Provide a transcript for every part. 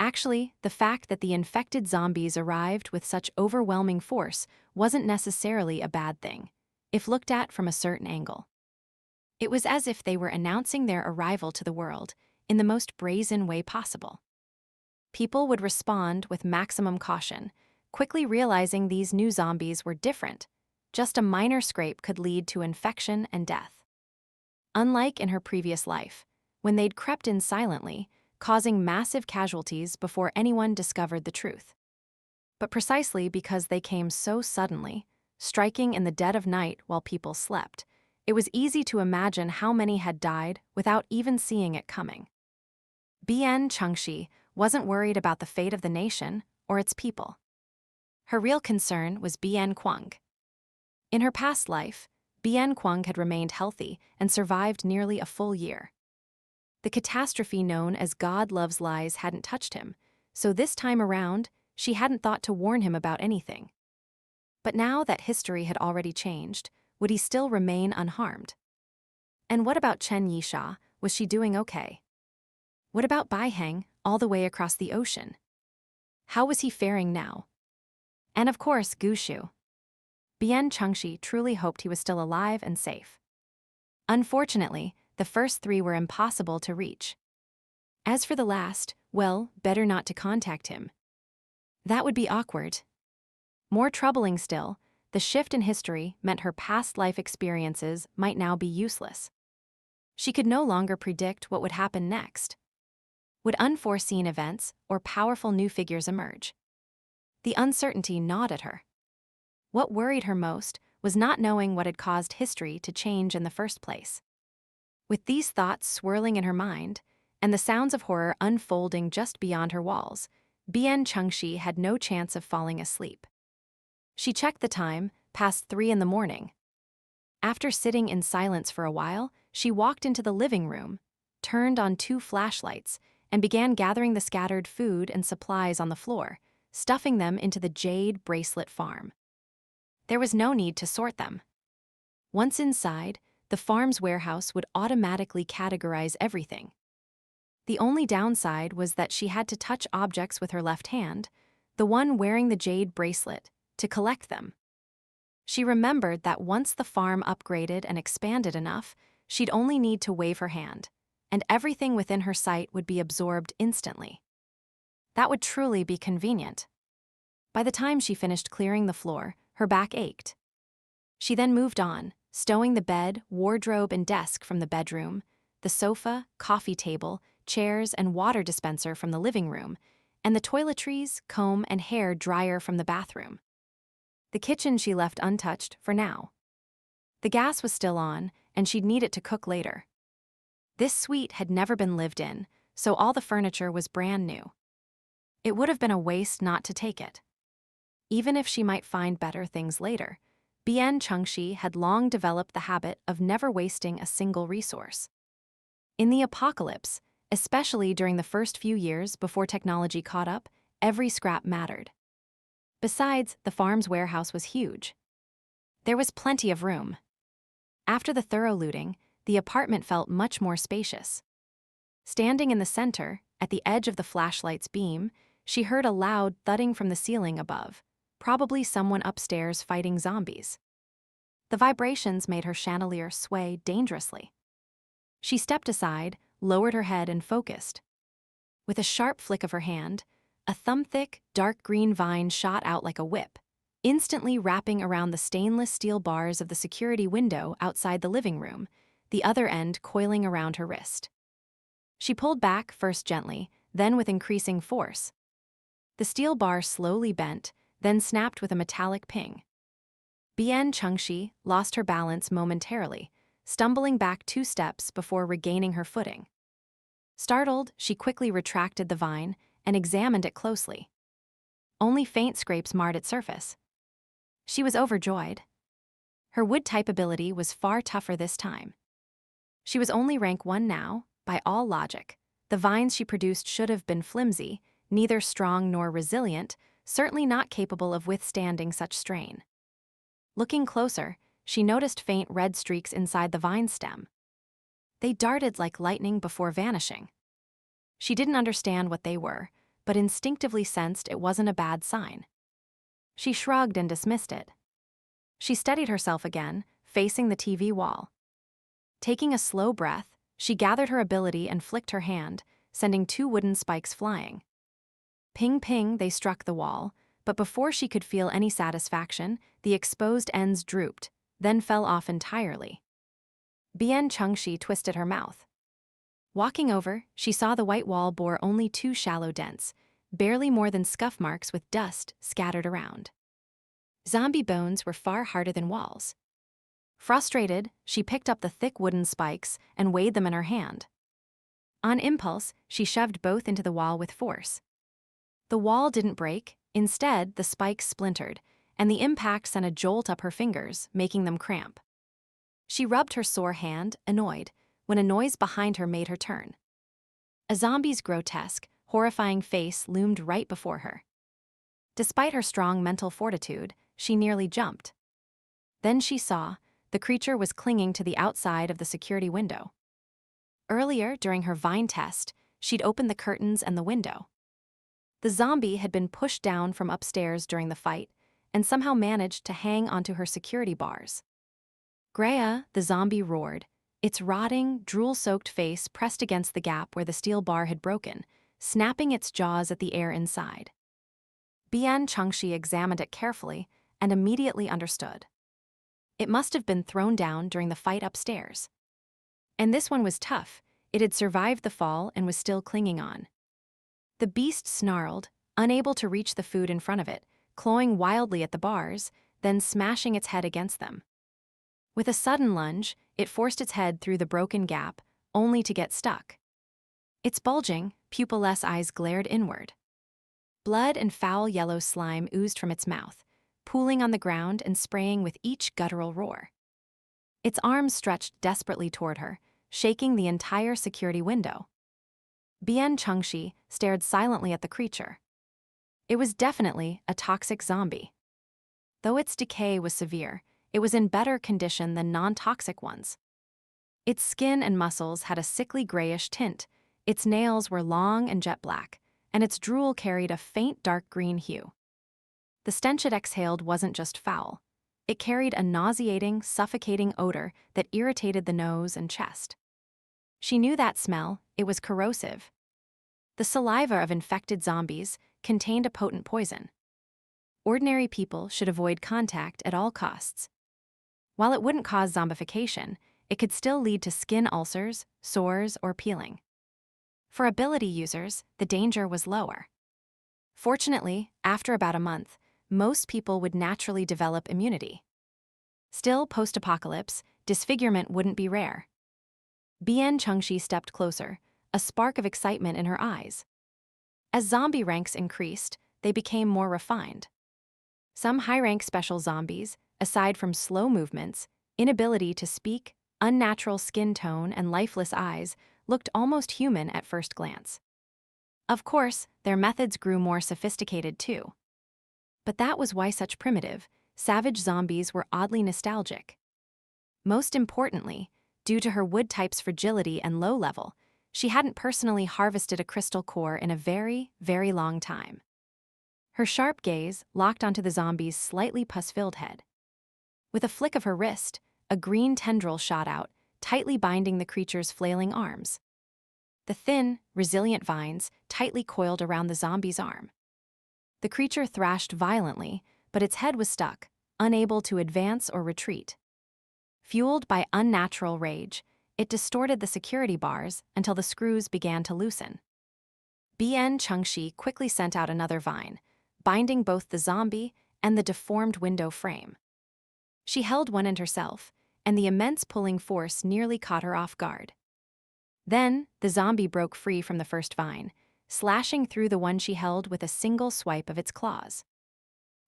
Actually, the fact that the infected zombies arrived with such overwhelming force wasn't necessarily a bad thing, if looked at from a certain angle. It was as if they were announcing their arrival to the world in the most brazen way possible. People would respond with maximum caution, quickly realizing these new zombies were different. Just a minor scrape could lead to infection and death. Unlike in her previous life, when they'd crept in silently, causing massive casualties before anyone discovered the truth. But precisely because they came so suddenly, striking in the dead of night while people slept, it was easy to imagine how many had died without even seeing it coming. Bian Changxi wasn't worried about the fate of the nation or its people. Her real concern was Bian Quang. In her past life, Bian Quang had remained healthy and survived nearly a full year. The catastrophe known as God Loves Lies hadn't touched him, so this time around, she hadn't thought to warn him about anything. But now that history had already changed, would he still remain unharmed? And what about Chen Yisha? Was she doing okay? What about Bai Heng, all the way across the ocean? How was he faring now? And of course, Gu Shu. Bian Changxi truly hoped he was still alive and safe. Unfortunately, the first three were impossible to reach. As for the last, well, better not to contact him. That would be awkward. More troubling still, the shift in history meant her past life experiences might now be useless. She could no longer predict what would happen next. Would unforeseen events or powerful new figures emerge? The uncertainty gnawed at her. What worried her most was not knowing what had caused history to change in the first place. With these thoughts swirling in her mind, and the sounds of horror unfolding just beyond her walls, Bian Changxi had no chance of falling asleep. She checked the time, past 3 a.m. After sitting in silence for a while, she walked into the living room, turned on 2 flashlights, and began gathering the scattered food and supplies on the floor, stuffing them into the Jade Bracelet farm. There was no need to sort them. Once inside, the farm's warehouse would automatically categorize everything. The only downside was that she had to touch objects with her left hand, the one wearing the Jade Bracelet, to collect them. She remembered that once the farm upgraded and expanded enough, she'd only need to wave her hand, and everything within her sight would be absorbed instantly. That would truly be convenient. By the time she finished clearing the floor, her back ached. She then moved on, stowing the bed, wardrobe, and desk from the bedroom, the sofa, coffee table, chairs, and water dispenser from the living room, and the toiletries, comb, and hair dryer from the bathroom. The kitchen she left untouched for now. The gas was still on, and she'd need it to cook later. This suite had never been lived in, so all the furniture was brand new. It would have been a waste not to take it. Even if she might find better things later, Bian Changxi had long developed the habit of never wasting a single resource. In the apocalypse, especially during the first few years before technology caught up, every scrap mattered. Besides, the farm's warehouse was huge. There was plenty of room. After the thorough looting, the apartment felt much more spacious. Standing in the center, at the edge of the flashlight's beam, she heard a loud thudding from the ceiling above, probably someone upstairs fighting zombies. The vibrations made her chandelier sway dangerously. She stepped aside, lowered her head, and focused. With a sharp flick of her hand, a thumb-thick, dark green vine shot out like a whip, instantly wrapping around the stainless steel bars of the security window outside the living room, the other end coiling around her wrist. She pulled back, first gently, then with increasing force. The steel bar slowly bent, then snapped with a metallic ping. Bian Changxi lost her balance momentarily, stumbling back 2 steps before regaining her footing. Startled, she quickly retracted the vine and examined it closely. Only faint scrapes marred its surface. She was overjoyed. Her wood-type ability was far tougher this time. She was only rank 1 now, by all logic. The vines she produced should have been flimsy, neither strong nor resilient, certainly not capable of withstanding such strain. Looking closer, she noticed faint red streaks inside the vine stem. They darted like lightning before vanishing. She didn't understand what they were, but instinctively sensed it wasn't a bad sign. She shrugged and dismissed it. She steadied herself again, facing the TV wall. Taking a slow breath, she gathered her ability and flicked her hand, sending 2 wooden spikes flying. Ping ping, they struck the wall, but before she could feel any satisfaction, the exposed ends drooped, then fell off entirely. Bian Changxi twisted her mouth. Walking over, she saw the white wall bore only 2 shallow dents, barely more than scuff marks with dust scattered around. Zombie bones were far harder than walls. Frustrated, she picked up the thick wooden spikes and weighed them in her hand. On impulse, she shoved both into the wall with force. The wall didn't break, instead the spikes splintered, and the impact sent a jolt up her fingers, making them cramp. She rubbed her sore hand, annoyed, when a noise behind her made her turn. A zombie's grotesque, horrifying face loomed right before her. Despite her strong mental fortitude, she nearly jumped. Then she saw the creature was clinging to the outside of the security window. Earlier, during her vine test, she'd opened the curtains and the window. The zombie had been pushed down from upstairs during the fight and somehow managed to hang onto her security bars. Greya, the zombie roared, its rotting, drool-soaked face pressed against the gap where the steel bar had broken, snapping its jaws at the air inside. Bian Changxi examined it carefully and immediately understood. It must have been thrown down during the fight upstairs. And this one was tough. It had survived the fall and was still clinging on. The beast snarled, unable to reach the food in front of it, clawing wildly at the bars, then smashing its head against them. With a sudden lunge, it forced its head through the broken gap, only to get stuck. Its bulging, pupilless eyes glared inward. Blood and foul yellow slime oozed from its mouth, pooling on the ground and spraying with each guttural roar. Its arms stretched desperately toward her, shaking the entire security window. Bian Changxi stared silently at the creature. It was definitely a toxic zombie. Though its decay was severe, it was in better condition than non-toxic ones. Its skin and muscles had a sickly grayish tint, its nails were long and jet black, and its drool carried a faint dark green hue. The stench it exhaled wasn't just foul. It carried a nauseating, suffocating odor that irritated the nose and chest. She knew that smell, it was corrosive. The saliva of infected zombies contained a potent poison. Ordinary people should avoid contact at all costs. While it wouldn't cause zombification, it could still lead to skin ulcers, sores, or peeling. For ability users, the danger was lower. Fortunately, after about a month, most people would naturally develop immunity. Still, post-apocalypse, disfigurement wouldn't be rare. Bian Changxi stepped closer, a spark of excitement in her eyes. As zombie ranks increased, they became more refined. Some high-rank special zombies, aside from slow movements, inability to speak, unnatural skin tone, and lifeless eyes, looked almost human at first glance. Of course, their methods grew more sophisticated too. But that was why such primitive, savage zombies were oddly nostalgic. Most importantly, due to her wood type's fragility and low level, she hadn't personally harvested a crystal core in a very, very long time. Her sharp gaze locked onto the zombie's slightly pus-filled head. With a flick of her wrist, a green tendril shot out, tightly binding the creature's flailing arms. The thin, resilient vines tightly coiled around the zombie's arm. The creature thrashed violently, but its head was stuck, unable to advance or retreat. Fueled by unnatural rage, it distorted the security bars until the screws began to loosen. Bian Changxi quickly sent out another vine, binding both the zombie and the deformed window frame. She held one end herself, and the immense pulling force nearly caught her off guard. Then, the zombie broke free from the first vine, slashing through the one she held with a single swipe of its claws.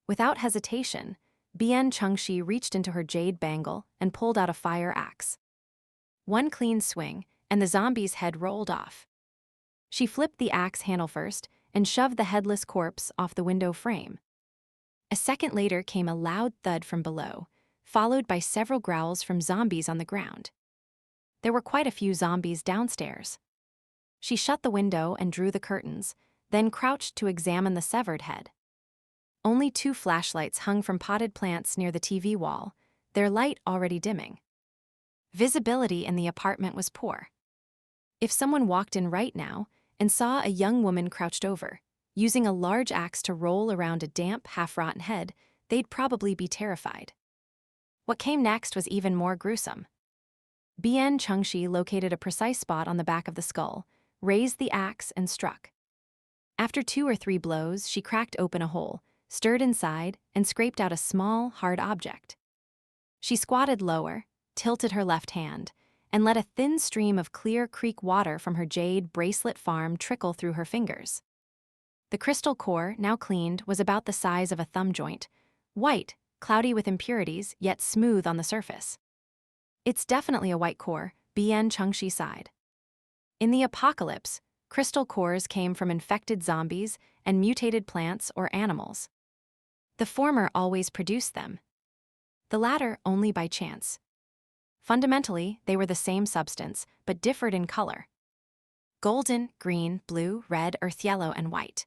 Without hesitation, Bian Changxi reached into her jade bangle and pulled out a fire axe. One clean swing, and the zombie's head rolled off. She flipped the axe handle first and shoved the headless corpse off the window frame. A second later came a loud thud from below, followed by several growls from zombies on the ground. There were quite a few zombies downstairs. She shut the window and drew the curtains, then crouched to examine the severed head. Only 2 flashlights hung from potted plants near the TV wall, their light already dimming. Visibility in the apartment was poor. If someone walked in right now and saw a young woman crouched over, using a large axe to roll around a damp, half-rotten head, they'd probably be terrified. What came next was even more gruesome. Bian Changxi located a precise spot on the back of the skull, raised the axe, and struck. After 2 or 3 blows, she cracked open a hole, stirred inside, and scraped out a small, hard object. She squatted lower, tilted her left hand, and let a thin stream of clear creek water from her Jade Bracelet farm trickle through her fingers. The crystal core, now cleaned, was about the size of a thumb joint, white, cloudy with impurities, yet smooth on the surface. It's definitely a white core, Bian Changxi sighed. In the apocalypse, crystal cores came from infected zombies and mutated plants or animals. The former always produced them, the latter only by chance. Fundamentally, they were the same substance, but differed in color: golden, green, blue, red, earth yellow, and white.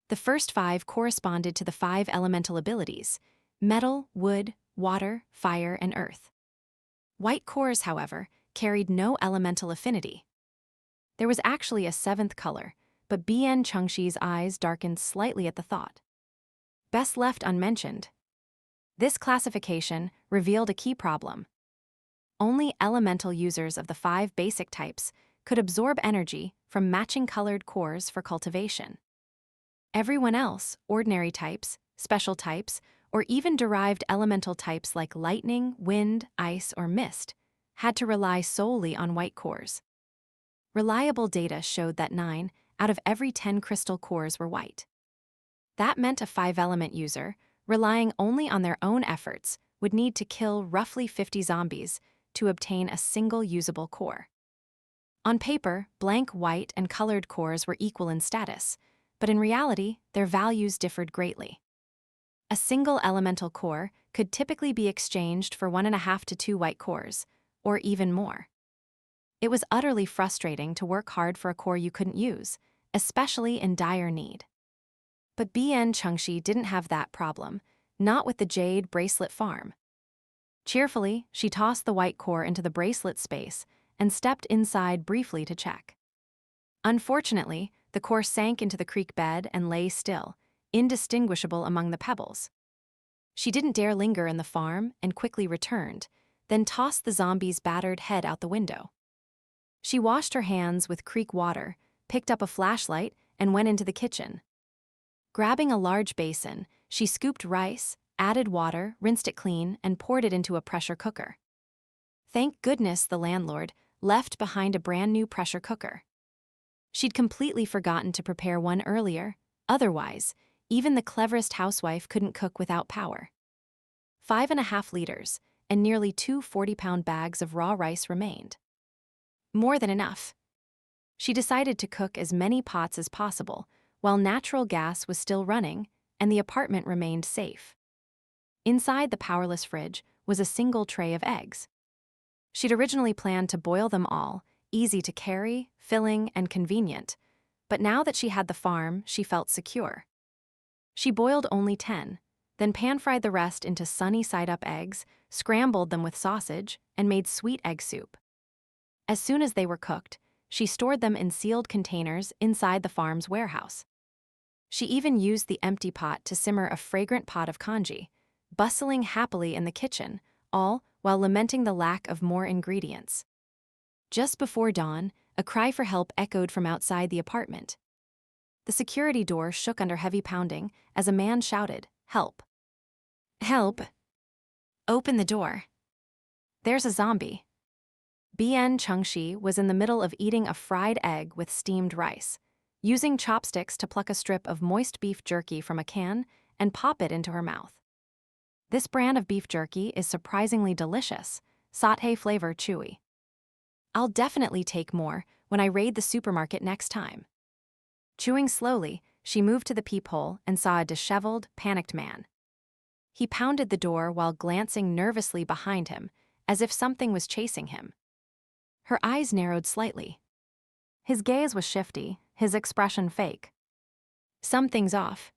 The first 5 corresponded to the 5 elemental abilities: metal, wood, water, fire, and earth. White cores, however, carried no elemental affinity. There was actually a 7th color, but Bian Changxi's eyes darkened slightly at the thought. Best left unmentioned. This classification revealed a key problem. Only elemental users of the 5 basic types could absorb energy from matching colored cores for cultivation. Everyone else, ordinary types, special types, or even derived elemental types like lightning, wind, ice, or mist, had to rely solely on white cores. Reliable data showed that 9 out of every 10 crystal cores were white. That meant a 5-element user, relying only on their own efforts, would need to kill roughly 50 zombies to obtain a single usable core. On paper, blank white and colored cores were equal in status, but in reality, their values differed greatly. A single elemental core could typically be exchanged for 1.5 to 2 white cores, or even more. It was utterly frustrating to work hard for a core you couldn't use, especially in dire need. But Bian Changxi didn't have that problem, not with the Jade Bracelet farm. Cheerfully, she tossed the white core into the bracelet space and stepped inside briefly to check. Unfortunately, the core sank into the creek bed and lay still, indistinguishable among the pebbles. She didn't dare linger in the farm and quickly returned, then tossed the zombie's battered head out the window. She washed her hands with creek water, picked up a flashlight, and went into the kitchen. Grabbing a large basin, she scooped rice, added water, rinsed it clean, and poured it into a pressure cooker. Thank goodness the landlord left behind a brand new pressure cooker. She'd completely forgotten to prepare one earlier, otherwise, even the cleverest housewife couldn't cook without power. 5.5 liters, and nearly 2 40-pound bags of raw rice remained. More than enough. She decided to cook as many pots as possible, while natural gas was still running and the apartment remained safe. Inside the powerless fridge was a single tray of eggs. She'd originally planned to boil them all, easy to carry, filling, and convenient, but now that she had the farm, she felt secure. She boiled only 10, then pan-fried the rest into sunny side-up eggs, scrambled them with sausage, and made sweet egg soup. As soon as they were cooked, she stored them in sealed containers inside the farm's warehouse. She even used the empty pot to simmer a fragrant pot of congee, bustling happily in the kitchen, all while lamenting the lack of more ingredients. Just before dawn, a cry for help echoed from outside the apartment. The security door shook under heavy pounding as a man shouted, "Help! Help! Open the door. There's a zombie." Bian Changxi was in the middle of eating a fried egg with steamed rice, using chopsticks to pluck a strip of moist beef jerky from a can and pop it into her mouth. This brand of beef jerky is surprisingly delicious, satay flavor chewy. I'll definitely take more when I raid the supermarket next time. Chewing slowly, she moved to the peephole and saw a disheveled, panicked man. He pounded the door while glancing nervously behind him, as if something was chasing him. Her eyes narrowed slightly. His gaze was shifty, his expression fake. Something's off.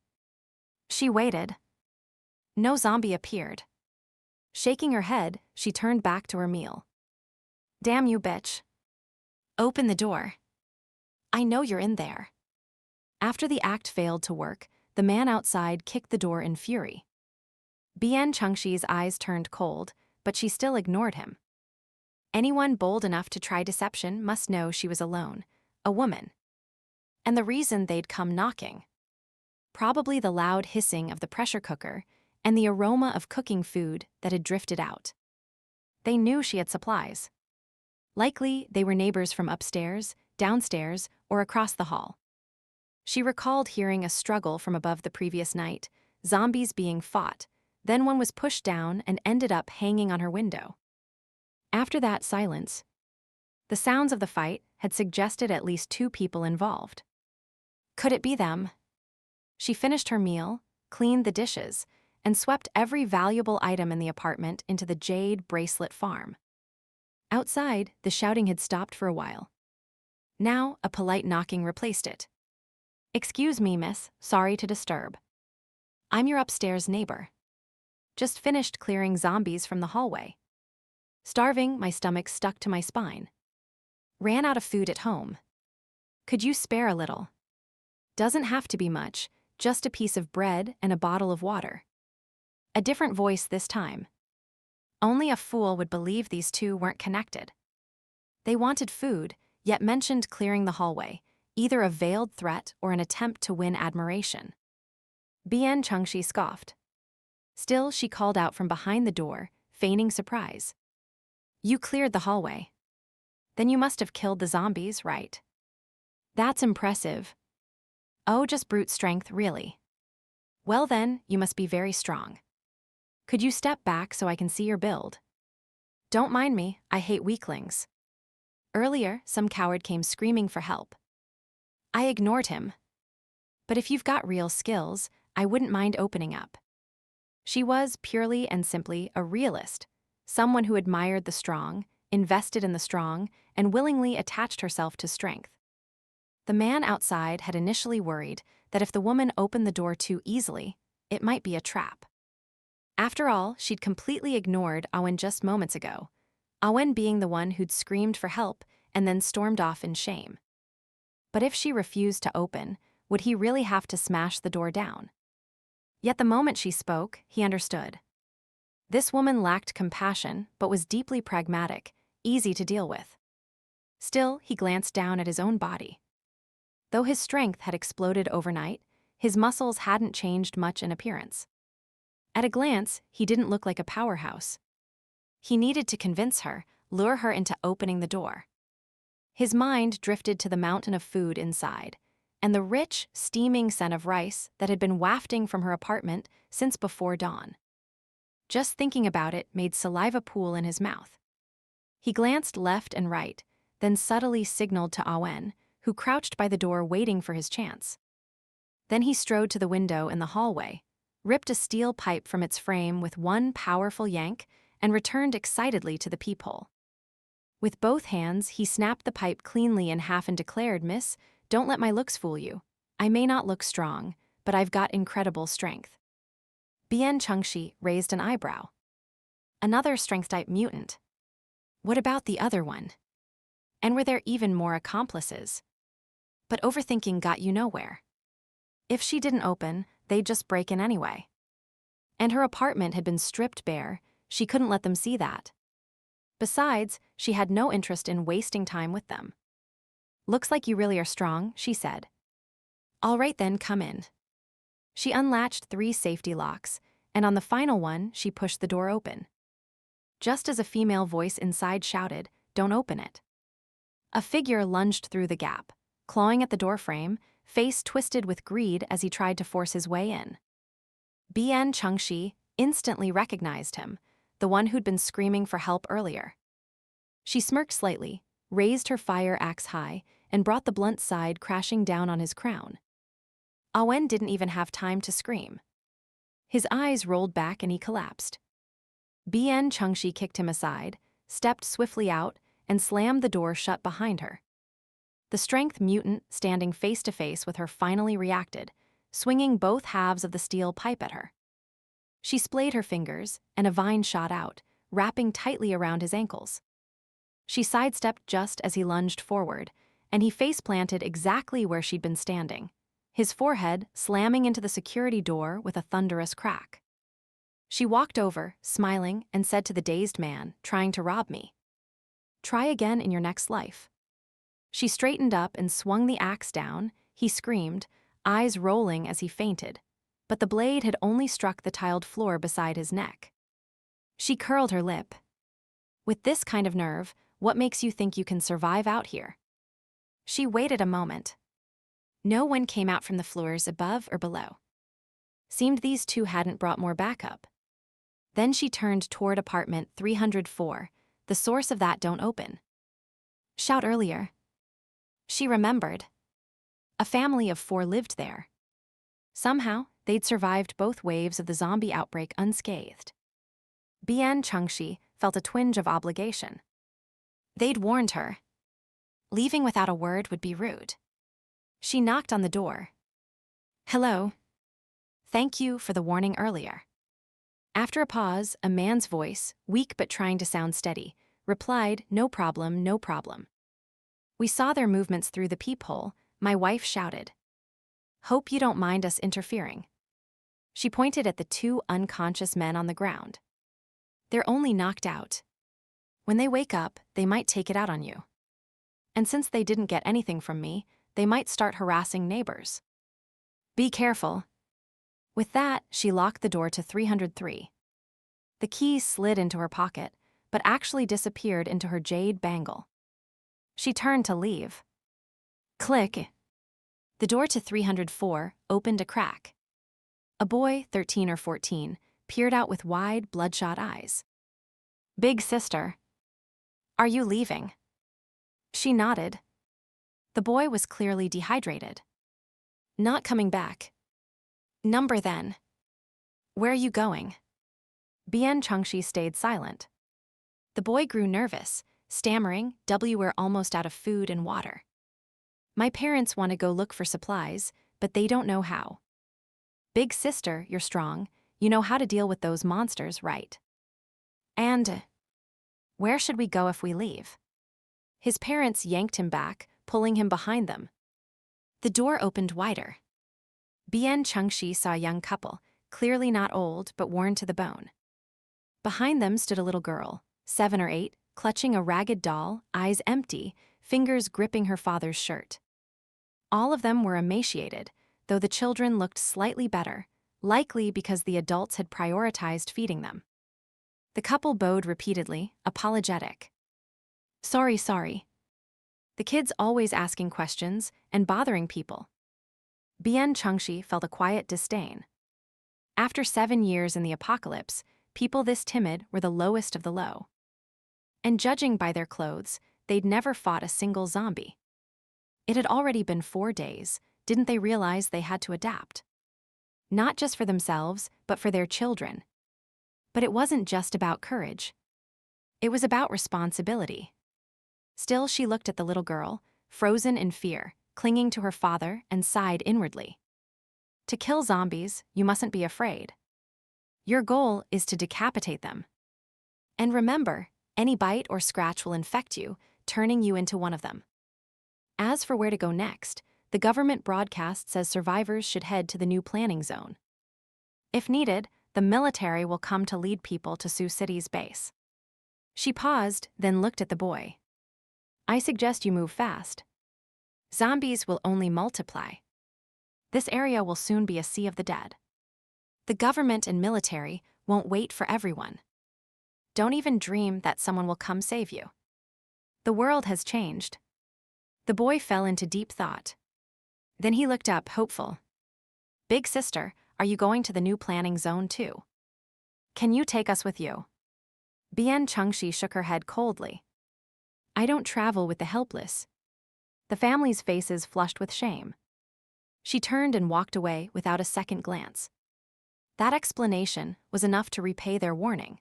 She waited. No zombie appeared. Shaking her head, she turned back to her meal. Damn you, bitch. Open the door. I know you're in there. After the act failed to work, the man outside kicked the door in fury. Bian Changxi's eyes turned cold, but she still ignored him. Anyone bold enough to try deception must know she was alone, a woman. And the reason they'd come knocking. Probably the loud hissing of the pressure cooker and the aroma of cooking food that had drifted out. They knew she had supplies. Likely, they were neighbors from upstairs, downstairs, or across the hall. She recalled hearing a struggle from above the previous night, zombies being fought, then one was pushed down and ended up hanging on her window. After that silence, the sounds of the fight had suggested at least 2 people involved. Could it be them? She finished her meal, cleaned the dishes, and swept every valuable item in the apartment into the Jade Bracelet farm. Outside, the shouting had stopped for a while. Now, a polite knocking replaced it. Excuse me, miss, sorry to disturb. I'm your upstairs neighbor. Just finished clearing zombies from the hallway. Starving, my stomach stuck to my spine. Ran out of food at home. Could you spare a little? Doesn't have to be much, just a piece of bread and a bottle of water. A different voice this time. Only a fool would believe these 2 weren't connected. They wanted food, yet mentioned clearing the hallway, either a veiled threat or an attempt to win admiration. Bian Changxi scoffed. Still, she called out from behind the door, feigning surprise. You cleared the hallway. Then you must have killed the zombies, right? That's impressive. Oh, just brute strength, really. Well then, you must be very strong. Could you step back so I can see your build? Don't mind me, I hate weaklings. Earlier, some coward came screaming for help. I ignored him. But if you've got real skills, I wouldn't mind opening up. She was purely and simply a realist, someone who admired the strong, invested in the strong, and willingly attached herself to strength. The man outside had initially worried that if the woman opened the door too easily, it might be a trap. After all, she'd completely ignored Awen just moments ago, Awen being the one who'd screamed for help and then stormed off in shame. But if she refused to open, would he really have to smash the door down? Yet the moment she spoke, he understood. This woman lacked compassion, but was deeply pragmatic, easy to deal with. Still, he glanced down at his own body. Though his strength had exploded overnight, his muscles hadn't changed much in appearance. At a glance, he didn't look like a powerhouse. He needed to convince her, lure her into opening the door. His mind drifted to the mountain of food inside, and the rich, steaming scent of rice that had been wafting from her apartment since before dawn. Just thinking about it made saliva pool in his mouth. He glanced left and right, then subtly signaled to Awen, who crouched by the door waiting for his chance. Then he strode to the window in the hallway, ripped a steel pipe from its frame with one powerful yank, and returned excitedly to the peephole. With both hands, he snapped the pipe cleanly in half and declared, "Miss, don't let my looks fool you. I may not look strong, but I've got incredible strength." Bian Changxi raised an eyebrow. Another strength-type mutant. What about the other one? And were there even more accomplices? But overthinking got you nowhere. If she didn't open, they'd just break in anyway. And her apartment had been stripped bare, she couldn't let them see that. Besides, she had no interest in wasting time with them. "Looks like you really are strong," she said. "All right then, come in." She unlatched 3 safety locks, and on the final one, she pushed the door open. Just as a female voice inside shouted, "Don't open it." A figure lunged through the gap, clawing at the doorframe, face twisted with greed as he tried to force his way in. Bian Changxi instantly recognized him, the one who'd been screaming for help earlier. She smirked slightly, raised her fire axe high, and brought the blunt side crashing down on his crown. Awen didn't even have time to scream. His eyes rolled back and he collapsed. Bian Changxi kicked him aside, stepped swiftly out, and slammed the door shut behind her. The strength mutant, standing face to face with her, finally reacted, swinging both halves of the steel pipe at her. She splayed her fingers, and a vine shot out, wrapping tightly around his ankles. She sidestepped just as he lunged forward, and he face-planted exactly where she'd been standing, his forehead slamming into the security door with a thunderous crack. She walked over, smiling, and said to the dazed man, trying to rob me, "Try again in your next life." She straightened up and swung the axe down. He screamed, eyes rolling as he fainted, but the blade had only struck the tiled floor beside his neck. She curled her lip. "With this kind of nerve, what makes you think you can survive out here?" She waited a moment. No one came out from the floors above or below. Seemed these two hadn't brought more backup. Then she turned toward apartment 304. The source of that don't open. Shout earlier. She remembered. A family of 4 lived there. Somehow, they'd survived both waves of the zombie outbreak unscathed. Bian Changxi felt a twinge of obligation. They'd warned her. Leaving without a word would be rude. She knocked on the door. "Hello. Thank you for the warning earlier." After a pause, a man's voice, weak but trying to sound steady, replied, "No problem, no problem." "We saw their movements through the peephole," my wife shouted. "Hope you don't mind us interfering." She pointed at the 2 unconscious men on the ground. "They're only knocked out. When they wake up, they might take it out on you. And since they didn't get anything from me, they might start harassing neighbors. Be careful." With that, she locked the door to 303. The key slid into her pocket, but actually disappeared into her jade bangle. She turned to leave. Click. The door to 304 opened a crack. A boy, 13 or 14, peered out with wide, bloodshot eyes. "Big sister. Are you leaving?" She nodded. The boy was clearly dehydrated. "Not coming back." "Number then. Where are you going?" Bian Changxi stayed silent. The boy grew nervous, stammering, "We're almost out of food and water. My parents want to go look for supplies, but they don't know how." "Big sister, you're strong. You know how to deal with those monsters, right?" "And where should we go if we leave?" His parents yanked him back, pulling him behind them. The door opened wider. Bian Changxi saw a young couple, clearly not old but worn to the bone. Behind them stood a little girl, 7 or 8, clutching a ragged doll, eyes empty, fingers gripping her father's shirt. All of them were emaciated, though the children looked slightly better, likely because the adults had prioritized feeding them. The couple bowed repeatedly, apologetic. Sorry. The kids always asking questions and bothering people. Bian Changxi felt a quiet disdain. After 7 years in the apocalypse, people this timid were the lowest of the low. And judging by their clothes, they'd never fought a single zombie. It had already been 4 days. Didn't they realize they had to adapt? Not just for themselves, but for their children. But it wasn't just about courage. It was about responsibility. Still, she looked at the little girl, frozen in fear, clinging to her father, and sighed inwardly. To kill zombies, you mustn't be afraid. Your goal is to decapitate them. And remember, any bite or scratch will infect you, turning you into one of them. As for where to go next, the government broadcast says survivors should head to the new planning zone. If needed, the military will come to lead people to Sioux City's base. She paused, then looked at the boy. I suggest you move fast. Zombies will only multiply. This area will soon be a sea of the dead. The government and military won't wait for everyone. Don't even dream that someone will come save you. The world has changed. The boy fell into deep thought. Then he looked up, hopeful. Big sister, are you going to the new planning zone too? Can you take us with you? Bian Changxi shook her head coldly. I don't travel with the helpless. The family's faces flushed with shame. She turned and walked away without a second glance. That explanation was enough to repay their warning.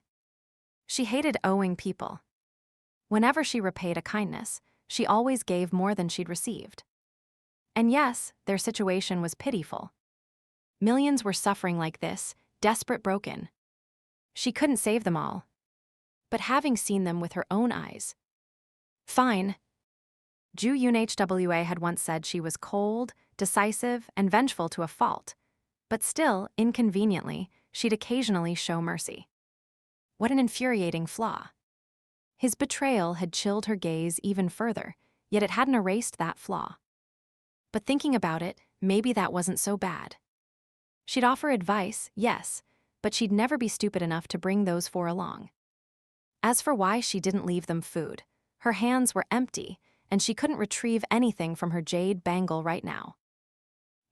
She hated owing people. Whenever she repaid a kindness, she always gave more than she'd received. And yes, their situation was pitiful. Millions were suffering like this, desperate, broken. She couldn't save them all. But having seen them with her own eyes. Fine. Ju Yunhwa had once said she was cold, decisive, and vengeful to a fault. But still, inconveniently, she'd occasionally show mercy. What an infuriating flaw. His betrayal had chilled her gaze even further, yet it hadn't erased that flaw. But thinking about it, maybe that wasn't so bad. She'd offer advice, yes, but she'd never be stupid enough to bring those four along. As for why she didn't leave them food, her hands were empty, and she couldn't retrieve anything from her jade bangle right now.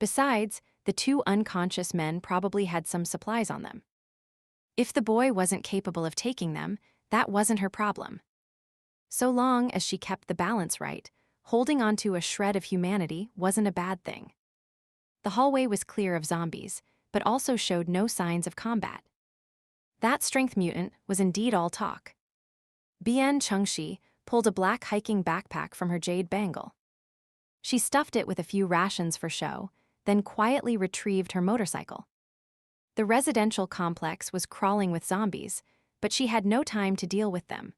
Besides, the two unconscious men probably had some supplies on them. If the boy wasn't capable of taking them, that wasn't her problem. So long as she kept the balance right, holding onto a shred of humanity wasn't a bad thing. The hallway was clear of zombies, but also showed no signs of combat. That strength mutant was indeed all talk. Bian Changxi pulled a black hiking backpack from her jade bangle. She stuffed it with a few rations for show, then quietly retrieved her motorcycle. The residential complex was crawling with zombies, but she had no time to deal with them.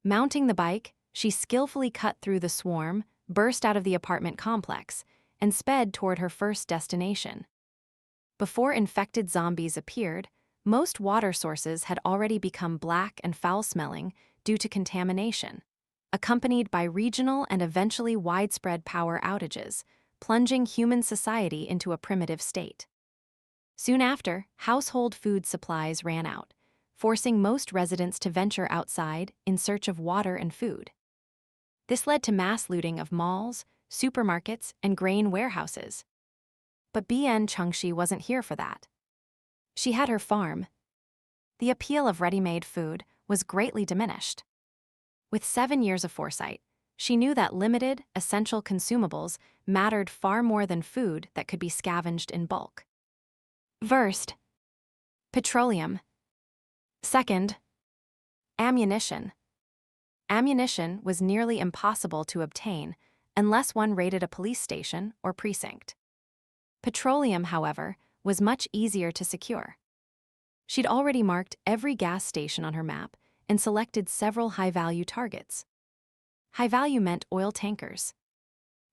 Mounting the bike, she skillfully cut through the swarm, burst out of the apartment complex, and sped toward her first destination. Before infected zombies appeared, most water sources had already become black and foul-smelling due to contamination, accompanied by regional and eventually widespread power outages, plunging human society into a primitive state. Soon after, household food supplies ran out, forcing most residents to venture outside in search of water and food. This led to mass looting of malls, supermarkets, and grain warehouses. But Bian Changxi wasn't here for that. She had her farm. The appeal of ready-made food was greatly diminished. With 7 years of foresight, she knew that limited, essential consumables mattered far more than food that could be scavenged in bulk. First, petroleum. Second, ammunition. Ammunition was nearly impossible to obtain unless one raided a police station or precinct. Petroleum, however, was much easier to secure. She'd already marked every gas station on her map and selected several high-value targets. High-value meant oil tankers.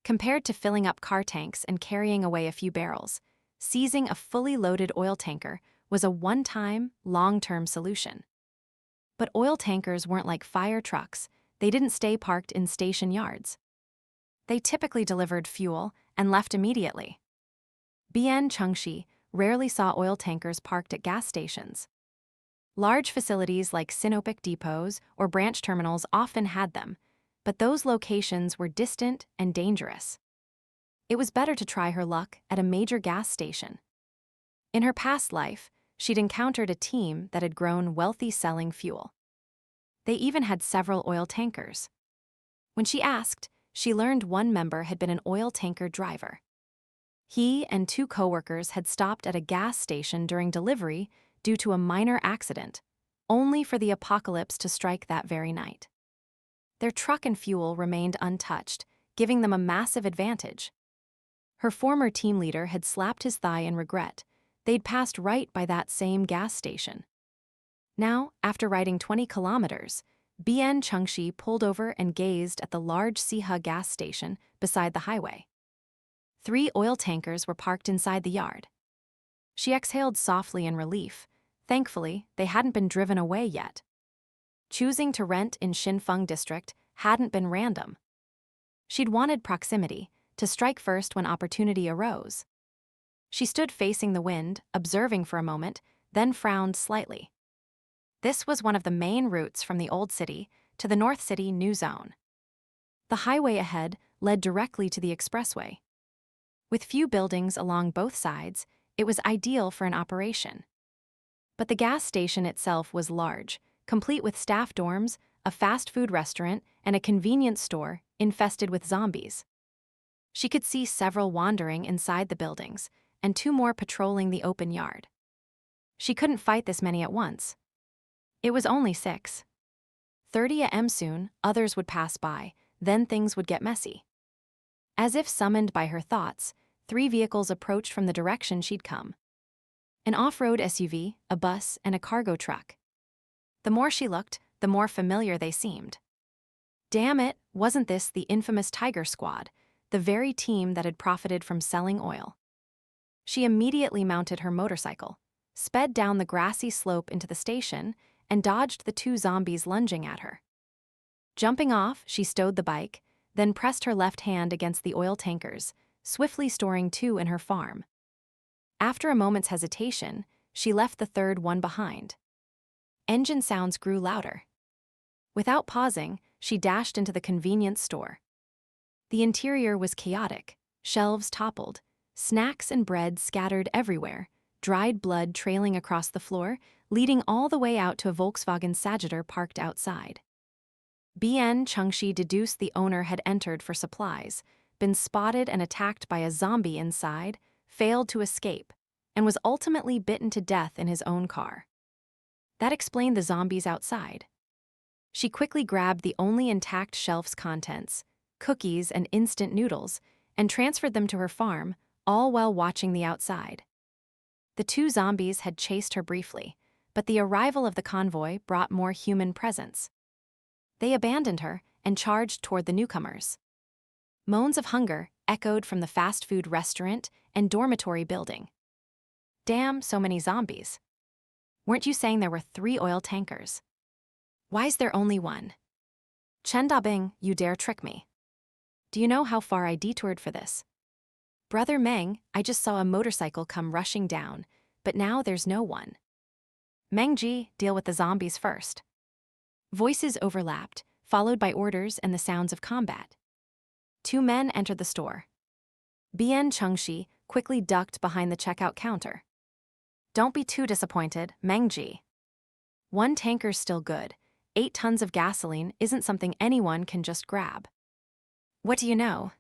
Compared to filling up car tanks and carrying away a few barrels, seizing a fully loaded oil tanker was a one-time, long-term solution. But oil tankers weren't like fire trucks. They didn't stay parked in station yards. They typically delivered fuel and left immediately. Bian Changxi rarely saw oil tankers parked at gas stations. Large facilities like Sinopec depots or branch terminals often had them, but those locations were distant and dangerous. It was better to try her luck at a major gas station. In her past life, she'd encountered a team that had grown wealthy selling fuel. They even had several oil tankers. When she asked, she learned one member had been an oil tanker driver. He and 2 coworkers had stopped at a gas station during delivery due to a minor accident, only for the apocalypse to strike that very night. Their truck and fuel remained untouched, giving them a massive advantage. Her former team leader had slapped his thigh in regret. They'd passed right by that same gas station. Now, after riding 20 kilometers, Bian Changxi pulled over and gazed at the large Siha gas station beside the highway. 3 oil tankers were parked inside the yard. She exhaled softly in relief. Thankfully, they hadn't been driven away yet. Choosing to rent in Xinfeng district hadn't been random. She'd wanted proximity, to strike first when opportunity arose. She stood facing the wind, observing for a moment, then frowned slightly. This was one of the main routes from the Old City to the North City New Zone. The highway ahead led directly to the expressway. With few buildings along both sides, it was ideal for an operation. But the gas station itself was large, complete with staff dorms, a fast food restaurant, and a convenience store infested with zombies. She could see several wandering inside the buildings, and 2 more patrolling the open yard. She couldn't fight this many at once. It was only 6:30 a.m. Soon, others would pass by, then things would get messy. As if summoned by her thoughts, 3 vehicles approached from the direction she'd come. An off-road SUV, a bus, and a cargo truck. The more she looked, the more familiar they seemed. Damn it, wasn't this the infamous Tiger Squad, the very team that had profited from selling oil? She immediately mounted her motorcycle, sped down the grassy slope into the station, and dodged the 2 zombies lunging at her. Jumping off, she stowed the bike, then pressed her left hand against the oil tankers, swiftly storing 2 in her farm. After a moment's hesitation, she left the 3rd one behind. Engine sounds grew louder. Without pausing, she dashed into the convenience store. The interior was chaotic, shelves toppled, snacks and bread scattered everywhere, dried blood trailing across the floor, leading all the way out to a Volkswagen Sagittar parked outside. Bian Changxi deduced the owner had entered for supplies, been spotted and attacked by a zombie inside, failed to escape, and was ultimately bitten to death in his own car. That explained the zombies outside. She quickly grabbed the only intact shelf's contents, cookies and instant noodles, and transferred them to her farm, all while watching the outside. The 2 zombies had chased her briefly, but the arrival of the convoy brought more human presence. They abandoned her and charged toward the newcomers. Moans of hunger echoed from the fast food restaurant and dormitory building. Damn, so many zombies. Weren't you saying there were 3 oil tankers? Why's there only 1? Chen Dabing, you dare trick me. Do you know how far I detoured for this? Brother Meng, I just saw a motorcycle come rushing down, but now there's no one. Meng Ji, deal with the zombies first. Voices overlapped, followed by orders and the sounds of combat. 2 men entered the store. Bian Changxi quickly ducked behind the checkout counter. Don't be too disappointed, Meng Ji. 1 tanker's still good. 8 tons of gasoline isn't something anyone can just grab. What do you know?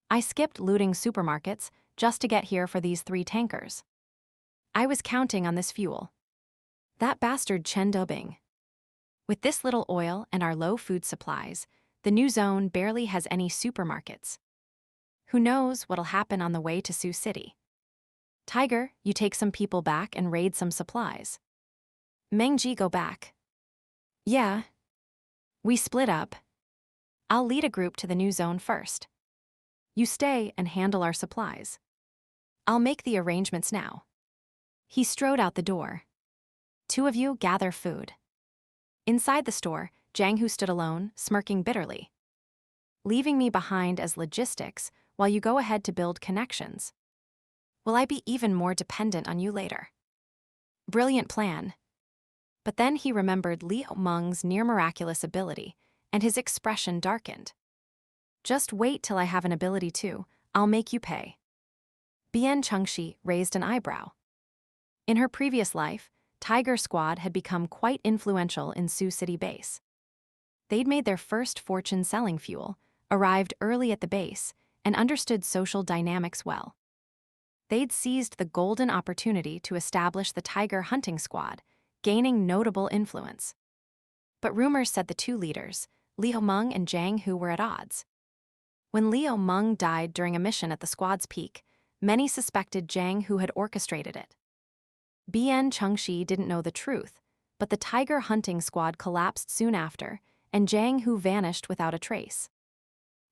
I skipped looting supermarkets just to get here for these 3 tankers. I was counting on this fuel. That bastard Chen Dobing. With this little oil and our low food supplies, the new zone barely has any supermarkets. Who knows what'll happen on the way to Sioux City? Tiger, you take some people back and raid some supplies. Meng Ji, go back. Yeah. We split up. I'll lead a group to the new zone first. You stay and handle our supplies. I'll make the arrangements now. He strode out the door. 2 of you gather food. Inside the store, Jiang Hu stood alone, smirking bitterly. Leaving me behind as logistics while you go ahead to build connections. Will I be even more dependent on you later? Brilliant plan. But then he remembered Li Meng's near-miraculous ability, and his expression darkened. Just wait till I have an ability too, I'll make you pay. Bian Changxi raised an eyebrow. In her previous life, Tiger Squad had become quite influential in Sioux City base. They'd made their first fortune selling fuel, arrived early at the base, and understood social dynamics well. They'd seized the golden opportunity to establish the Tiger Hunting Squad, gaining notable influence. But rumors said the 2 leaders, Li Meng and Jiang Hu, were at odds. When Li Meng died during a mission at the squad's peak, many suspected Jiang Hu had orchestrated it. Bian Changxi didn't know the truth, but the Tiger Hunting Squad collapsed soon after, and Jiang Hu vanished without a trace.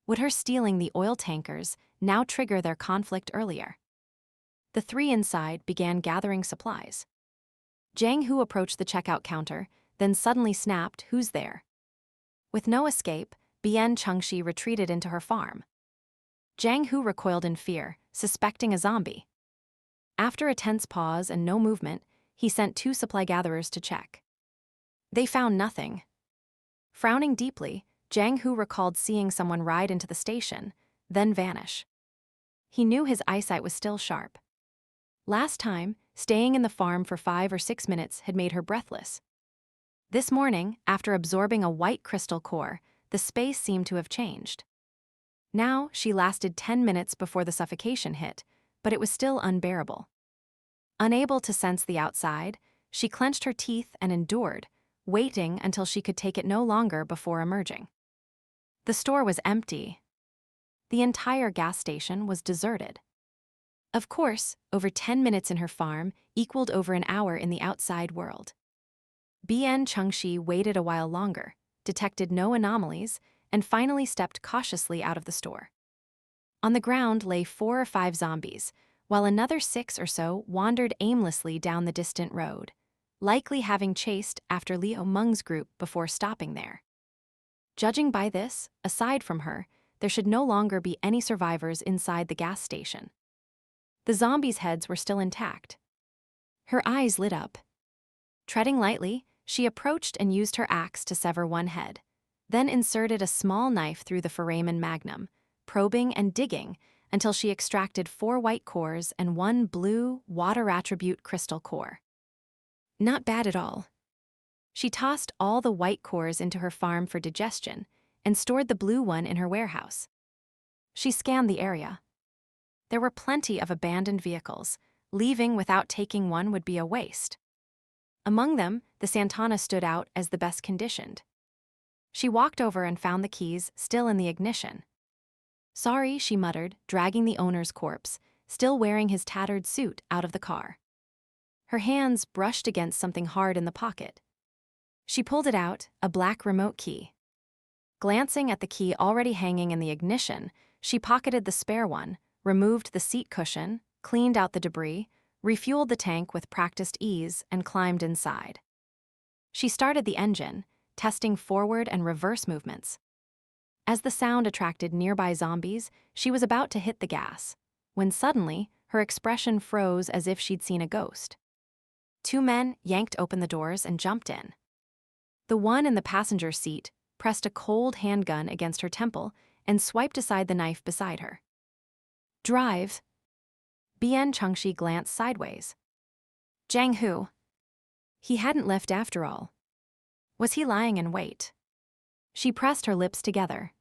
Would her stealing the oil tankers now trigger their conflict earlier? The 3 inside began gathering supplies. Jiang Hu approached the checkout counter, then suddenly snapped, "Who's there?" With no escape, Bian Changxi retreated into her farm. Jiang Hu recoiled in fear, suspecting a zombie. After a tense pause and no movement, he sent 2 supply gatherers to check. They found nothing. Frowning deeply, Jiang Hu recalled seeing someone ride into the station, then vanish. He knew his eyesight was still sharp. Last time, staying in the farm for 5 or 6 minutes had made her breathless. This morning, after absorbing a white crystal core, the space seemed to have changed. Now, she lasted 10 minutes before the suffocation hit, but it was still unbearable. Unable to sense the outside, she clenched her teeth and endured, waiting until she could take it no longer before emerging. The store was empty. The entire gas station was deserted. Of course, over 10 minutes in her farm equaled over an hour in the outside world. Bian Changxi waited a while longer, detected no anomalies, and finally stepped cautiously out of the store. On the ground lay 4 or 5 zombies, while another 6 or so wandered aimlessly down the distant road, likely having chased after Liu Meng's group before stopping there. Judging by this, aside from her, there should no longer be any survivors inside the gas station. The zombies' heads were still intact. Her eyes lit up. Treading lightly, she approached and used her axe to sever one head, then inserted a small knife through the foramen magnum, probing and digging until she extracted 4 white cores and 1 blue, water attribute crystal core. Not bad at all. She tossed all the white cores into her farm for digestion and stored the blue one in her warehouse. She scanned the area. There were plenty of abandoned vehicles. Leaving without taking one would be a waste. Among them, the Santana stood out as the best conditioned. She walked over and found the keys still in the ignition. Sorry, she muttered, dragging the owner's corpse, still wearing his tattered suit, out of the car. Her hands brushed against something hard in the pocket. She pulled it out, a black remote key. Glancing at the key already hanging in the ignition, she pocketed the spare one, removed the seat cushion, cleaned out the debris, refueled the tank with practiced ease, and climbed inside. She started the engine, testing forward and reverse movements. As the sound attracted nearby zombies, she was about to hit the gas, when suddenly, her expression froze as if she'd seen a ghost. 2 men yanked open the doors and jumped in. The one in the passenger seat pressed a cold handgun against her temple and swiped aside the knife beside her. Drive. Bian Changxi glanced sideways. Zhang Hu. He hadn't left after all. Was he lying in wait? She pressed her lips together.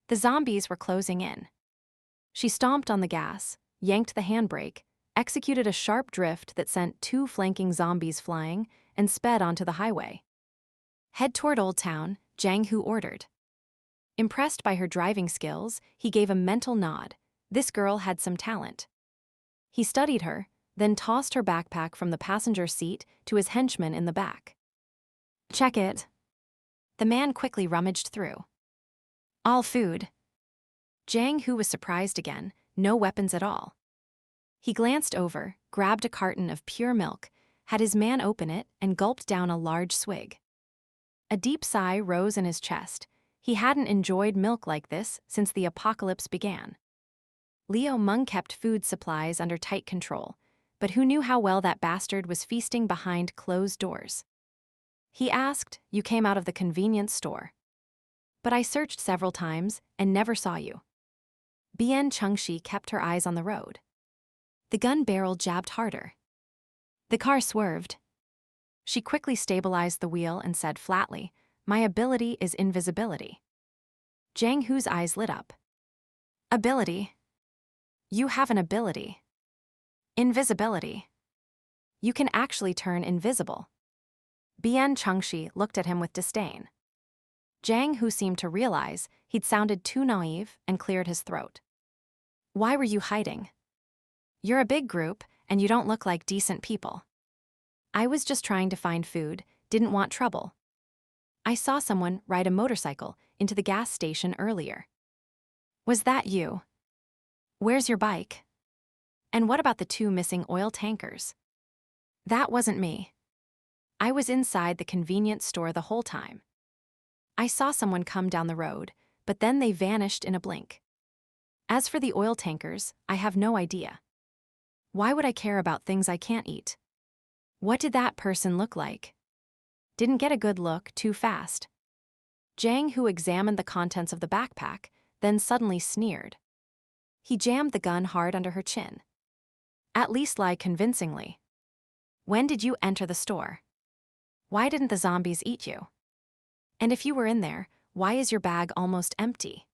The zombies were closing in. She stomped on the gas, yanked the handbrake, executed a sharp drift that sent 2 flanking zombies flying, and sped onto the highway. Head toward Old Town, Zhang Hu ordered. Impressed by her driving skills, he gave a mental nod. This girl had some talent. He studied her, then tossed her backpack from the passenger seat to his henchman in the back. Check it. The man quickly rummaged through. All food. Zhang Hu was surprised again, no weapons at all. He glanced over, grabbed a carton of pure milk, had his man open it, and gulped down a large swig. A deep sigh rose in his chest. He hadn't enjoyed milk like this since the apocalypse began. Liu Meng kept food supplies under tight control, but who knew how well that bastard was feasting behind closed doors? He asked, "You came out of the convenience store." But I searched several times and never saw you. Bian Changxi kept her eyes on the road. The gun barrel jabbed harder. The car swerved. She quickly stabilized the wheel and said flatly, "My ability is invisibility." Zhang Hu's eyes lit up. Ability? You have an ability. Invisibility. You can actually turn invisible. Bian Changxi looked at him with disdain. Zhang Hu seemed to realize he'd sounded too naive and cleared his throat. Why were you hiding? You're a big group, and you don't look like decent people. I was just trying to find food, didn't want trouble. I saw someone ride a motorcycle into the gas station earlier. Was that you? Where's your bike? And what about the 2 missing oil tankers? That wasn't me. I was inside the convenience store the whole time. I saw someone come down the road, but then they vanished in a blink. As for the oil tankers, I have no idea. Why would I care about things I can't eat? What did that person look like? Didn't get a good look too fast. Zhang Hu examined the contents of the backpack, then suddenly sneered. He jammed the gun hard under her chin. At least lie convincingly. When did you enter the store? Why didn't the zombies eat you? And if you were in there, why is your bag almost empty?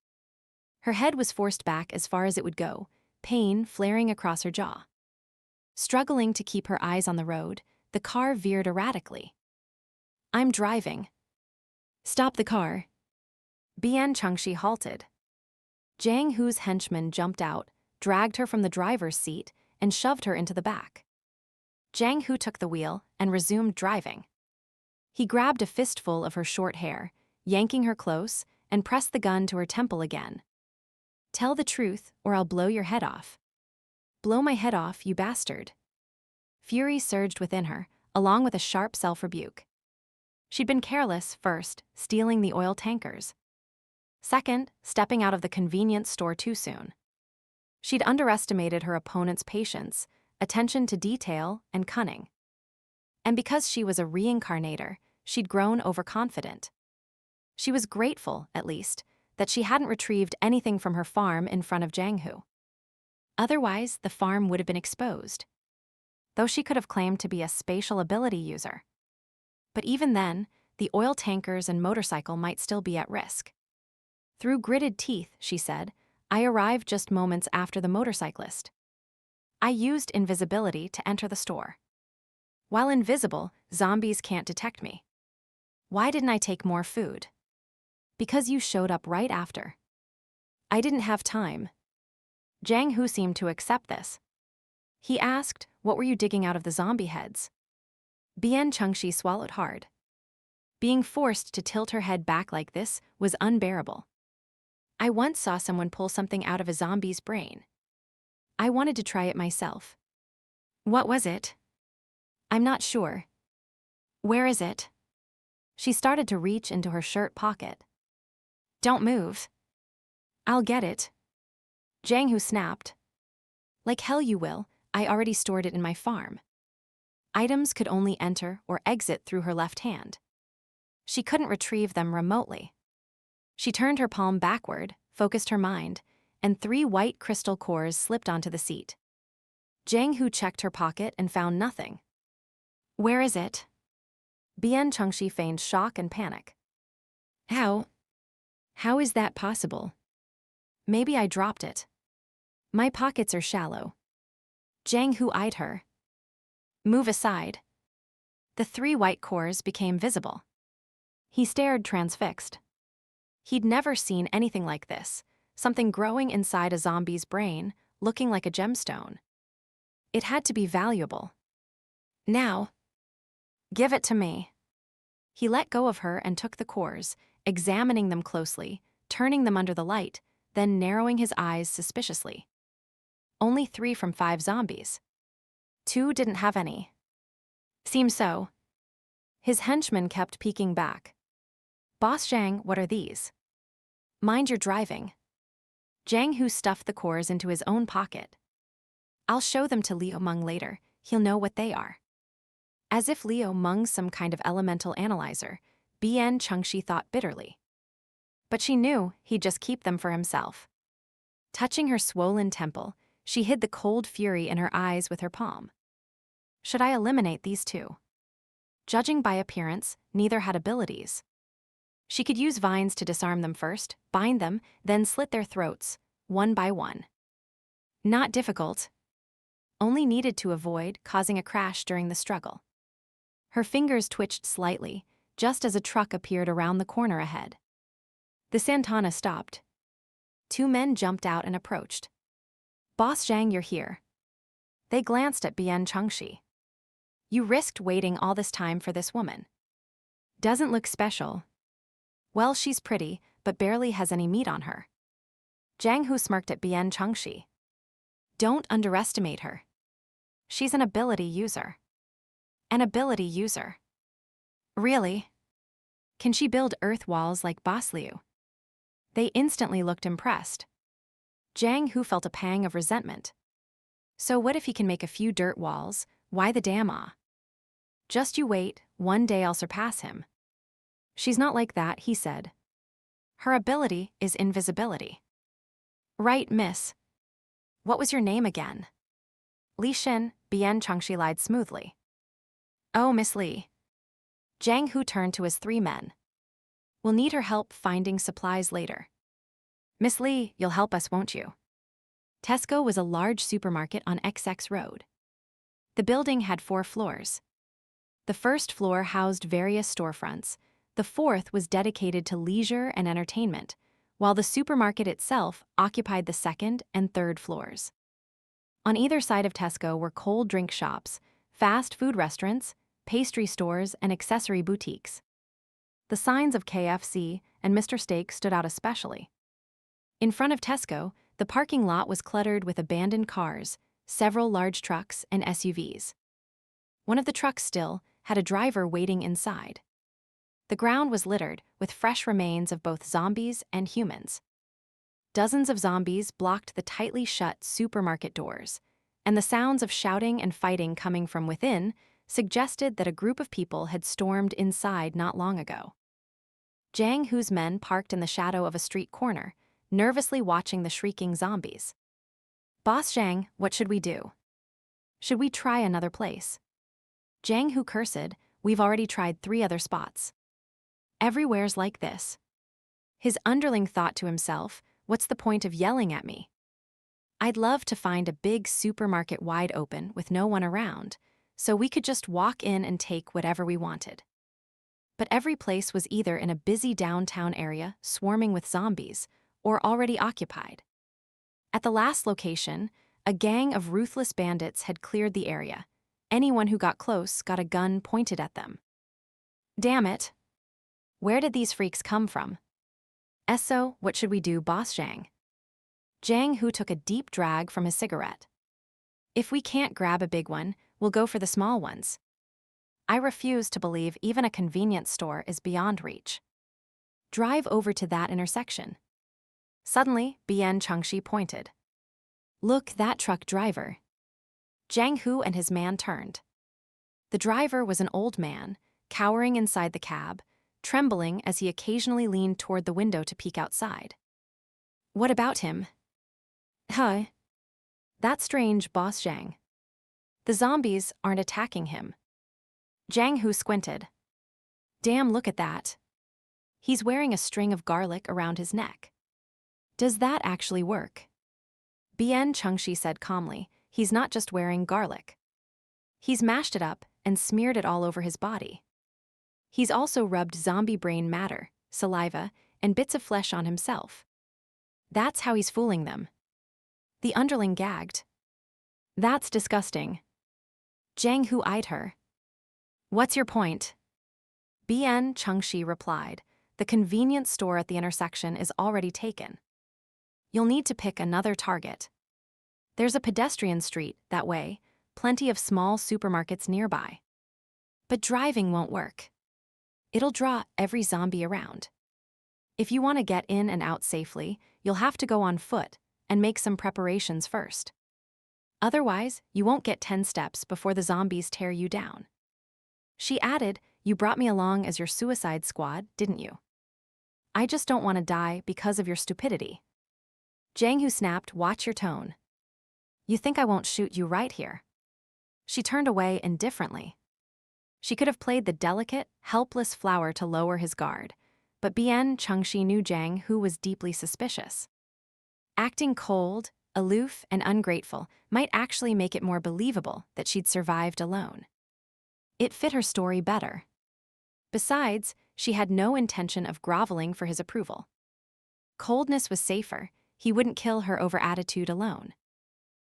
Her head was forced back as far as it would go, pain flaring across her jaw. Struggling to keep her eyes on the road, the car veered erratically. I'm driving. Stop the car. Bian Changxi halted. Zhang Hu's henchman jumped out, dragged her from the driver's seat, and shoved her into the back. Jiang Hu took the wheel and resumed driving. He grabbed a fistful of her short hair, yanking her close, and pressed the gun to her temple again. "Tell the truth, or I'll blow your head off." "Blow my head off, you bastard." Fury surged within her, along with a sharp self-rebuke. She'd been careless, first, stealing the oil tankers. Second, stepping out of the convenience store too soon. She'd underestimated her opponent's patience, attention to detail, and cunning. And because she was a reincarnator, she'd grown overconfident. She was grateful, at least, that she hadn't retrieved anything from her farm in front of Jiang Hu. Otherwise, the farm would have been exposed. Though she could have claimed to be a spatial ability user. But even then, the oil tankers and motorcycle might still be at risk. "Through gritted teeth," she said, "I arrived just moments after the motorcyclist. I used invisibility to enter the store. While invisible, zombies can't detect me. Why didn't I take more food? Because you showed up right after. I didn't have time." Jiang Hu seemed to accept this. He asked, "What were you digging out of the zombie heads?" Bian Changxi swallowed hard. Being forced to tilt her head back like this was unbearable. "I once saw someone pull something out of a zombie's brain. I wanted to try it myself." "What was it?" "I'm not sure." "Where is it?" She started to reach into her shirt pocket. "Don't move." "I'll get it." Jiang Hu snapped. "Like hell you will, I already stored it in my farm." Items could only enter or exit through her left hand. She couldn't retrieve them remotely. She turned her palm backward, focused her mind, and 3 white crystal cores slipped onto the seat. Jiang Hu checked her pocket and found nothing. "Where is it?" Bian Changxi feigned shock and panic. How is that possible?" "Maybe I dropped it. My pockets are shallow." Jiang Hu eyed her. "Move aside." The 3 white cores became visible. He stared transfixed. He'd never seen anything like this, something growing inside a zombie's brain, looking like a gemstone. It had to be valuable. "Now." "Give it to me." He let go of her and took the cores, examining them closely, turning them under the light, then narrowing his eyes suspiciously. "Only 3 from 5 zombies. 2 didn't have any." "Seems so." His henchman kept peeking back. "Boss Zhang, what are these?" "Mind your driving." Jiang Hu stuffed the cores into his own pocket. "I'll show them to Liu Meng later, he'll know what they are." As if Liu Meng's some kind of elemental analyzer, Bian Changxi thought bitterly. But she knew he'd just keep them for himself. Touching her swollen temple, she hid the cold fury in her eyes with her palm. "Should I eliminate these 2? Judging by appearance, neither had abilities. She could use vines to disarm them first, bind them, then slit their throats, one by one. Not difficult. Only needed to avoid causing a crash during the struggle. Her fingers twitched slightly, just as a truck appeared around the corner ahead. The Santana stopped. 2 men jumped out and approached. "Boss Zhang, you're here." They glanced at Bian Changxi. "You risked waiting all this time for this woman. Doesn't look special." "Well, she's pretty, but barely has any meat on her." Jiang Hu smirked at Bian Changxi. "Don't underestimate her. She's an ability user." "An ability user? Really? Can she build earth walls like Boss Liu?" They instantly looked impressed. Jiang Hu felt a pang of resentment. So what if he can make a few dirt walls? Why the damn ah? "Just you wait, one day I'll surpass him." "She's not like that," he said. "Her ability is invisibility." "Right, miss. What was your name again?" "Li Shin," Bian Changxi lied smoothly. "Oh, Miss Li." Jiang Hu turned to his 3 men. "We'll need her help finding supplies later. Miss Li, you'll help us, won't you?" Tesco was a large supermarket on XX Road. The building had 4 floors. The first floor housed various storefronts. The 4th was dedicated to leisure and entertainment, while the supermarket itself occupied the second and third floors. On either side of Tesco were cold drink shops, fast food restaurants, pastry stores, and accessory boutiques. The signs of KFC and Mr. Steak stood out especially. In front of Tesco, the parking lot was cluttered with abandoned cars, several large trucks, and SUVs. One of the trucks still had a driver waiting inside. The ground was littered with fresh remains of both zombies and humans. Dozens of zombies blocked the tightly shut supermarket doors, and the sounds of shouting and fighting coming from within suggested that a group of people had stormed inside not long ago. Zhang Hu's men parked in the shadow of a street corner, nervously watching the shrieking zombies. "Boss Zhang, what should we do? Should we try another place?" Zhang Hu cursed, "We've already tried 3 other spots. Everywhere's like this." His underling thought to himself, "What's the point of yelling at me? I'd love to find a big supermarket wide open with no one around, so we could just walk in and take whatever we wanted." But every place was either in a busy downtown area swarming with zombies or already occupied. At the last location, a gang of ruthless bandits had cleared the area. Anyone who got close got a gun pointed at them. Damn it! Where did these freaks come from? "So, what should we do, Boss Zhang?" Zhang Hu took a deep drag from his cigarette. "If we can't grab a big one, we'll go for the small ones. I refuse to believe even a convenience store is beyond reach. Drive over to that intersection." Suddenly, Bian Changxi pointed. "Look, that truck driver." Zhang Hu and his man turned. The driver was an old man, cowering inside the cab, trembling as he occasionally leaned toward the window to peek outside. "What about him?" "Huh? That's strange, Boss Zhang. The zombies aren't attacking him." Zhang Hu squinted. "Damn, look at that. He's wearing a string of garlic around his neck. Does that actually work?" Bian Changxi said calmly, "He's not just wearing garlic. He's mashed it up and smeared it all over his body. He's also rubbed zombie brain matter, saliva, and bits of flesh on himself. That's how he's fooling them." The underling gagged. "That's disgusting." Zhang Hu eyed her. "What's your point?" Bian Changxi replied, "The convenience store at the intersection is already taken. You'll need to pick another target. There's a pedestrian street that way, plenty of small supermarkets nearby. But driving won't work. It'll draw every zombie around. If you want to get in and out safely, you'll have to go on foot and make some preparations first. Otherwise, you won't get 10 steps before the zombies tear you down." She added, "You brought me along as your suicide squad, didn't you? I just don't want to die because of your stupidity." Zhang Hu snapped, "Watch your tone. You think I won't shoot you right here?" She turned away indifferently. She could have played the delicate, helpless flower to lower his guard, but Bian Changxi knew Zhang Hu was deeply suspicious. Acting cold, aloof, and ungrateful might actually make it more believable that she'd survived alone. It fit her story better. Besides, she had no intention of groveling for his approval. Coldness was safer. He wouldn't kill her over attitude alone.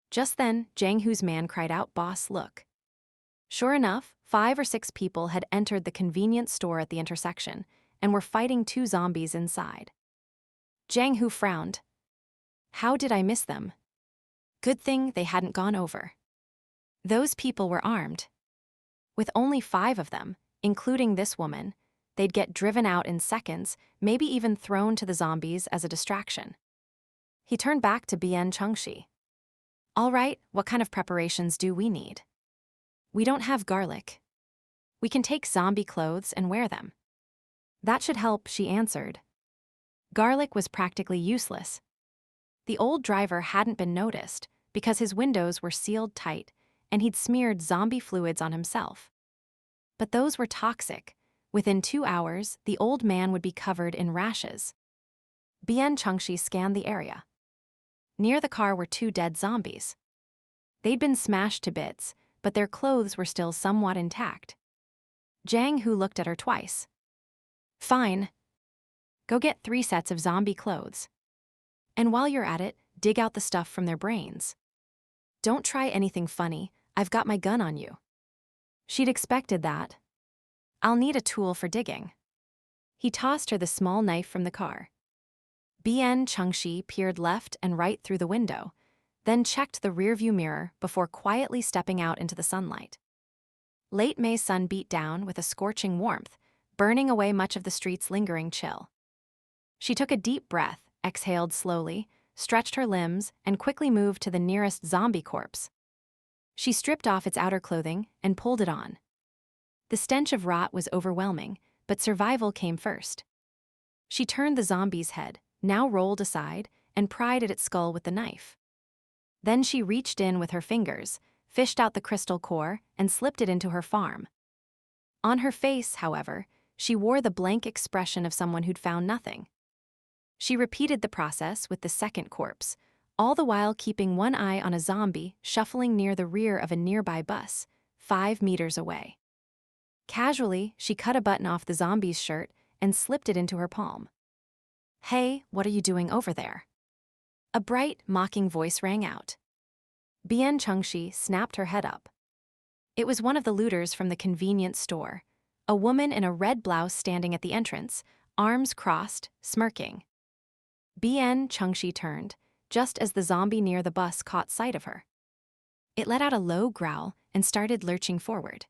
Just then, Zhang Hu's man cried out, "Boss, look." Sure enough, 5 or 6 people had entered the convenience store at the intersection and were fighting 2 zombies inside. Zhang Hu frowned. How did I miss them? Good thing they hadn't gone over. Those people were armed. With only 5 of them, including this woman, they'd get driven out in seconds, maybe even thrown to the zombies as a distraction. He turned back to Bian Changxi. "All right, what kind of preparations do we need?" "We don't have garlic. We can take zombie clothes and wear them." "That should help," she answered. Garlic was practically useless. The old driver hadn't been noticed because his windows were sealed tight and he'd smeared zombie fluids on himself. But those were toxic. Within 2 hours, the old man would be covered in rashes. Bian Changxi scanned the area. Near the car were 2 dead zombies. They'd been smashed to bits, but their clothes were still somewhat intact. Zhang Hu looked at her twice. "Fine. Go get 3 sets of zombie clothes. And while you're at it, dig out the stuff from their brains. Don't try anything funny, I've got my gun on you. She'd expected that. I'll need a tool for digging. He tossed her the small knife from the car. Bian Changxi peered left and right through the window, then checked the rearview mirror before quietly stepping out into the sunlight. Late May sun beat down with a scorching warmth, burning away much of the street's lingering chill. She took a deep breath, exhaled slowly, stretched her limbs, and quickly moved to the nearest zombie corpse. She stripped off its outer clothing and pulled it on. The stench of rot was overwhelming, but survival came first. She turned the zombie's head, now rolled aside, and pried at its skull with the knife. Then she reached in with her fingers, fished out the crystal core, and slipped it into her farm. On her face, however, she wore the blank expression of someone who'd found nothing. She repeated the process with the second corpse, all the while keeping one eye on a zombie shuffling near the rear of a nearby bus, 5 meters away. Casually, she cut a button off the zombie's shirt and slipped it into her palm. "Hey, what are you doing over there?" A bright, mocking voice rang out. Bian Changxi snapped her head up. It was one of the looters from the convenience store, a woman in a red blouse standing at the entrance, arms crossed, smirking. Bian Changxi turned, just as the zombie near the bus caught sight of her. It let out a low growl and started lurching forward.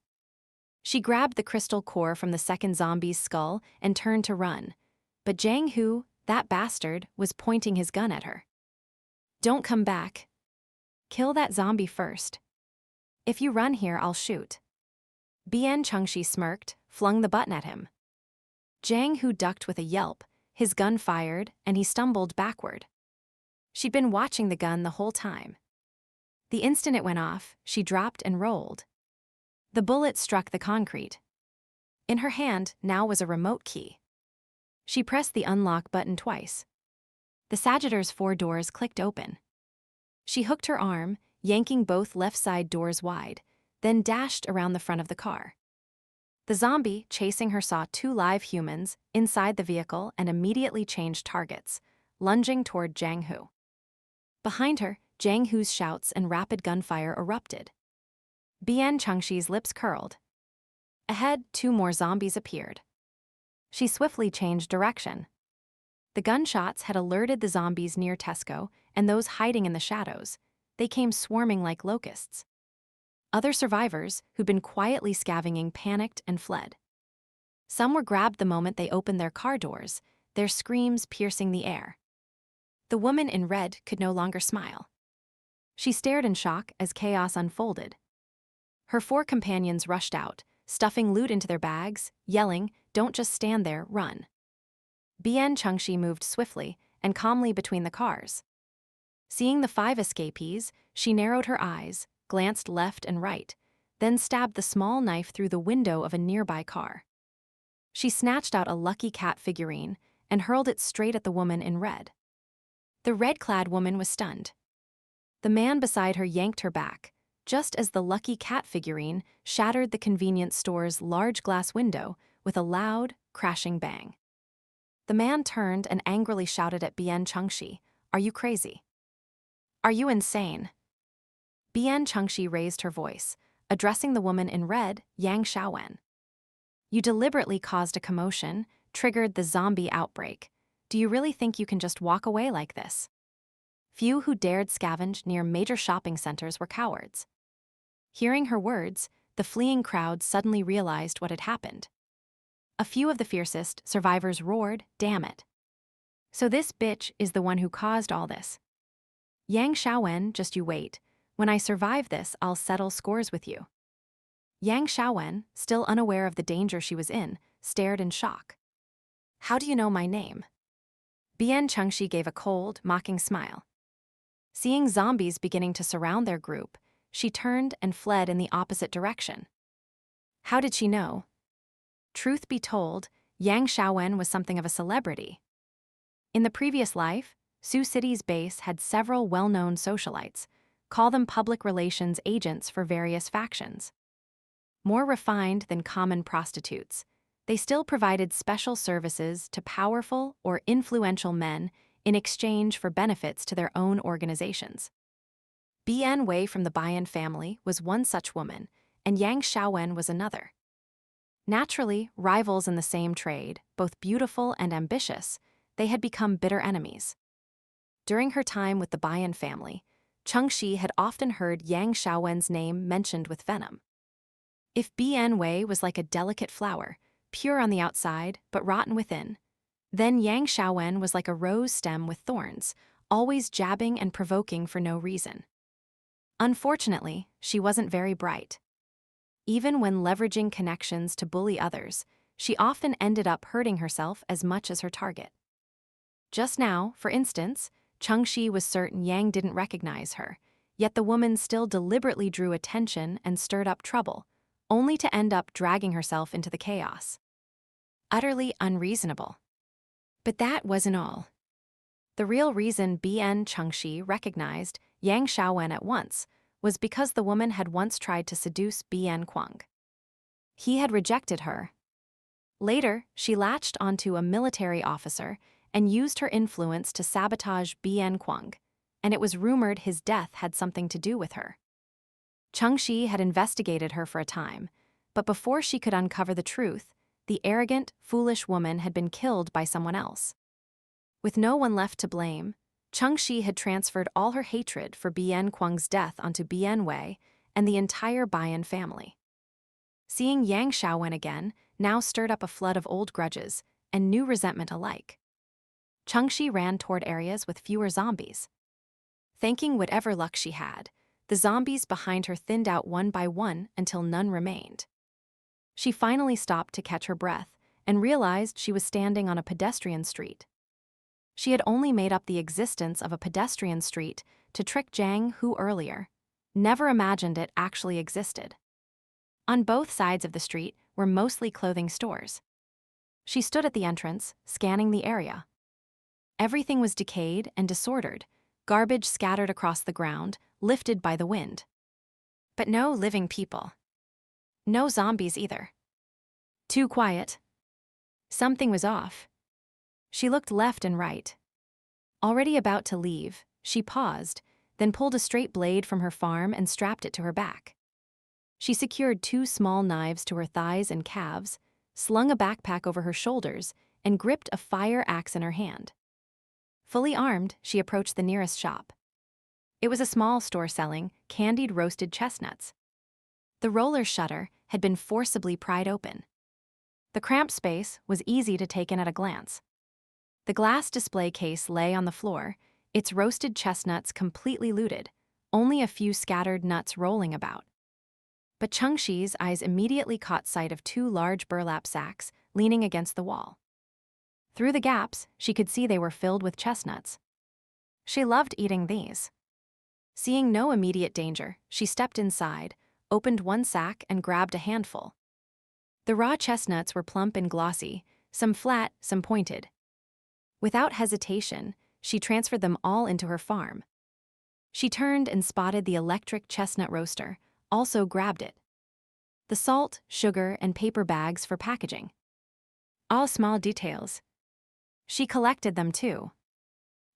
She grabbed the crystal core from the second zombie's skull and turned to run, but Zhang Hu, that bastard, was pointing his gun at her. "Don't come back. Kill that zombie first. If you run here, I'll shoot." Bian Changxi smirked, flung the button at him. Zhang Hu ducked with a yelp, his gun fired, and he stumbled backward. She'd been watching the gun the whole time. The instant it went off, she dropped and rolled. The bullet struck the concrete. In her hand now was a remote key. She pressed the unlock button twice. The Sagittarius 4 doors clicked open. She hooked her arm, yanking both left side doors wide, then dashed around the front of the car. The zombie chasing her saw 2 live humans inside the vehicle and immediately changed targets, lunging toward Zhang Hu. Behind her, Zhang Hu's shouts and rapid gunfire erupted. Bian Changxi's lips curled. Ahead, 2 more zombies appeared. She swiftly changed direction. The gunshots had alerted the zombies near Tesco and those hiding in the shadows. They came swarming like locusts. Other survivors, who'd been quietly scavenging, panicked and fled. Some were grabbed the moment they opened their car doors, their screams piercing the air. The woman in red could no longer smile. She stared in shock as chaos unfolded. Her 4 companions rushed out, stuffing loot into their bags, yelling, "Don't just stand there, run." Bian Changxi moved swiftly and calmly between the cars. Seeing the 5 escapees, she narrowed her eyes, glanced left and right, then stabbed the small knife through the window of a nearby car. She snatched out a lucky cat figurine and hurled it straight at the woman in red. The red-clad woman was stunned. The man beside her yanked her back, just as the lucky cat figurine shattered the convenience store's large glass window with a loud, crashing bang. The man turned and angrily shouted at Bian Changxi, "Are you crazy? Are you insane?" Bian Changxi raised her voice, addressing the woman in red, Yang Xiaowen. "You deliberately caused a commotion, triggered the zombie outbreak. Do you really think you can just walk away like this?" Few who dared scavenge near major shopping centers were cowards. Hearing her words, the fleeing crowd suddenly realized what had happened. A few of the fiercest survivors roared, "Damn it. So this bitch is the one who caused all this. Yang Xiaowen, just you wait. When I survive this, I'll settle scores with you." Yang Xiaowen, still unaware of the danger she was in, stared in shock. "How do you know my name?" Bian Changxi gave a cold, mocking smile. Seeing zombies beginning to surround their group, she turned and fled in the opposite direction. How did she know? Truth be told, Yang Xiaowen was something of a celebrity. In the previous life, Sioux City's base had several well-known socialites, call them public relations agents for various factions. More refined than common prostitutes, They still provided special services to powerful or influential men in exchange for benefits to their own organizations. Bian Wei from the Bian family was one such woman, and Yang Xiaowen was another. Naturally, rivals in the same trade, both beautiful and ambitious, they had become bitter enemies. During her time with the Bian family, Changxi had often heard Yang Xiaowen's name mentioned with venom. If Bian Wei was like a delicate flower, pure on the outside but rotten within, then Yang Xiaowen was like a rose stem with thorns, always jabbing and provoking for no reason. Unfortunately, she wasn't very bright. Even when leveraging connections to bully others, she often ended up hurting herself as much as her target. Just now, for instance, Changxi was certain Yang didn't recognize her, yet the woman still deliberately drew attention and stirred up trouble, only to end up dragging herself into the chaos. Utterly unreasonable. But that wasn't all. The real reason Bian Changxi recognized Yang Xiaowen at once was because the woman had once tried to seduce Bian Quang. He had rejected her. Later, she latched onto a military officer and used her influence to sabotage Bian Quang, and it was rumored his death had something to do with her. Changxi had investigated her for a time, but before she could uncover the truth, the arrogant, foolish woman had been killed by someone else. With no one left to blame, Changxi had transferred all her hatred for Bian Quang's death onto Bian Wei and the entire Bian family. Seeing Yang Xiaowen again now stirred up a flood of old grudges and new resentment alike. Changxi ran toward areas with fewer zombies. Thanking whatever luck she had, the zombies behind her thinned out one by one until none remained. She finally stopped to catch her breath and realized she was standing on a pedestrian street. She had only made up the existence of a pedestrian street to trick Zhang, who earlier never imagined it actually existed. On both sides of the street were mostly clothing stores. She stood at the entrance, scanning the area. Everything was decayed and disordered, garbage scattered across the ground, lifted by the wind. But no living people. No zombies either. Too quiet. Something was off. She looked left and right. Already about to leave, she paused, then pulled a straight blade from her farm and strapped it to her back. She secured 2 small knives to her thighs and calves, slung a backpack over her shoulders, and gripped a fire axe in her hand. Fully armed, she approached the nearest shop. It was a small store selling candied roasted chestnuts. The roller shutter had been forcibly pried open. The cramped space was easy to take in at a glance. The glass display case lay on the floor, its roasted chestnuts completely looted, only a few scattered nuts rolling about. But Changxi's eyes immediately caught sight of 2 large burlap sacks leaning against the wall. Through the gaps, she could see they were filled with chestnuts. She loved eating these. Seeing no immediate danger, she stepped inside, opened one sack and grabbed a handful. The raw chestnuts were plump and glossy, some flat, some pointed. Without hesitation, she transferred them all into her farm. She turned and spotted the electric chestnut roaster, also grabbed it. The salt, sugar, and paper bags for packaging. All small details. She collected them too.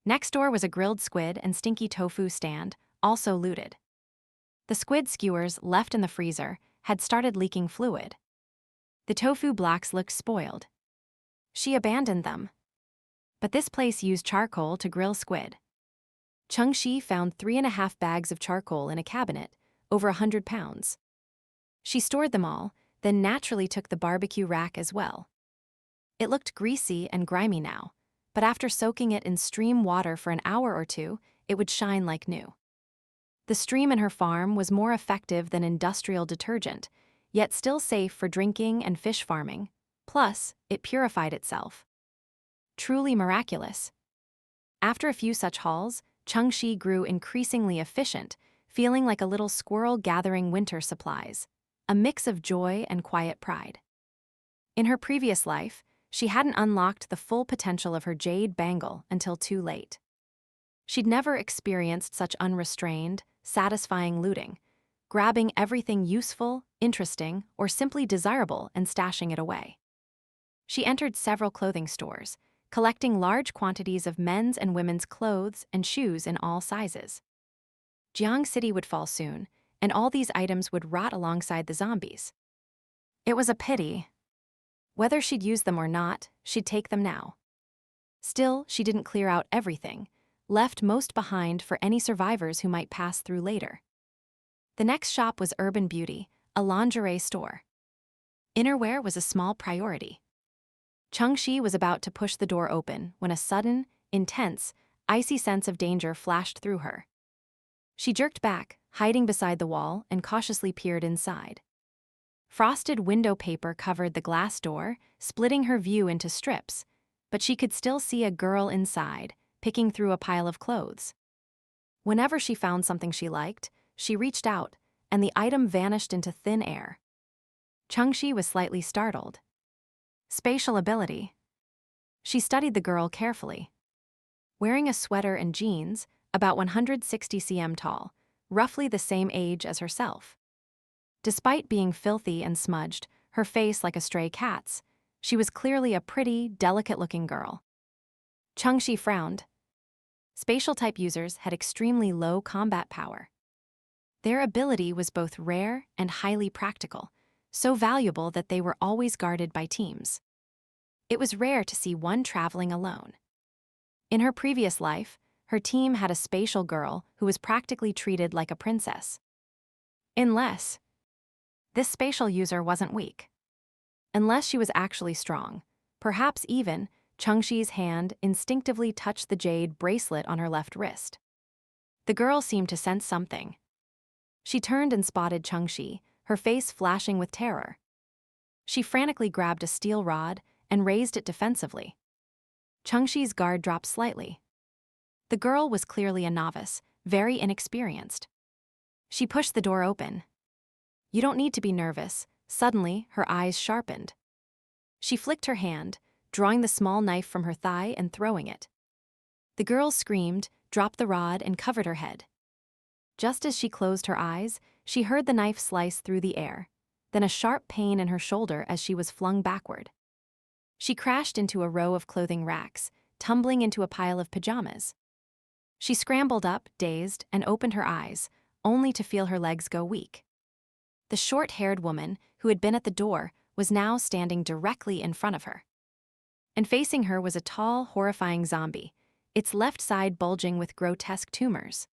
Next door was a grilled squid and stinky tofu stand, also looted. The squid skewers left in the freezer had started leaking fluid. The tofu blocks looked spoiled. She abandoned them. But this place used charcoal to grill squid. Changxi found 3.5 bags of charcoal in a cabinet, over 100 pounds. She stored them all, then naturally took the barbecue rack as well. It looked greasy and grimy now, but after soaking it in stream water for an hour or 2, it would shine like new. The stream in her farm was more effective than industrial detergent, yet still safe for drinking and fish farming. Plus, it purified itself. Truly miraculous. After a few such hauls, Changxi grew increasingly efficient, feeling like a little squirrel gathering winter supplies, a mix of joy and quiet pride. In her previous life, she hadn't unlocked the full potential of her jade bangle until too late. She'd never experienced such unrestrained, satisfying looting, grabbing everything useful, interesting, or simply desirable and stashing it away. She entered several clothing stores, collecting large quantities of men's and women's clothes and shoes in all sizes. Jiang City would fall soon, and all these items would rot alongside the zombies. It was a pity. Whether she'd use them or not, she'd take them now. Still, she didn't clear out everything, left most behind for any survivors who might pass through later. The next shop was Urban Beauty, a lingerie store. Innerwear was a small priority. Changxi was about to push the door open when a sudden, intense, icy sense of danger flashed through her. She jerked back, hiding beside the wall, and cautiously peered inside. Frosted window paper covered the glass door, splitting her view into strips, but she could still see a girl inside, picking through a pile of clothes. Whenever she found something she liked, she reached out, and the item vanished into thin air. Changxi was slightly startled. Spatial ability. She studied the girl carefully. Wearing a sweater and jeans, about 160 cm tall, roughly the same age as herself. Despite being filthy and smudged, her face like a stray cat's, she was clearly a pretty, delicate-looking girl. Changxi frowned. Spatial-type users had extremely low combat power. Their ability was both rare and highly practical, so valuable that they were always guarded by teams. It was rare to see one traveling alone. In her previous life, her team had a spatial girl who was practically treated like a princess. Unless this spatial user wasn't weak. Unless she was actually strong, perhaps even, Changxi's hand instinctively touched the jade bracelet on her left wrist. The girl seemed to sense something. She turned and spotted Changxi, her face flashing with terror. She frantically grabbed a steel rod and raised it defensively. Changxi's guard dropped slightly. The girl was clearly a novice, very inexperienced. She pushed the door open. "You don't need to be nervous." Suddenly, her eyes sharpened. She flicked her hand, drawing the small knife from her thigh and throwing it. The girl screamed, dropped the rod, and covered her head. Just as she closed her eyes, she heard the knife slice through the air, then a sharp pain in her shoulder as she was flung backward. She crashed into a row of clothing racks, tumbling into a pile of pajamas. She scrambled up, dazed, and opened her eyes, only to feel her legs go weak. The short-haired woman, who had been at the door, was now standing directly in front of her. And facing her was a tall, horrifying zombie, its left side bulging with grotesque tumors.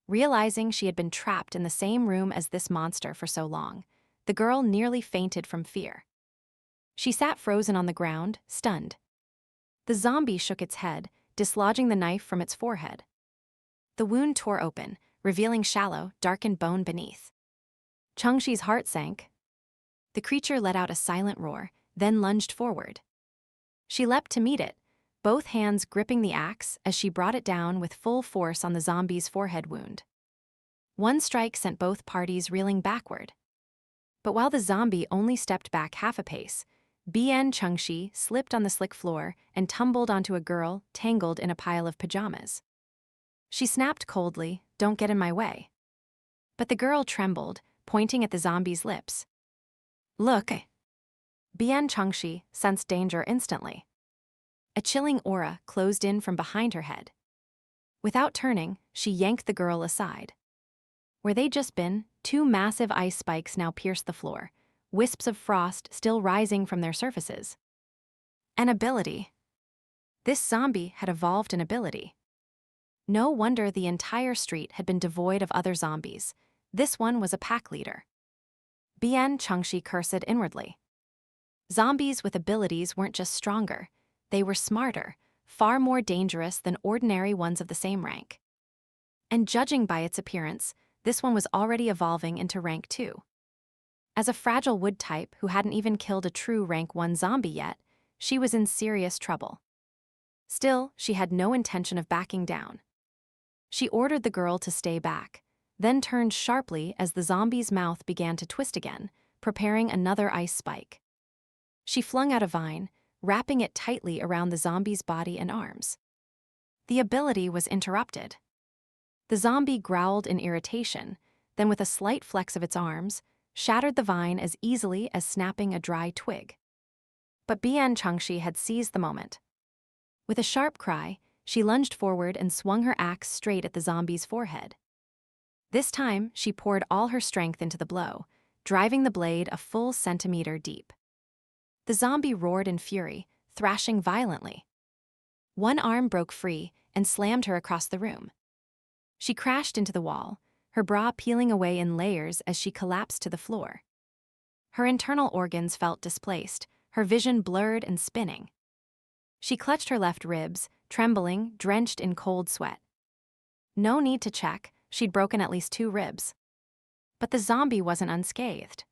Realizing she had been trapped in the same room as this monster for so long, the girl nearly fainted from fear. She sat frozen on the ground, stunned. The zombie shook its head, dislodging the knife from its forehead. The wound tore open, revealing shallow, darkened bone beneath. Changxi's heart sank. The creature let out a silent roar, then lunged forward. She leapt to meet it, both hands gripping the axe as she brought it down with full force on the zombie's forehead wound. One strike sent both parties reeling backward. But while the zombie only stepped back half a pace, Bian Changxi slipped on the slick floor and tumbled onto a girl tangled in a pile of pajamas. She snapped coldly, "Don't get in my way." But the girl trembled, pointing at the zombie's lips. "Look." Bian Changxi sensed danger instantly. A chilling aura closed in from behind her head. Without turning, she yanked the girl aside. Where they'd just been, two massive ice spikes now pierced the floor, wisps of frost still rising from their surfaces. An ability. This zombie had evolved an ability. No wonder the entire street had been devoid of other zombies. This one was a pack leader. Bian Changxi cursed inwardly. Zombies with abilities weren't just stronger, they were smarter, far more dangerous than ordinary ones of the same rank. And judging by its appearance, this one was already evolving into rank 2. As a fragile wood type who hadn't even killed a true rank 1 zombie yet, she was in serious trouble. Still, she had no intention of backing down. She ordered the girl to stay back, then turned sharply as the zombie's mouth began to twist again, preparing another ice spike. She flung out a vine, wrapping it tightly around the zombie's body and arms. The ability was interrupted. The zombie growled in irritation, then with a slight flex of its arms, shattered the vine as easily as snapping a dry twig. But Bian Changxi had seized the moment. With a sharp cry, she lunged forward and swung her axe straight at the zombie's forehead. This time, she poured all her strength into the blow, driving the blade a full centimeter deep. The zombie roared in fury, thrashing violently. One arm broke free and slammed her across the room. She crashed into the wall, her bra peeling away in layers as she collapsed to the floor. Her internal organs felt displaced, her vision blurred and spinning. She clutched her left ribs, trembling, drenched in cold sweat. No need to check, she'd broken at least 2 ribs. But the zombie wasn't unscathed.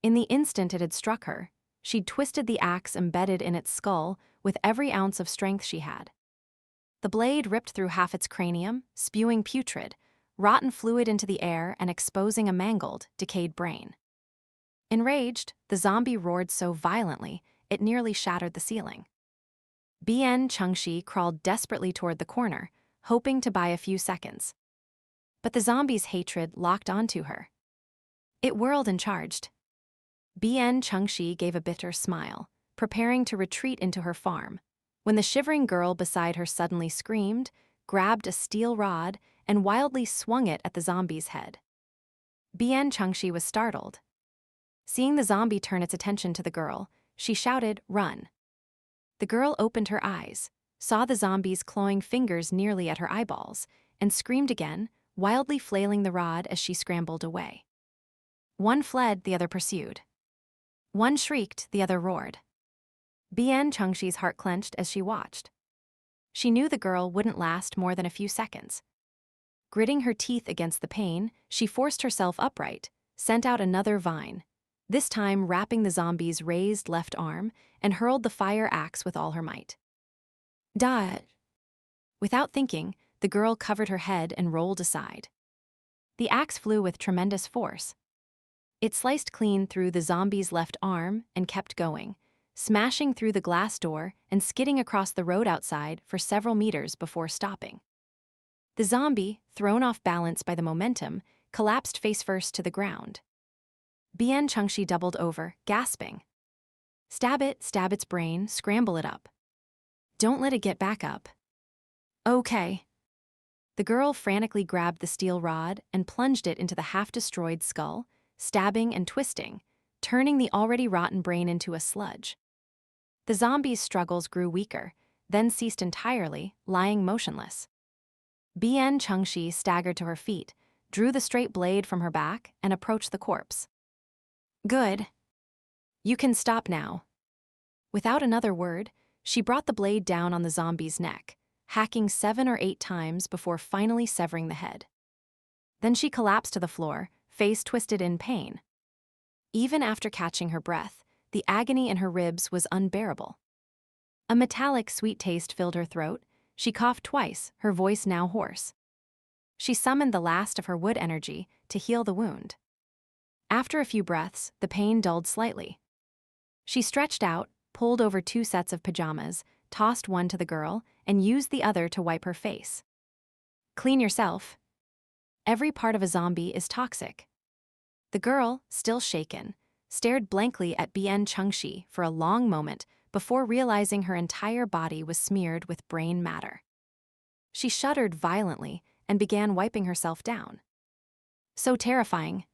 In the instant it had struck her, she'd twisted the axe embedded in its skull with every ounce of strength she had. The blade ripped through half its cranium, spewing putrid, rotten fluid into the air and exposing a mangled, decayed brain. Enraged, the zombie roared so violently, it nearly shattered the ceiling. Bian Changxi crawled desperately toward the corner, hoping to buy a few seconds. But the zombie's hatred locked onto her. It whirled and charged. Bian Changxi gave a bitter smile, preparing to retreat into her farm, when the shivering girl beside her suddenly screamed, grabbed a steel rod, and wildly swung it at the zombie's head. Bian Changxi was startled. Seeing the zombie turn its attention to the girl, she shouted, "Run." The girl opened her eyes, saw the zombie's clawing fingers nearly at her eyeballs, and screamed again, wildly flailing the rod as she scrambled away. One fled, the other pursued. One shrieked, the other roared. Bian Changxi's heart clenched as she watched. She knew the girl wouldn't last more than a few seconds. Gritting her teeth against the pain, she forced herself upright, sent out another vine, this time wrapping the zombie's raised left arm, and hurled the fire axe with all her might. "Da!" Without thinking, the girl covered her head and rolled aside. The axe flew with tremendous force. It sliced clean through the zombie's left arm and kept going, smashing through the glass door and skidding across the road outside for several meters before stopping. The zombie, thrown off balance by the momentum, collapsed face first to the ground. Bian Changxi doubled over, gasping. Stab its brain, scramble it up. Don't let it get back up." "Okay." The girl frantically grabbed the steel rod and plunged it into the half-destroyed skull, stabbing and twisting, turning the already rotten brain into a sludge. The zombie's struggles grew weaker, then ceased entirely, lying motionless. Bian Changxi staggered to her feet, drew the straight blade from her back, and approached the corpse. "Good. You can stop now." Without another word, she brought the blade down on the zombie's neck, hacking 7 or 8 times before finally severing the head. Then she collapsed to the floor, face twisted in pain. Even after catching her breath, the agony in her ribs was unbearable. A metallic sweet taste filled her throat. She coughed twice, her voice now hoarse. She summoned the last of her wood energy to heal the wound. After a few breaths, the pain dulled slightly. She stretched out, pulled over 2 sets of pajamas, tossed one to the girl, and used the other to wipe her face. "Clean yourself. Every part of a zombie is toxic." The girl, still shaken, stared blankly at Bian Changxi for a long moment before realizing her entire body was smeared with brain matter. She shuddered violently and began wiping herself down. "So terrifying.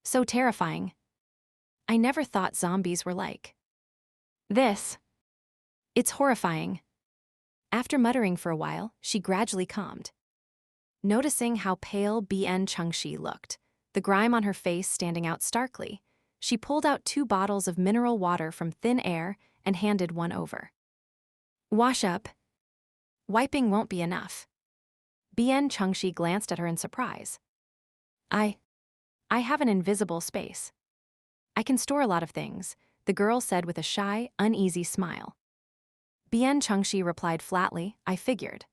So terrifying. I never thought zombies were like this. It's horrifying." After muttering for a while, she gradually calmed. Noticing how pale Bian Changxi looked, the grime on her face standing out starkly, she pulled out 2 bottles of mineral water from thin air and handed one over. "Wash up. Wiping won't be enough." Bian Changxi glanced at her in surprise. I have an invisible space. I can store a lot of things," the girl said with a shy, uneasy smile. Bian Changxi replied flatly, "I figured."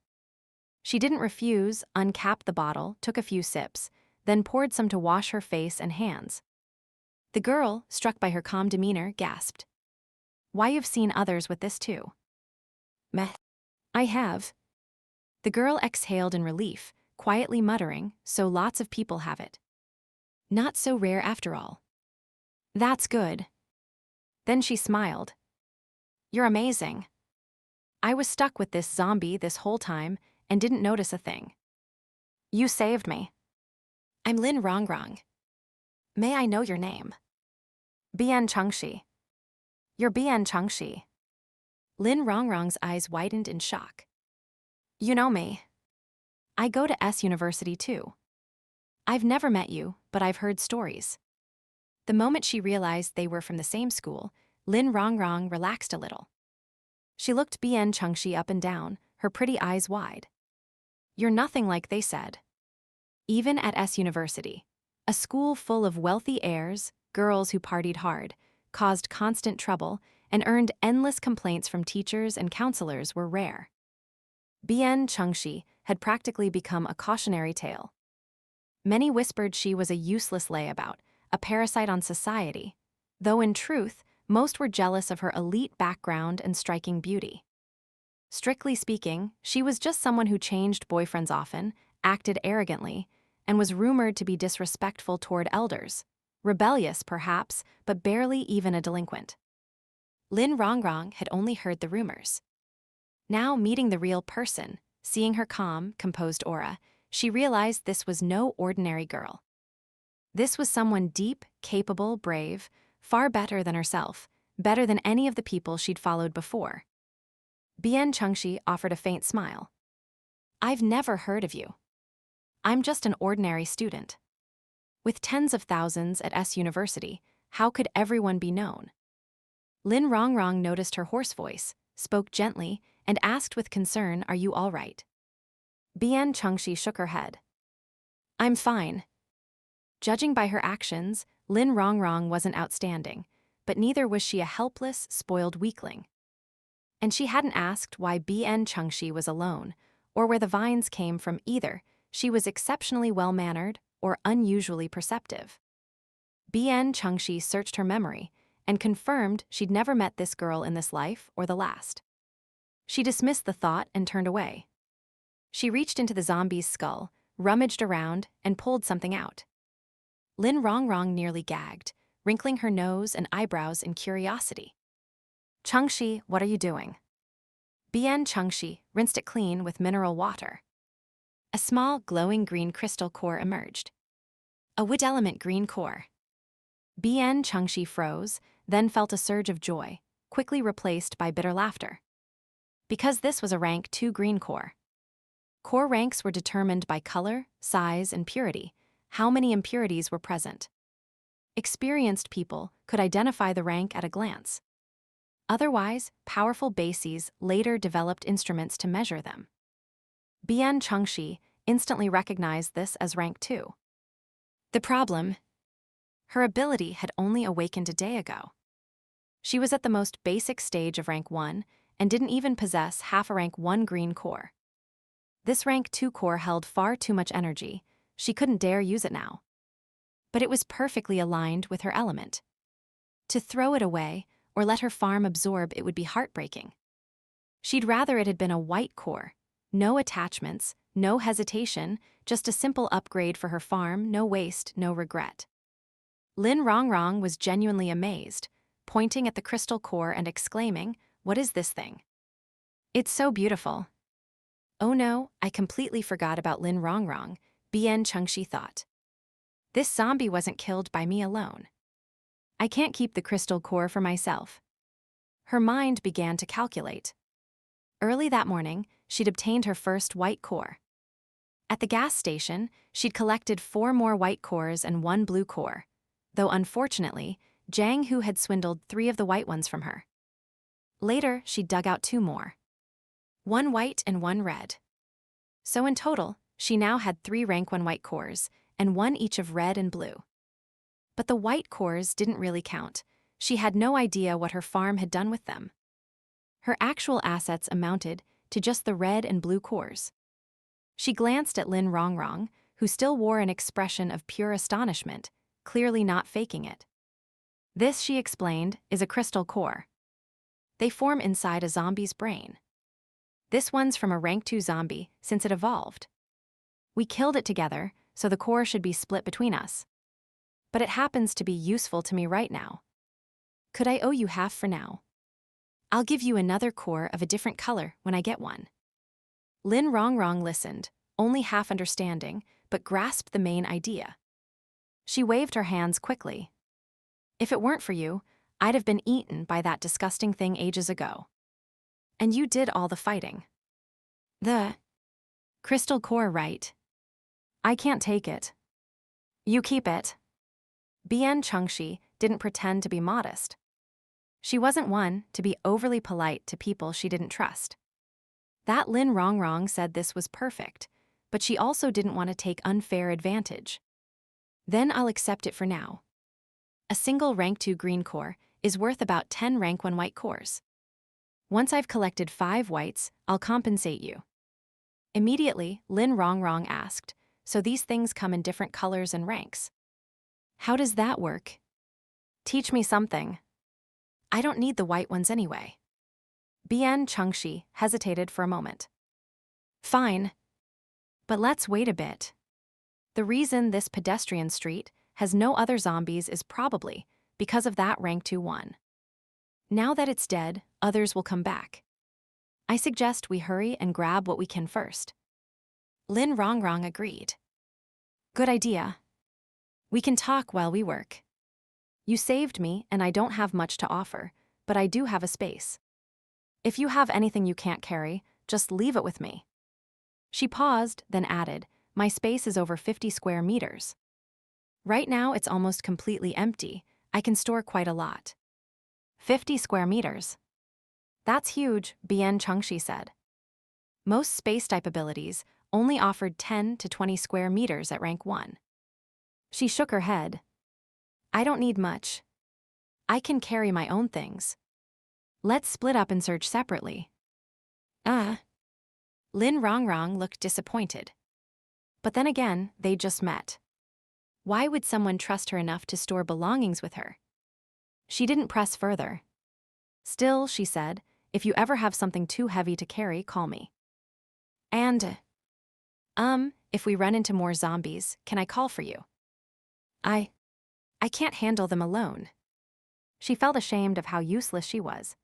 She didn't refuse, uncapped the bottle, took a few sips, then poured some to wash her face and hands. The girl, struck by her calm demeanor, gasped. "Why, you've seen others with this too." "Meh. I have." The girl exhaled in relief, quietly muttering, "So lots of people have it. Not so rare after all." "That's good." Then she smiled. You're amazing. I was stuck with this zombie this whole time and didn't notice a thing. You saved me. I'm Lin Rongrong. May I know your name? Bian Changxi. You're Bian Changxi. Lin Rongrong's eyes widened in shock. You know me. I go to S University too. I've never met you, but I've heard stories. The moment she realized they were from the same school, Lin Rongrong relaxed a little. She looked Bian Changxi up and down, her pretty eyes wide. You're nothing like they said. Even at S University, a school full of wealthy heirs, girls who partied hard, caused constant trouble, and earned endless complaints from teachers and counselors were rare. Bian Changxi had practically become a cautionary tale. Many whispered she was a useless layabout, a parasite on society, though in truth, most were jealous of her elite background and striking beauty. Strictly speaking, she was just someone who changed boyfriends often, acted arrogantly, and was rumored to be disrespectful toward elders. Rebellious, perhaps, but barely even a delinquent. Lin Rongrong had only heard the rumors. Now, meeting the real person, seeing her calm, composed aura, she realized this was no ordinary girl. This was someone deep, capable, brave, far better than herself, better than any of the people she'd followed before. Bian Changxi offered a faint smile. I've never heard of you. I'm just an ordinary student. With tens of thousands at S University, how could everyone be known? Lin Rongrong noticed her hoarse voice, spoke gently, and asked with concern, "Are you all right?" Bian Changxi shook her head. I'm fine. Judging by her actions, Lin Rongrong wasn't outstanding, but neither was she a helpless, spoiled weakling. And she hadn't asked why Bian Changxi was alone, or where the vines came from either. She was exceptionally well-mannered or unusually perceptive. Bian Changxi searched her memory and confirmed she'd never met this girl in this life or the last. She dismissed the thought and turned away. She reached into the zombie's skull, rummaged around, and pulled something out. Lin Rongrong nearly gagged, wrinkling her nose and eyebrows in curiosity. Changxi, what are you doing? Bian Changxi rinsed it clean with mineral water. A small, glowing green crystal core emerged. A wood element green core. Bian Changxi froze, then felt a surge of joy, quickly replaced by bitter laughter. Because this was a rank 2 green core. Core ranks were determined by color, size, and purity, how many impurities were present. Experienced people could identify the rank at a glance. Otherwise, powerful bases later developed instruments to measure them. Bian Changxi instantly recognized this as rank 2. The problem? Her ability had only awakened a day ago. She was at the most basic stage of rank 1 and didn't even possess half a rank 1 green core. This rank 2 core held far too much energy. She couldn't dare use it now. But it was perfectly aligned with her element. To throw it away or let her farm absorb it would be heartbreaking. She'd rather it had been a white core. No attachments, no hesitation, just a simple upgrade for her farm, no waste, no regret. Lin Rongrong was genuinely amazed, pointing at the crystal core and exclaiming, "What is this thing? It's so beautiful." Oh no, I completely forgot about Lin Rongrong, Bian Changxi thought. This zombie wasn't killed by me alone. I can't keep the crystal core for myself. Her mind began to calculate. Early that morning, she'd obtained her first white core. At the gas station, she'd collected 4 more white cores and 1 blue core, though unfortunately, Zhang Hu had swindled 3 of the white ones from her. Later, she dug out 2 more. 1 white and 1 red. So in total, she now had 3 rank 1 white cores, and 1 each of red and blue. But the white cores didn't really count. She had no idea what her farm had done with them. Her actual assets amounted to just the red and blue cores. She glanced at Lin Rongrong, who still wore an expression of pure astonishment, clearly not faking it. This, she explained, is a crystal core. They form inside a zombie's brain. This one's from a rank 2 zombie since it evolved. We killed it together, so the core should be split between us. But it happens to be useful to me right now. Could I owe you half for now? I'll give you another core of a different color when I get one. Lin Rongrong listened, only half understanding, but grasped the main idea. She waved her hands quickly. If it weren't for you, I'd have been eaten by that disgusting thing ages ago. And you did all the fighting. The crystal core, right? I can't take it. You keep it. Bian Changxi didn't pretend to be modest. She wasn't one to be overly polite to people she didn't trust. That Lin Rongrong said this was perfect, but she also didn't want to take unfair advantage. Then I'll accept it for now. A single rank 2 green core is worth about 10 rank 1 white cores. Once I've collected 5 whites, I'll compensate you. Immediately, Lin Rongrong asked, so these things come in different colors and ranks. How does that work? Teach me something. I don't need the white ones anyway. Bian Changxi hesitated for a moment. Fine. But let's wait a bit. The reason this pedestrian street has no other zombies is probably because of that rank 2 one. Now that it's dead, others will come back. I suggest we hurry and grab what we can first. Lin Rongrong agreed. Good idea. We can talk while we work. You saved me and I don't have much to offer, but I do have a space. If you have anything you can't carry, just leave it with me. She paused, then added, my space is over 50 square meters. Right now it's almost completely empty. I can store quite a lot. 50 square meters. That's huge, Bian Changxi said. Most space-type abilities only offered 10 to 20 square meters at rank 1. She shook her head. I don't need much. I can carry my own things. Let's split up and search separately. Lin Rongrong looked disappointed. But then again, they just met. Why would someone trust her enough to store belongings with her? She didn't press further. Still, she said, if you ever have something too heavy to carry, call me. And, if we run into more zombies, can I call for you? I can't handle them alone. She felt ashamed of how useless she was.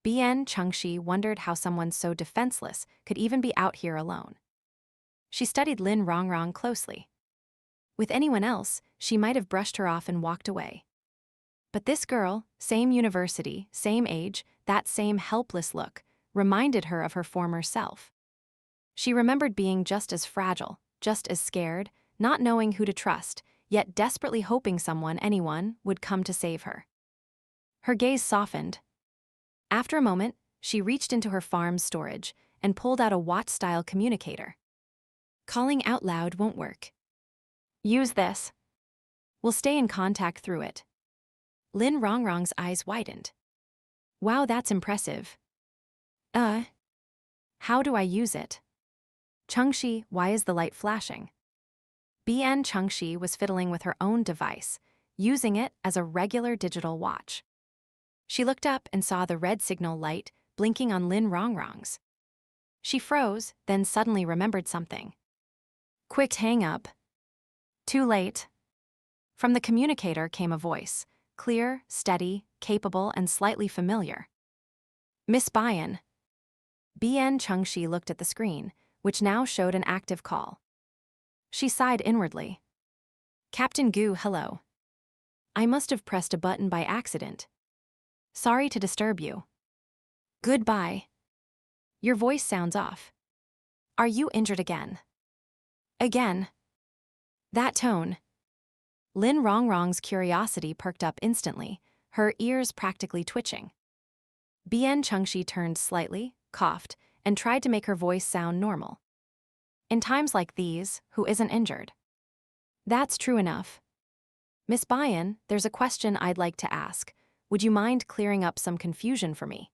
Bian Changxi wondered how someone so defenseless could even be out here alone. She studied Lin Rongrong closely. With anyone else, she might have brushed her off and walked away. But this girl, same university, same age, that same helpless look, reminded her of her former self. She remembered being just as fragile, just as scared, not knowing who to trust, yet desperately hoping anyone, would come to save her. Her gaze softened. After a moment, she reached into her farm's storage and pulled out a watch-style communicator. Calling out loud won't work. Use this. We'll stay in contact through it. Lin Rongrong's eyes widened. Wow, that's impressive. How do I use it? Changxi, why is the light flashing? Bian Changxi was fiddling with her own device, using it as a regular digital watch. She looked up and saw the red signal light blinking on Lin Rongrong's. She froze, then suddenly remembered something. Quick hang up. Too late. From the communicator came a voice, clear, steady, capable, and slightly familiar. Miss Bian. Bian Changxi looked at the screen, which now showed an active call. She sighed inwardly. Captain Gu, hello. I must have pressed a button by accident. Sorry to disturb you. Goodbye. Your voice sounds off. Are you injured again? Again. That tone. Lin Rongrong's curiosity perked up instantly, her ears practically twitching. Bian Changxi turned slightly, coughed, and tried to make her voice sound normal. In times like these, who isn't injured? That's true enough. Miss Bian, there's a question I'd like to ask. Would you mind clearing up some confusion for me?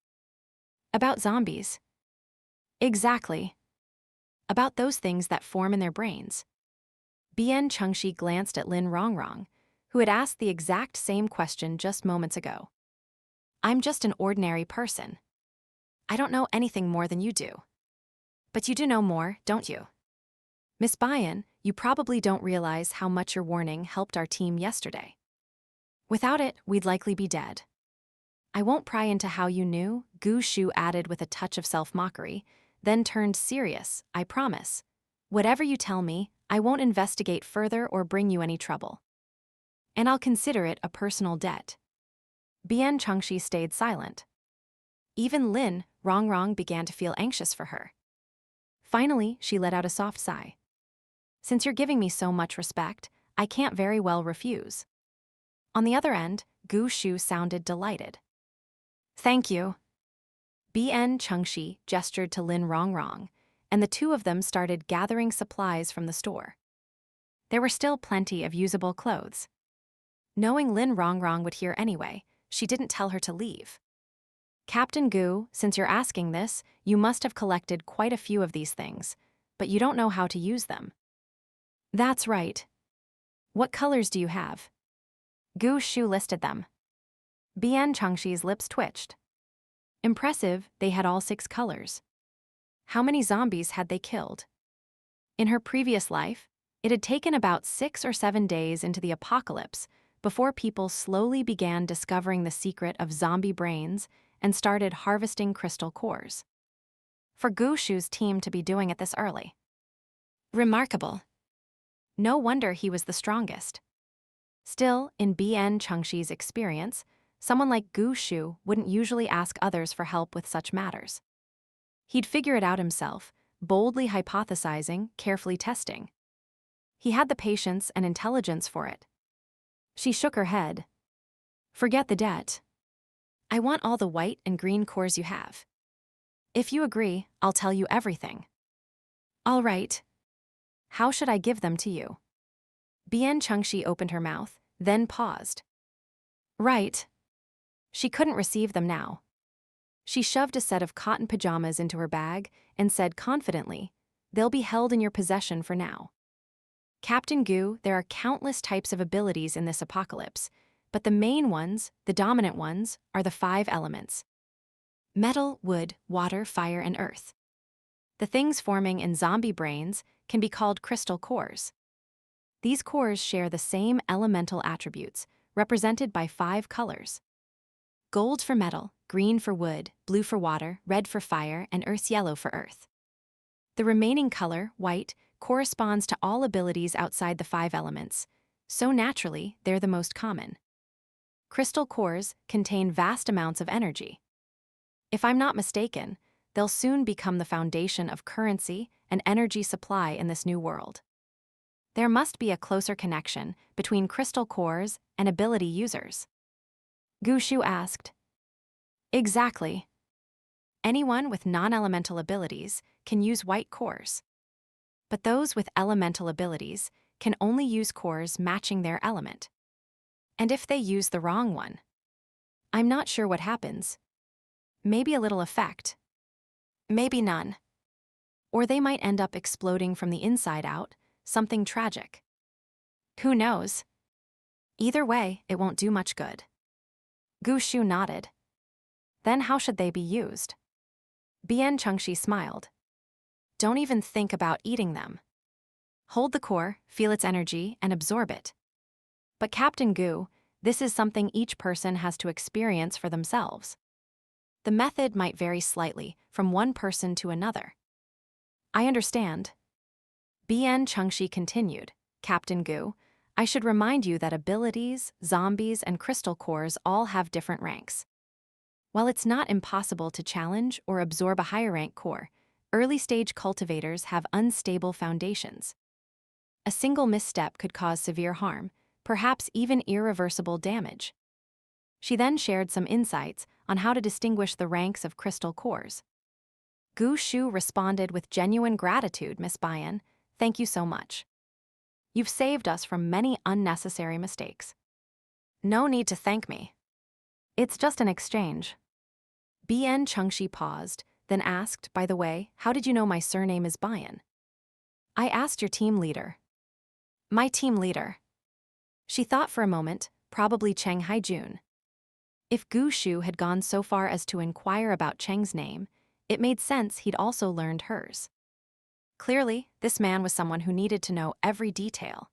About zombies. Exactly. About those things that form in their brains. Bian Changxi glanced at Lin Rongrong, who had asked the exact same question just moments ago. I'm just an ordinary person. I don't know anything more than you do. But you do know more, don't you? Miss Bian, you probably don't realize how much your warning helped our team yesterday. Without it, we'd likely be dead. I won't pry into how you knew, Gu Shu added with a touch of self-mockery, then turned serious, I promise. Whatever you tell me, I won't investigate further or bring you any trouble. And I'll consider it a personal debt. Bian Changxi stayed silent. Even Lin Rongrong began to feel anxious for her. Finally, she let out a soft sigh. Since you're giving me so much respect, I can't very well refuse. On the other end, Gu Shu sounded delighted. Thank you. Bian Changxi gestured to Lin Rongrong, and the two of them started gathering supplies from the store. There were still plenty of usable clothes. Knowing Lin Rongrong would hear anyway, she didn't tell her to leave. Captain Gu, since you're asking this, you must have collected quite a few of these things, but you don't know how to use them. That's right. What colors do you have? Gu Shu listed them. Bian Changxi's lips twitched. Impressive, they had all 6 colors. How many zombies had they killed? In her previous life, it had taken about 6 or 7 days into the apocalypse before people slowly began discovering the secret of zombie brains and started harvesting crystal cores. For Gu Shu's team to be doing it this early. Remarkable. No wonder he was the strongest. Still, in Bian Changxi's experience, someone like Gu Shu wouldn't usually ask others for help with such matters. He'd figure it out himself, boldly hypothesizing, carefully testing. He had the patience and intelligence for it. She shook her head. Forget the debt. I want all the white and green cores you have. If you agree, I'll tell you everything. All right. How should I give them to you? Bian Changxi opened her mouth, then paused. Right. She couldn't receive them now. She shoved a set of cotton pajamas into her bag and said confidently, they'll be held in your possession for now. Captain Gu, there are countless types of abilities in this apocalypse, but the main ones, the dominant ones, are the 5 elements. Metal, wood, water, fire, and earth. The things forming in zombie brains can be called crystal cores. These cores share the same elemental attributes, represented by 5 colors. Gold for metal, green for wood, blue for water, red for fire, and earth's yellow for earth. The remaining color, white, corresponds to all abilities outside the 5 elements, so naturally, they're the most common. Crystal cores contain vast amounts of energy. If I'm not mistaken, they'll soon become the foundation of currency and energy supply in this new world. There must be a closer connection between crystal cores and ability users. Gu Shu asked. Exactly. Anyone with non-elemental abilities can use white cores. But those with elemental abilities can only use cores matching their element. And if they use the wrong one, I'm not sure what happens. Maybe a little effect. Maybe none. Or they might end up exploding from the inside out, something tragic. Who knows? Either way, it won't do much good. Gu Shu nodded. Then how should they be used? Bian Changxi smiled. Don't even think about eating them. Hold the core, feel its energy, and absorb it. But Captain Gu, this is something each person has to experience for themselves. The method might vary slightly from one person to another. I understand. Bian Changxi continued, Captain Gu, I should remind you that abilities, zombies, and crystal cores all have different ranks. While it's not impossible to challenge or absorb a higher rank core, early-stage cultivators have unstable foundations. A single misstep could cause severe harm, perhaps even irreversible damage. She then shared some insights on how to distinguish the ranks of crystal cores. Gu Shu responded with genuine gratitude, Miss Bian. Thank you so much. You've saved us from many unnecessary mistakes. No need to thank me. It's just an exchange. Bian Changxi paused, then asked, by the way, how did you know my surname is Bian? I asked your team leader. My team leader. She thought for a moment, probably Cheng Haijun. If Gu Shu had gone so far as to inquire about Cheng's name, it made sense he'd also learned hers. Clearly, this man was someone who needed to know every detail.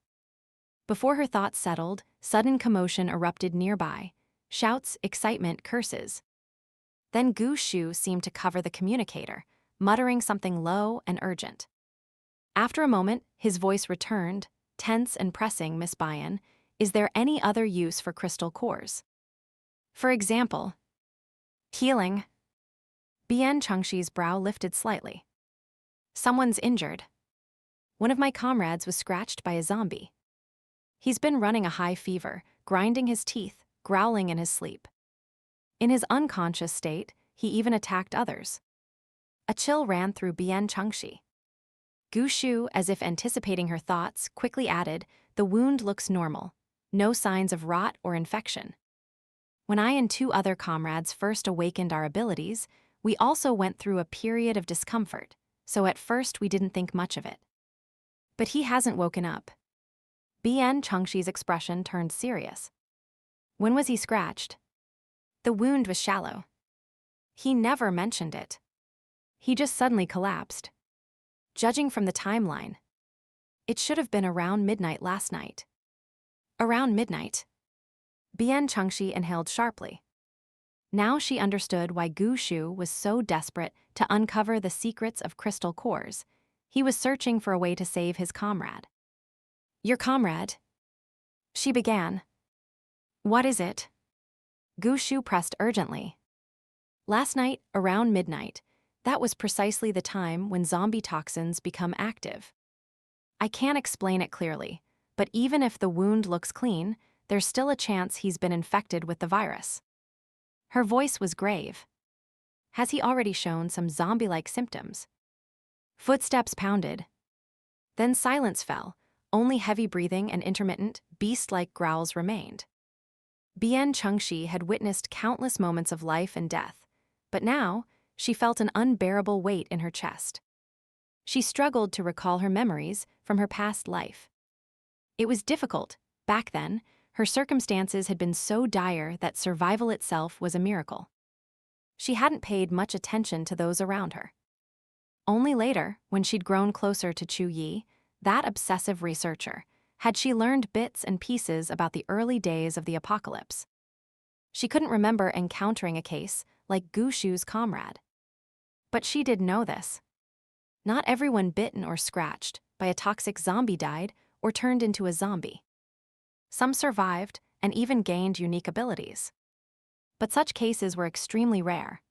Before her thoughts settled, sudden commotion erupted nearby. Shouts, excitement, curses. Then Gu Shu seemed to cover the communicator, muttering something low and urgent. After a moment, his voice returned, tense and pressing. Miss Bian, is there any other use for crystal cores? For example, healing. Bian Changxi's brow lifted slightly. Someone's injured. One of my comrades was scratched by a zombie. He's been running a high fever, grinding his teeth, growling in his sleep. In his unconscious state, he even attacked others. A chill ran through Bian Changxi. Gu Shu, as if anticipating her thoughts, quickly added, the wound looks normal. No signs of rot or infection. When I and 2 other comrades first awakened our abilities, we also went through a period of discomfort, so at first we didn't think much of it. But he hasn't woken up. Bian Changxi's expression turned serious. When was he scratched? The wound was shallow. He never mentioned it. He just suddenly collapsed. Judging from the timeline, it should have been around midnight last night. Around midnight. Bian Changxi inhaled sharply. Now she understood why Gu Shu was so desperate to uncover the secrets of crystal cores. He was searching for a way to save his comrade. Your comrade? She began. What is it? Gu Shu pressed urgently. Last night, around midnight, that was precisely the time when zombie toxins become active. I can't explain it clearly, but even if the wound looks clean, there's still a chance he's been infected with the virus. Her voice was grave. Has he already shown some zombie-like symptoms? Footsteps pounded. Then silence fell. Only heavy breathing and intermittent, beast-like growls remained. Bian Changxi had witnessed countless moments of life and death, but now she felt an unbearable weight in her chest. She struggled to recall her memories from her past life. It was difficult. Back then, her circumstances had been so dire that survival itself was a miracle. She hadn't paid much attention to those around her. Only later, when she'd grown closer to Chu Yi, that obsessive researcher, had she learned bits and pieces about the early days of the apocalypse. She couldn't remember encountering a case like Gu Shu's comrade. But she did know this. Not everyone bitten or scratched by a toxic zombie died or turned into a zombie. Some survived and even gained unique abilities. But such cases were extremely rare.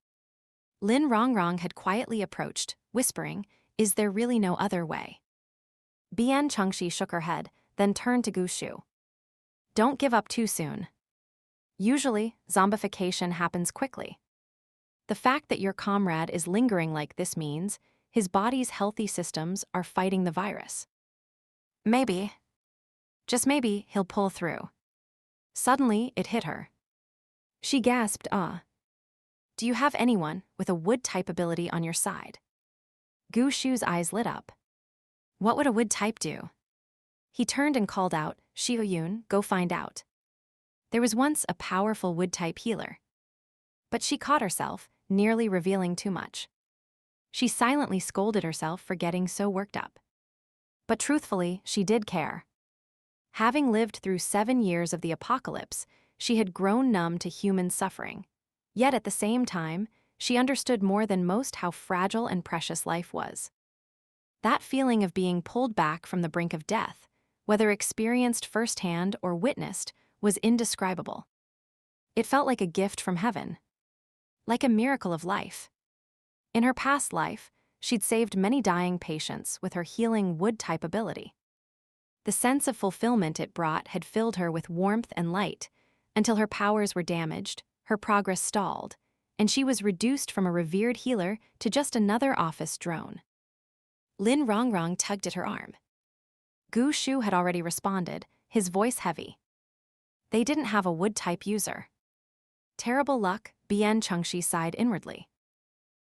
Lin Rongrong had quietly approached, whispering, "Is there really no other way?" Bian Changxi shook her head, then turned to Gu Shu. Don't give up too soon. Usually, zombification happens quickly. The fact that your comrade is lingering like this means his body's healthy systems are fighting the virus. Maybe, just maybe, he'll pull through. Suddenly, it hit her. She gasped, Do you have anyone with a wood-type ability on your side? Gu Shu's eyes lit up. What would a wood-type do? He turned and called out, Xiao Yun, go find out. There was once a powerful wood-type healer. But she caught herself, nearly revealing too much. She silently scolded herself for getting so worked up. But truthfully, she did care. Having lived through 7 years of the apocalypse, she had grown numb to human suffering. Yet at the same time, she understood more than most how fragile and precious life was. That feeling of being pulled back from the brink of death, whether experienced firsthand or witnessed, was indescribable. It felt like a gift from heaven. Like a miracle of life. In her past life, she'd saved many dying patients with her healing wood-type ability. The sense of fulfillment it brought had filled her with warmth and light, until her powers were damaged, her progress stalled, and she was reduced from a revered healer to just another office drone. Lin Rongrong tugged at her arm. Gu Shu had already responded, his voice heavy. They didn't have a wood-type user. Terrible luck, Bian Changxi sighed inwardly.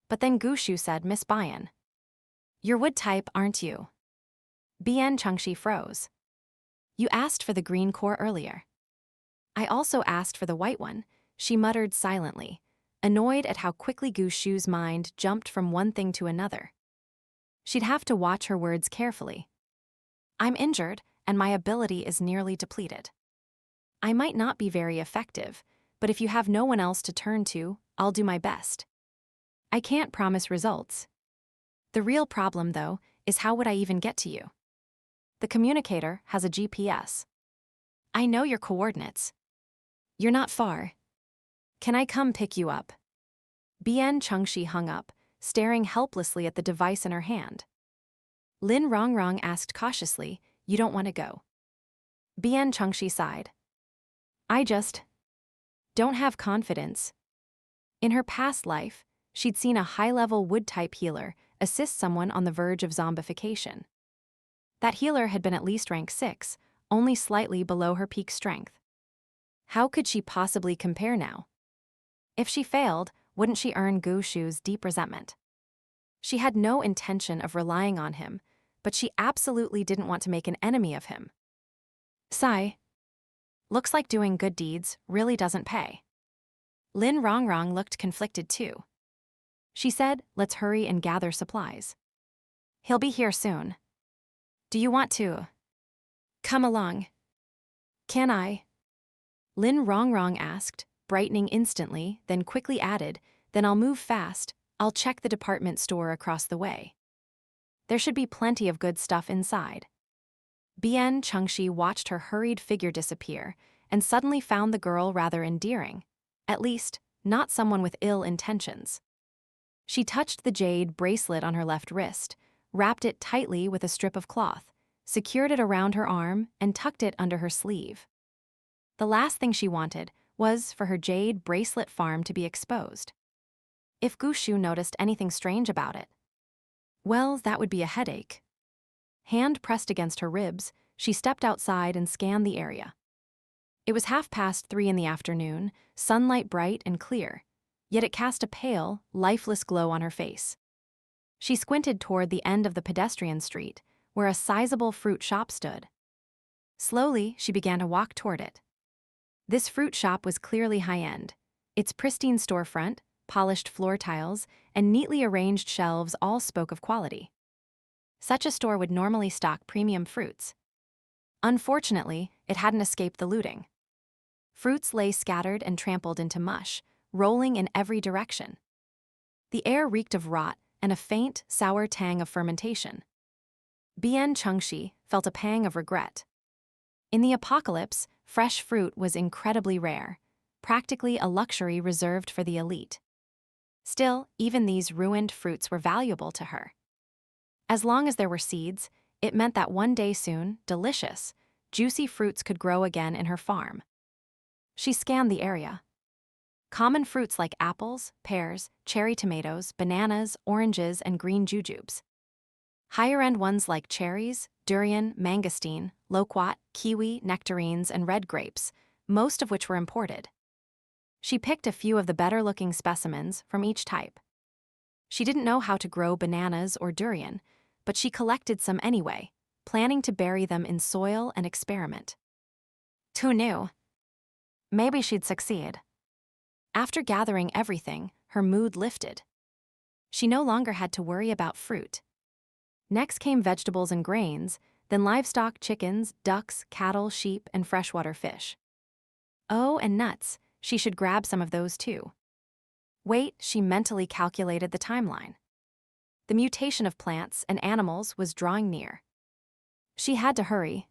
But then Gu Shu said, Miss Bian. You're wood-type, aren't you? Bian Changxi froze. You asked for the green core earlier. I also asked for the white one, she muttered silently, annoyed at how quickly Gu Shu's mind jumped from one thing to another. She'd have to watch her words carefully. I'm injured, and my ability is nearly depleted. I might not be very effective, but if you have no one else to turn to, I'll do my best. I can't promise results. The real problem, though, is how would I even get to you? The communicator has a GPS. I know your coordinates. You're not far. Can I come pick you up? Bian Changxi hung up, staring helplessly at the device in her hand. Lin Rongrong asked cautiously, "You don't want to go?" Bian Changxi sighed. I just don't have confidence. In her past life, she'd seen a high-level wood-type healer assist someone on the verge of zombification. That healer had been at least rank 6, only slightly below her peak strength. How could she possibly compare now? If she failed, wouldn't she earn Gu Shu's deep resentment? She had no intention of relying on him, but she absolutely didn't want to make an enemy of him. Sigh. Looks like doing good deeds really doesn't pay. Lin Rongrong looked conflicted too. She said, "Let's hurry and gather supplies. He'll be here soon. Do you want to come along?" Can I? Lin Rongrong asked, brightening instantly, then quickly added, "Then I'll move fast. I'll check the department store across the way. There should be plenty of good stuff inside." Bian Changxi watched her hurried figure disappear and suddenly found the girl rather endearing. At least, not someone with ill intentions. She touched the jade bracelet on her left wrist, wrapped it tightly with a strip of cloth, secured it around her arm, and tucked it under her sleeve. The last thing she wanted was for her jade bracelet farm to be exposed. If Gu Shu noticed anything strange about it, well, that would be a headache. Hand pressed against her ribs, she stepped outside and scanned the area. It was 3:30 in the afternoon, sunlight bright and clear, yet it cast a pale, lifeless glow on her face. She squinted toward the end of the pedestrian street, where a sizable fruit shop stood. Slowly, she began to walk toward it. This fruit shop was clearly high-end. Its pristine storefront, polished floor tiles, and neatly arranged shelves all spoke of quality. Such a store would normally stock premium fruits. Unfortunately, it hadn't escaped the looting. Fruits lay scattered and trampled into mush, rolling in every direction. The air reeked of rot and a faint, sour tang of fermentation. Bian Changxi felt a pang of regret. In the apocalypse, fresh fruit was incredibly rare, practically a luxury reserved for the elite. Still, even these ruined fruits were valuable to her. As long as there were seeds, it meant that one day soon, delicious, juicy fruits could grow again in her farm. She scanned the area. Common fruits like apples, pears, cherry tomatoes, bananas, oranges, and green jujubes. Higher-end ones like cherries, durian, mangosteen, loquat, kiwi, nectarines, and red grapes, most of which were imported. She picked a few of the better-looking specimens from each type. She didn't know how to grow bananas or durian, but she collected some anyway, planning to bury them in soil and experiment. Who knew? Maybe she'd succeed. After gathering everything, her mood lifted. She no longer had to worry about fruit. Next came vegetables and grains, then livestock, chickens, ducks, cattle, sheep, and freshwater fish. Oh, and nuts. She should grab some of those too. Wait, she mentally calculated the timeline. The mutation of plants and animals was drawing near. She had to hurry.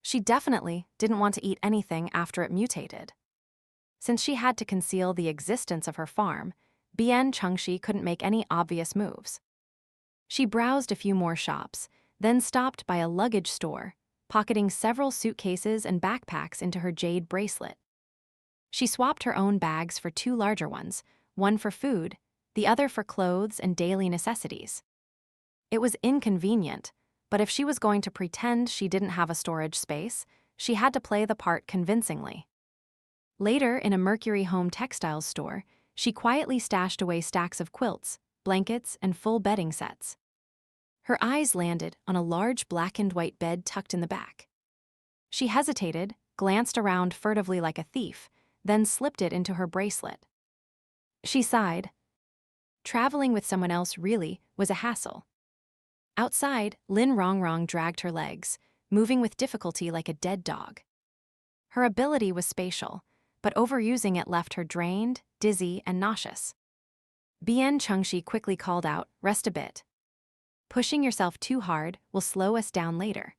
She definitely didn't want to eat anything after it mutated. Since she had to conceal the existence of her farm, Bian Changxi couldn't make any obvious moves. She browsed a few more shops, then stopped by a luggage store, pocketing several suitcases and backpacks into her jade bracelet. She swapped her own bags for 2 larger ones, one for food, the other for clothes and daily necessities. It was inconvenient, but if she was going to pretend she didn't have a storage space, she had to play the part convincingly. Later, in a Mercury Home Textiles store, she quietly stashed away stacks of quilts, blankets, and full bedding sets. Her eyes landed on a large black-and-white bed tucked in the back. She hesitated, glanced around furtively like a thief, then slipped it into her bracelet. She sighed. Traveling with someone else really was a hassle. Outside, Lin Rongrong dragged her legs, moving with difficulty like a dead dog. Her ability was spatial, but overusing it left her drained, dizzy, and nauseous. Bian Changxi quickly called out, "Rest a bit. Pushing yourself too hard will slow us down later."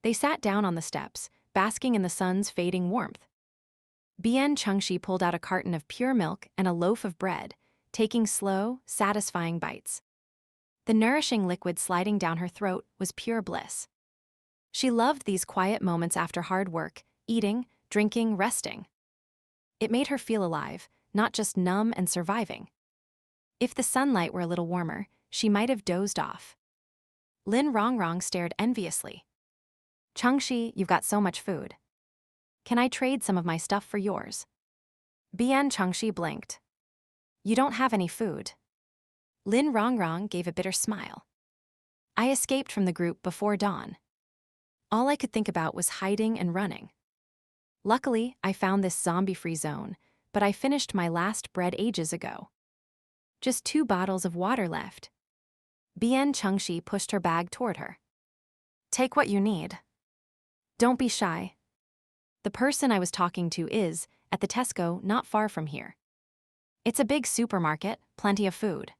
They sat down on the steps, basking in the sun's fading warmth. Bian Changxi pulled out a carton of pure milk and a loaf of bread, taking slow, satisfying bites. The nourishing liquid sliding down her throat was pure bliss. She loved these quiet moments after hard work, eating, drinking, resting. It made her feel alive, not just numb and surviving. If the sunlight were a little warmer, she might have dozed off. Lin Rongrong stared enviously. "Changxi, you've got so much food. Can I trade some of my stuff for yours?" Bian Changxi blinked. "You don't have any food." Lin Rongrong gave a bitter smile. "I escaped from the group before dawn. All I could think about was hiding and running. Luckily, I found this zombie-free zone, but I finished my last bread ages ago. Just 2 bottles of water left." Bian Changxi pushed her bag toward her. "Take what you need. Don't be shy. The person I was talking to is, at the Tesco not far from here. It's a big supermarket, plenty of food."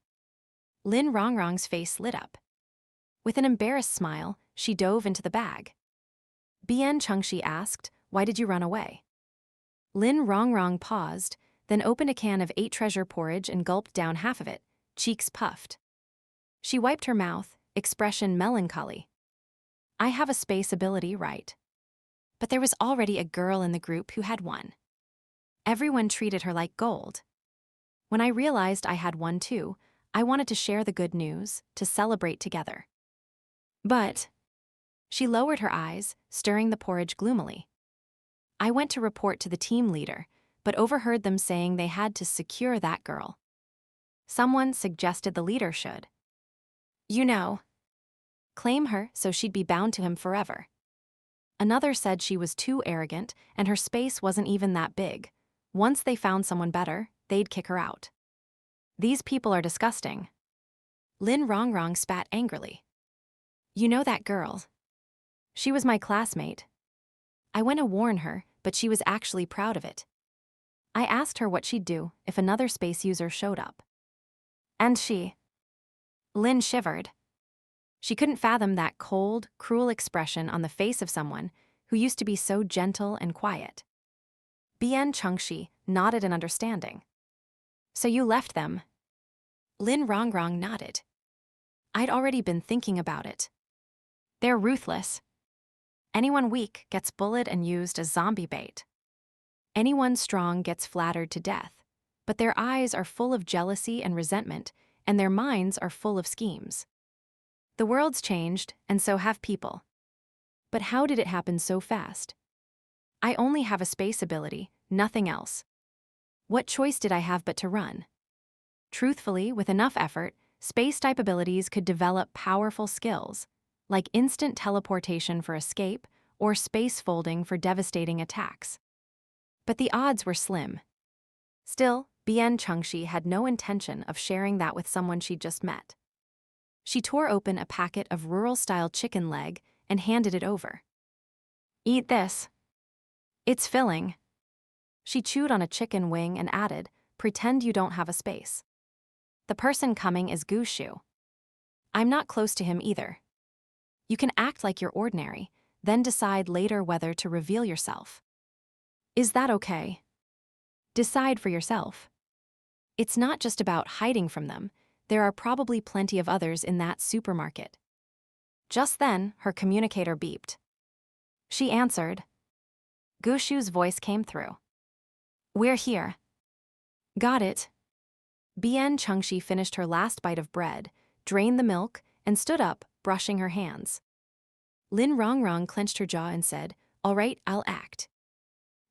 Lin Rongrong's face lit up. With an embarrassed smile, she dove into the bag. Bian Changxi asked, "Why did you run away?" Lin Rongrong paused, then opened a can of 8 treasure porridge and gulped down half of it, cheeks puffed. She wiped her mouth, expression melancholy. "I have a space ability, right? But there was already a girl in the group who had one. Everyone treated her like gold. When I realized I had one too, I wanted to share the good news, to celebrate together. But..." She lowered her eyes, stirring the porridge gloomily. "I went to report to the team leader, but overheard them saying they had to secure that girl. Someone suggested the leader should. You know, claim her so she'd be bound to him forever. Another said she was too arrogant and her space wasn't even that big. Once they found someone better, they'd kick her out. These people are disgusting." Lin Rongrong spat angrily. "You know that girl. She was my classmate. I went to warn her, but she was actually proud of it. I asked her what she'd do if another space user showed up. And she..." Lin shivered. She couldn't fathom that cold, cruel expression on the face of someone who used to be so gentle and quiet. Bian Changxi nodded in understanding. "So you left them?" Lin Rongrong nodded. "I'd already been thinking about it. They're ruthless. Anyone weak gets bullied and used as zombie bait. Anyone strong gets flattered to death, but their eyes are full of jealousy and resentment, and their minds are full of schemes. The world's changed, and so have people. But how did it happen so fast? I only have a space ability, nothing else. What choice did I have but to run? Truthfully, with enough effort, space-type abilities could develop powerful skills, like instant teleportation for escape or space folding for devastating attacks. But the odds were slim. Still, Bian Changxi had no intention of sharing that with someone she'd just met. She tore open a packet of rural-style chicken leg and handed it over. "Eat this. It's filling." She chewed on a chicken wing and added, "Pretend you don't have a space. The person coming is Gushu. I'm not close to him either. You can act like you're ordinary, then decide later whether to reveal yourself. Is that okay? Decide for yourself. It's not just about hiding from them. There are probably plenty of others in that supermarket." Just then, her communicator beeped. She answered. Gushu's voice came through. "We're here." "Got it." Bian Changxi finished her last bite of bread, drained the milk, and stood up, brushing her hands. Lin Rongrong clenched her jaw and said, "All right, I'll act."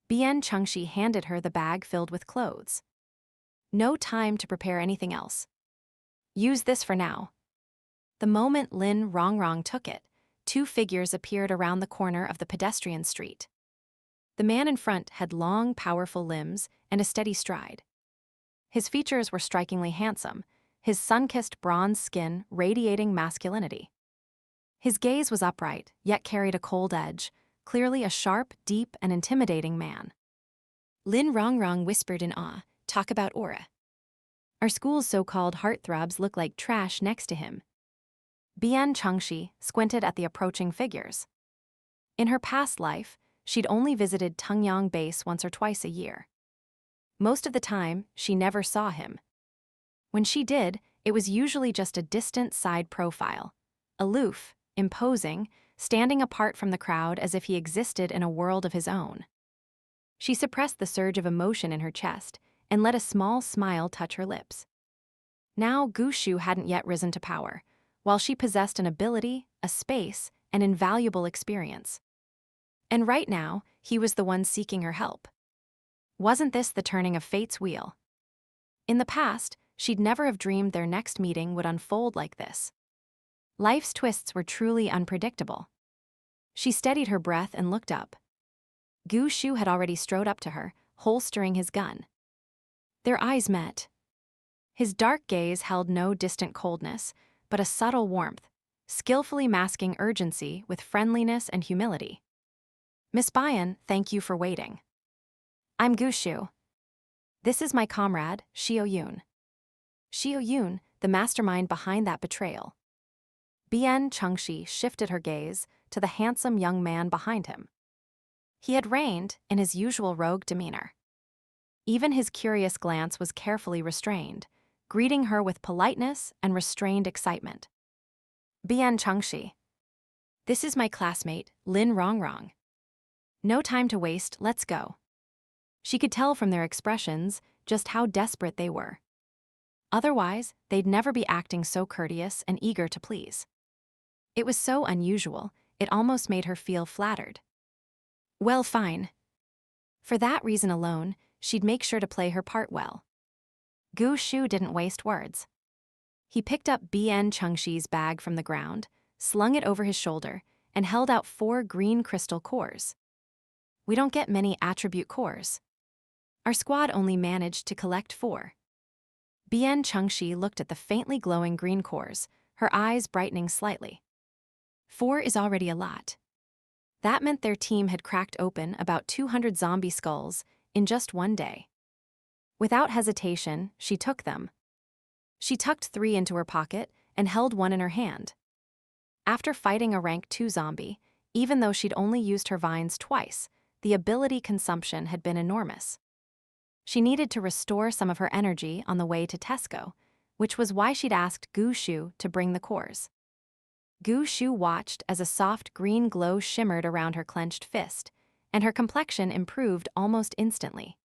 Bian Changxi handed her the bag filled with clothes. "No time to prepare anything else. Use this for now." The moment Lin Rongrong took it, 2 figures appeared around the corner of the pedestrian street. The man in front had long, powerful limbs and a steady stride. His features were strikingly handsome, his sun-kissed bronze skin radiating masculinity. His gaze was upright, yet carried a cold edge, clearly a sharp, deep, and intimidating man. Lin Rongrong whispered in awe, talk about aura. Our school's so-called heartthrobs look like trash next to him. Bian Changxi squinted at the approaching figures. In her past life, she'd only visited Tungyang Base once or twice a year. Most of the time, she never saw him. When she did, it was usually just a distant side profile, aloof, imposing, standing apart from the crowd as if he existed in a world of his own. She suppressed the surge of emotion in her chest and let a small smile touch her lips. Now Gu Shu hadn't yet risen to power, while she possessed an ability, a space, an invaluable experience. And right now, he was the one seeking her help. Wasn't this the turning of fate's wheel? In the past, she'd never have dreamed their next meeting would unfold like this. Life's twists were truly unpredictable. She steadied her breath and looked up. Gu Shu had already strode up to her, holstering his gun. Their eyes met. His dark gaze held no distant coldness, but a subtle warmth, skillfully masking urgency with friendliness and humility. Miss Bian, thank you for waiting. I'm Gu Shu. This is my comrade, Xiao Yun. Xiao Yun, the mastermind behind that betrayal. Bian Changxi shifted her gaze to the handsome young man behind him. He had reigned in his usual rogue demeanor. Even his curious glance was carefully restrained, greeting her with politeness and restrained excitement. Bian Changxi. This is my classmate, Lin Rongrong. No time to waste, let's go. She could tell from their expressions just how desperate they were. Otherwise, they'd never be acting so courteous and eager to please. It was so unusual, it almost made her feel flattered. Well, fine. For that reason alone, she'd make sure to play her part well. Gu Shu didn't waste words. He picked up Bian Changxi's bag from the ground, slung it over his shoulder, and held out 4 green crystal cores. We don't get many attribute cores. Our squad only managed to collect 4. Bian Changxi looked at the faintly glowing green cores, her eyes brightening slightly. 4 is already a lot. That meant their team had cracked open about 200 zombie skulls in just one day. Without hesitation, she took them. She tucked 3 into her pocket and held one in her hand. After fighting a rank 2 zombie, even though she'd only used her vines twice, the ability consumption had been enormous. She needed to restore some of her energy on the way to Tesco, which was why she'd asked Gu Shu to bring the cores. Gu Shu watched as a soft green glow shimmered around her clenched fist, and her complexion improved almost instantly.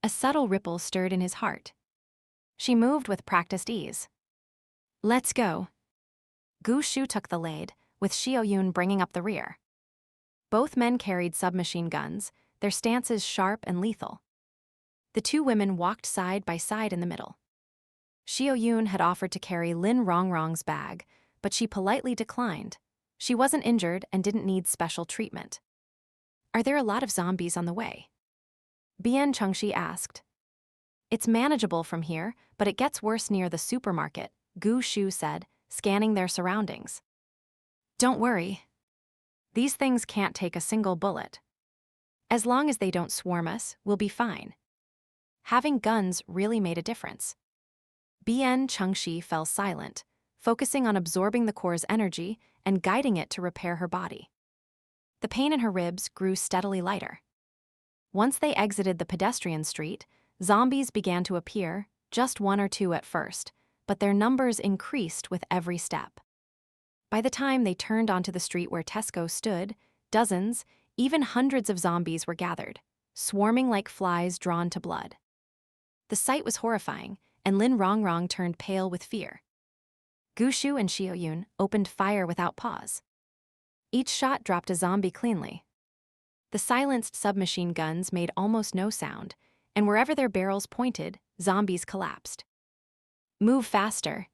A subtle ripple stirred in his heart. She moved with practiced ease. Let's go. Gu Shu took the lead, with Xiao Yun bringing up the rear. Both men carried submachine guns, their stances sharp and lethal. The 2 women walked side by side in the middle. Xiao Yun had offered to carry Lin Rongrong's bag, but she politely declined. She wasn't injured and didn't need special treatment. Are there a lot of zombies on the way? Bian Changxi asked. It's manageable from here, but it gets worse near the supermarket, Gu Shu said, scanning their surroundings. Don't worry. These things can't take a single bullet. As long as they don't swarm us, we'll be fine. Having guns really made a difference. Bian Changxi fell silent, focusing on absorbing the core's energy and guiding it to repair her body. The pain in her ribs grew steadily lighter. Once they exited the pedestrian street, zombies began to appear, just 1 or 2 at first, but their numbers increased with every step. By the time they turned onto the street where Tesco stood, dozens, even hundreds of zombies were gathered, swarming like flies drawn to blood. The sight was horrifying, and Lin Rongrong turned pale with fear. Gu Shu and Xiao Yun opened fire without pause. Each shot dropped a zombie cleanly. The silenced submachine guns made almost no sound, and wherever their barrels pointed, zombies collapsed. Move faster.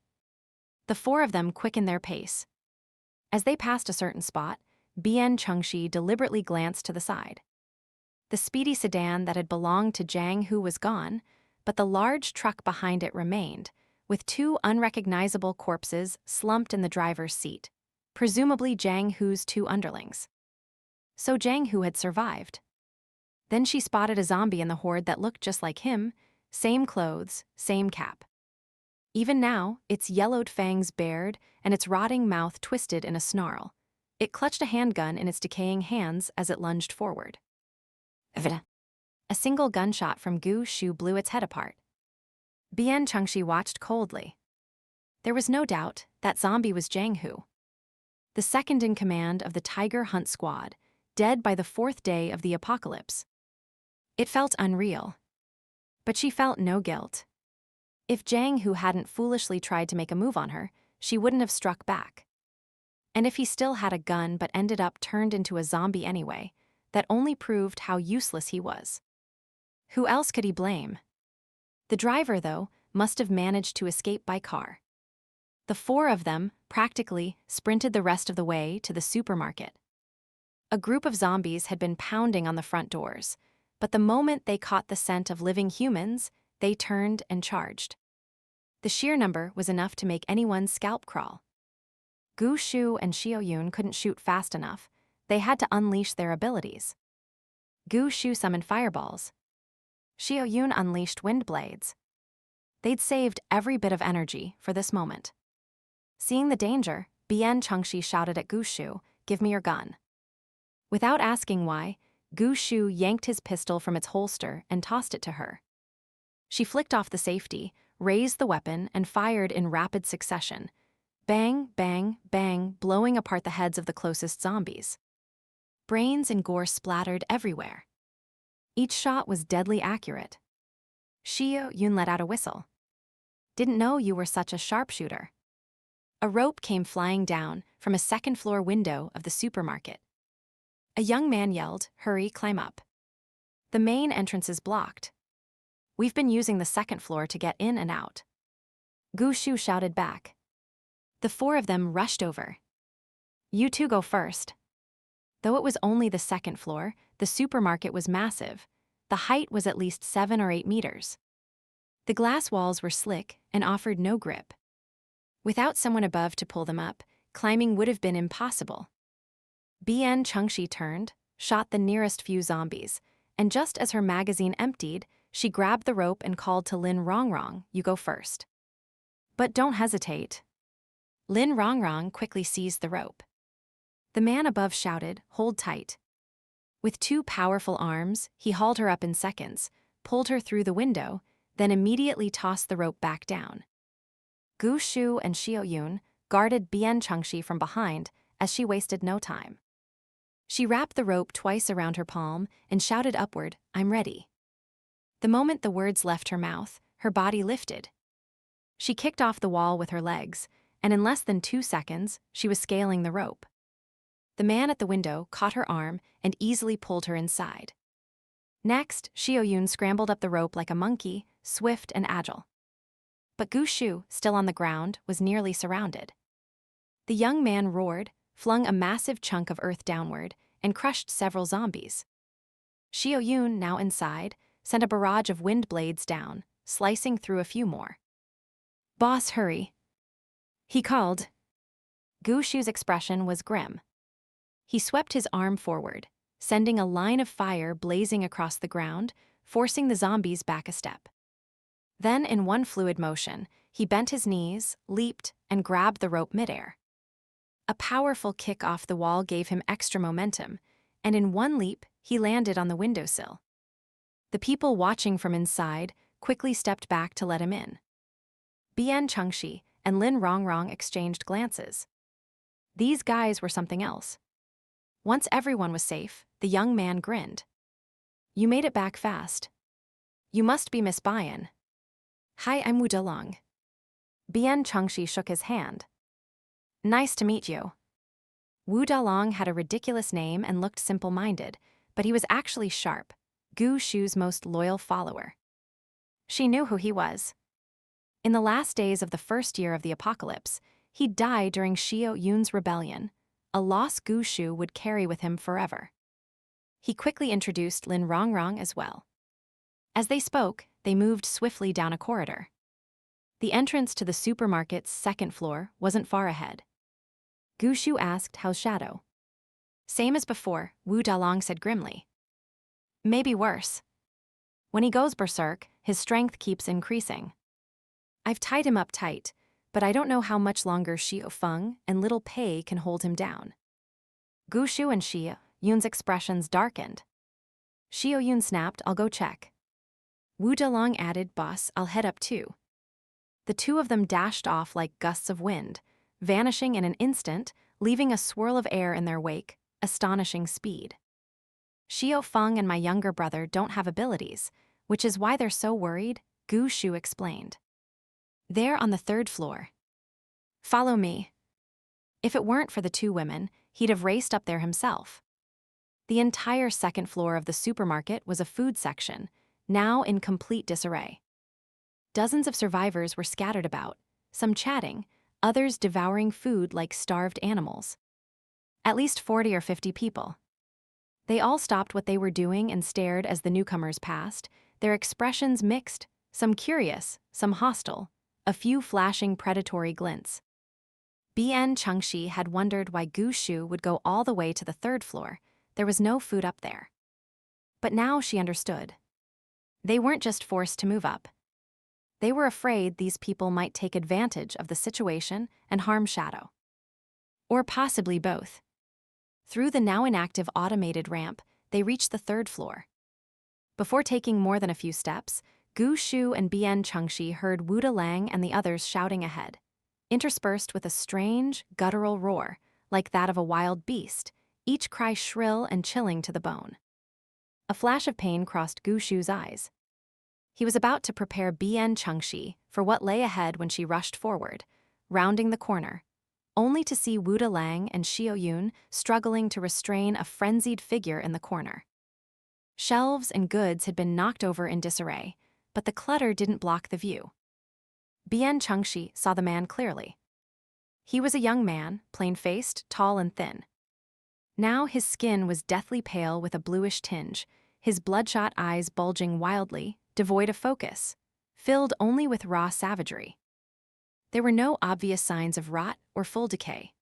The 4 of them quickened their pace. As they passed a certain spot, Bian Changxi deliberately glanced to the side. The speedy sedan that had belonged to Zhang Hu was gone, but the large truck behind it remained, with 2 unrecognizable corpses slumped in the driver's seat, presumably Zhang Hu's 2 underlings. So Zhang Hu had survived. Then she spotted a zombie in the horde that looked just like him, same clothes, same cap. Even now, its yellowed fangs bared and its rotting mouth twisted in a snarl. It clutched a handgun in its decaying hands as it lunged forward. A single gunshot from Gu Shu blew its head apart. Bian Changxi watched coldly. There was no doubt that zombie was Zhang Hu, the second in command of the Tiger Hunt Squad, dead by the 4th day of the apocalypse. It felt unreal. But she felt no guilt. If Zhang Hu hadn't foolishly tried to make a move on her, she wouldn't have struck back. And if he still had a gun but ended up turned into a zombie anyway, that only proved how useless he was. Who else could he blame? The driver, though, must have managed to escape by car. The 4 of them, practically, sprinted the rest of the way to the supermarket. A group of zombies had been pounding on the front doors, but the moment they caught the scent of living humans, they turned and charged. The sheer number was enough to make anyone's scalp crawl. Gu Shu and Xiaoyun couldn't shoot fast enough. They had to unleash their abilities. Gu Shu summoned fireballs. Xiaoyun unleashed wind blades. They'd saved every bit of energy for this moment. Seeing the danger, Bian Changxi shouted at Gu Shu, "Give me your gun." Without asking why, Gu Shu yanked his pistol from its holster and tossed it to her. She flicked off the safety, raised the weapon, and fired in rapid succession. Bang, bang, bang, blowing apart the heads of the closest zombies. Brains and gore splattered everywhere. Each shot was deadly accurate. Xiaoyun let out a whistle. "Didn't know you were such a sharpshooter." A rope came flying down from a second-floor window of the supermarket. A young man yelled, "Hurry, climb up. The main entrance is blocked. We've been using the second floor to get in and out." Gu Shu shouted back. The 4 of them rushed over. "You two go first." Though it was only the second floor, the supermarket was massive. The height was at least 7 or 8 meters. The glass walls were slick and offered no grip. Without someone above to pull them up, climbing would have been impossible. Bian Changxi turned, shot the nearest few zombies, and just as her magazine emptied, she grabbed the rope and called to Lin Rongrong, "You go first. But don't hesitate." Lin Rongrong quickly seized the rope. The man above shouted, "Hold tight." With 2 powerful arms, he hauled her up in seconds, pulled her through the window, then immediately tossed the rope back down. Gu Shu and Xiaoyun guarded Bian Changxi from behind as she wasted no time. She wrapped the rope twice around her palm and shouted upward, "I'm ready." The moment the words left her mouth, her body lifted. She kicked off the wall with her legs, and in less than 2 seconds, she was scaling the rope. The man at the window caught her arm and easily pulled her inside. Next, Xiaoyun scrambled up the rope like a monkey, swift and agile. But Gu Shu, still on the ground, was nearly surrounded. The young man roared, flung a massive chunk of earth downward, and crushed several zombies. Xiaoyun, now inside, sent a barrage of wind blades down, slicing through a few more. "Boss, hurry," he called. Gu Shu's expression was grim. He swept his arm forward, sending a line of fire blazing across the ground, forcing the zombies back a step. Then, in one fluid motion, he bent his knees, leaped, and grabbed the rope midair. A powerful kick off the wall gave him extra momentum, and in one leap, he landed on the windowsill. The people watching from inside quickly stepped back to let him in. Bian Changxi and Lin Rongrong exchanged glances. These guys were something else. Once everyone was safe, the young man grinned. "You made it back fast. You must be Miss Bian." "Hi, I'm Wu Dalong." Bian Changxi shook his hand. "Nice to meet you." Wu Dalong had a ridiculous name and looked simple-minded, but he was actually sharp, Gu Shu's most loyal follower. She knew who he was. In the last days of the first year of the apocalypse, he'd died during Xiaoyun's rebellion, a loss Gu Shu would carry with him forever. He quickly introduced Lin Rongrong as well. As they spoke, they moved swiftly down a corridor. The entrance to the supermarket's second floor wasn't far ahead. Gu Shu asked, "How's Shadow?" "Same as before," Wu Dalong said grimly. Maybe worse. When he goes berserk, his strength keeps increasing. I've tied him up tight, but I don't know how much longer Xiao Feng and little Pei can hold him down. Gu Shu and Xiao Yun's expressions darkened. Xiao Yun snapped, I'll go check. Wu Delong added, boss, I'll head up too. The two of them dashed off like gusts of wind, vanishing in an instant, leaving a swirl of air in their wake, astonishing speed. Xiao Feng and my younger brother don't have abilities, which is why they're so worried, Gu Shu explained. They're on the 3rd floor. Follow me. If it weren't for the two women, he'd have raced up there himself. The entire 2nd floor of the supermarket was a food section, now in complete disarray. Dozens of survivors were scattered about, some chatting, others devouring food like starved animals. At least 40 or 50 people. They all stopped what they were doing and stared as the newcomers passed, their expressions mixed, some curious, some hostile, a few flashing predatory glints. Bian Changxi had wondered why Gu Shu would go all the way to the 3rd floor. There was no food up there. But now she understood. They weren't just forced to move up. They were afraid these people might take advantage of the situation and harm Shadow. Or possibly both. Through the now inactive automated ramp, they reached the 3rd floor. Before taking more than a few steps, Gu Shu and Bian Changxi heard Wu Delang and the others shouting ahead, interspersed with a strange, guttural roar, like that of a wild beast, each cry shrill and chilling to the bone. A flash of pain crossed Gu Shu's eyes. He was about to prepare Bian Changxi for what lay ahead when she rushed forward, rounding the corner, only to see Wu Delang and Xiao Yun struggling to restrain a frenzied figure in the corner. Shelves and goods had been knocked over in disarray, but the clutter didn't block the view. Bian Changxi saw the man clearly. He was a young man, plain-faced, tall and thin. Now his skin was deathly pale with a bluish tinge, his bloodshot eyes bulging wildly, devoid of focus, filled only with raw savagery. There were no obvious signs of rot or full decay.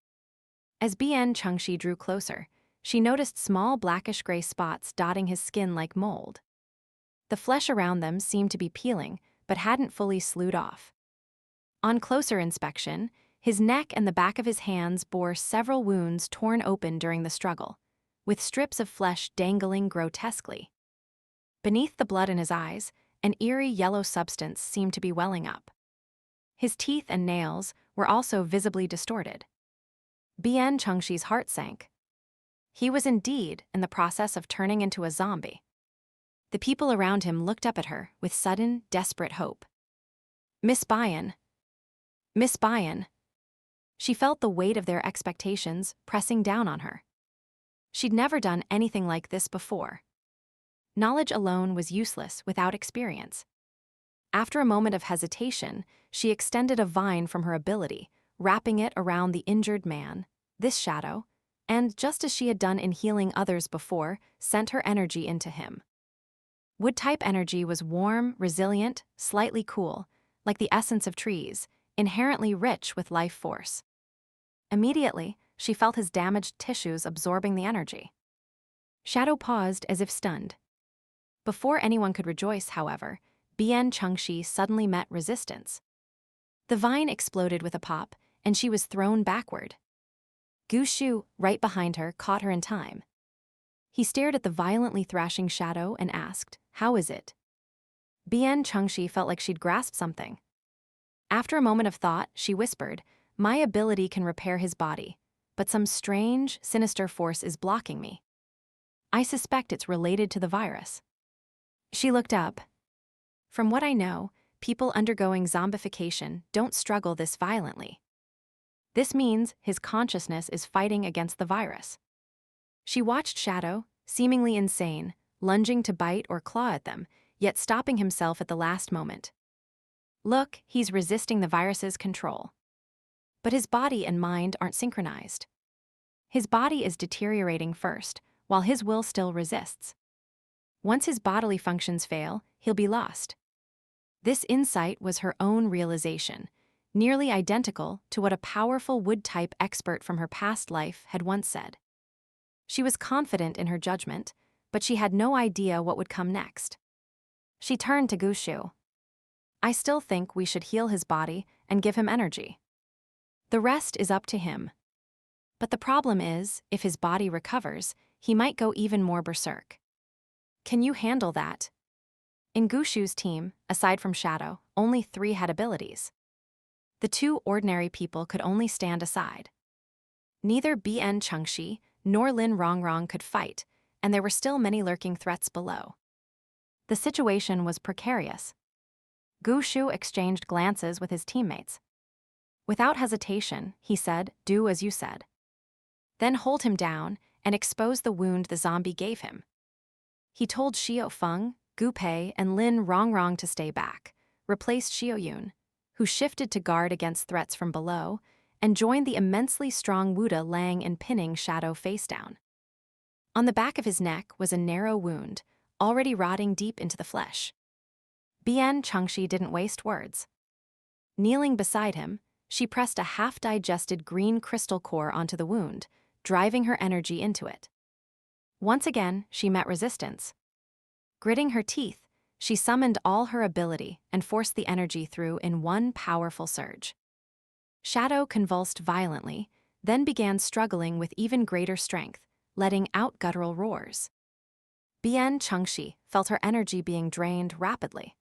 As Bian Changxi drew closer, she noticed small blackish-gray spots dotting his skin like mold. The flesh around them seemed to be peeling, but hadn't fully sloughed off. On closer inspection, his neck and the back of his hands bore several wounds torn open during the struggle, with strips of flesh dangling grotesquely. Beneath the blood in his eyes, an eerie yellow substance seemed to be welling up. His teeth and nails were also visibly distorted. Bian Changxi's heart sank. He was indeed in the process of turning into a zombie. The people around him looked up at her with sudden, desperate hope. Miss Bian. Miss Bian. She felt the weight of their expectations pressing down on her. She'd never done anything like this before. Knowledge alone was useless without experience. After a moment of hesitation, she extended a vine from her ability, wrapping it around the injured man, this Shadow, and just as she had done in healing others before, sent her energy into him. Wood-type energy was warm, resilient, slightly cool, like the essence of trees, inherently rich with life force. Immediately, she felt his damaged tissues absorbing the energy. Shadow paused as if stunned. Before anyone could rejoice, however, Bian Changxi suddenly met resistance. The vine exploded with a pop, and she was thrown backward. Gu Shu, right behind her, caught her in time. He stared at the violently thrashing Shadow and asked, "How is it?" Bian Changxi felt like she'd grasped something. After a moment of thought, she whispered, "My ability can repair his body, but some strange, sinister force is blocking me. I suspect it's related to the virus." She looked up. From what I know, people undergoing zombification don't struggle this violently. This means his consciousness is fighting against the virus. She watched Shadow, seemingly insane, lunging to bite or claw at them, yet stopping himself at the last moment. Look, he's resisting the virus's control. But his body and mind aren't synchronized. His body is deteriorating first, while his will still resists. Once his bodily functions fail, he'll be lost. This insight was her own realization, nearly identical to what a powerful wood-type expert from her past life had once said. She was confident in her judgment, but she had no idea what would come next. She turned to Gushu. I still think we should heal his body and give him energy. The rest is up to him. But the problem is, if his body recovers, he might go even more berserk. Can you handle that? In Gushu's team, aside from Shadow, only 3 had abilities. The 2 ordinary people could only stand aside. Neither Bian Changxi nor Lin Rongrong could fight, and there were still many lurking threats below. The situation was precarious. Gushu exchanged glances with his teammates. Without hesitation, he said, "Do as you said." Then hold him down and expose the wound the zombie gave him. He told Xiao Feng, Gu Pei, and Lin Rongrong to stay back, replaced Xiao Yun, who shifted to guard against threats from below, and joined the immensely strong Wuda Lang in pinning Shadow face down. On the back of his neck was a narrow wound, already rotting deep into the flesh. Bian Changxi didn't waste words. Kneeling beside him, she pressed a half-digested green crystal core onto the wound, driving her energy into it. Once again, she met resistance. Gritting her teeth, she summoned all her ability and forced the energy through in one powerful surge. Shadow convulsed violently, then began struggling with even greater strength, letting out guttural roars. Bian Changxi felt her energy being drained rapidly.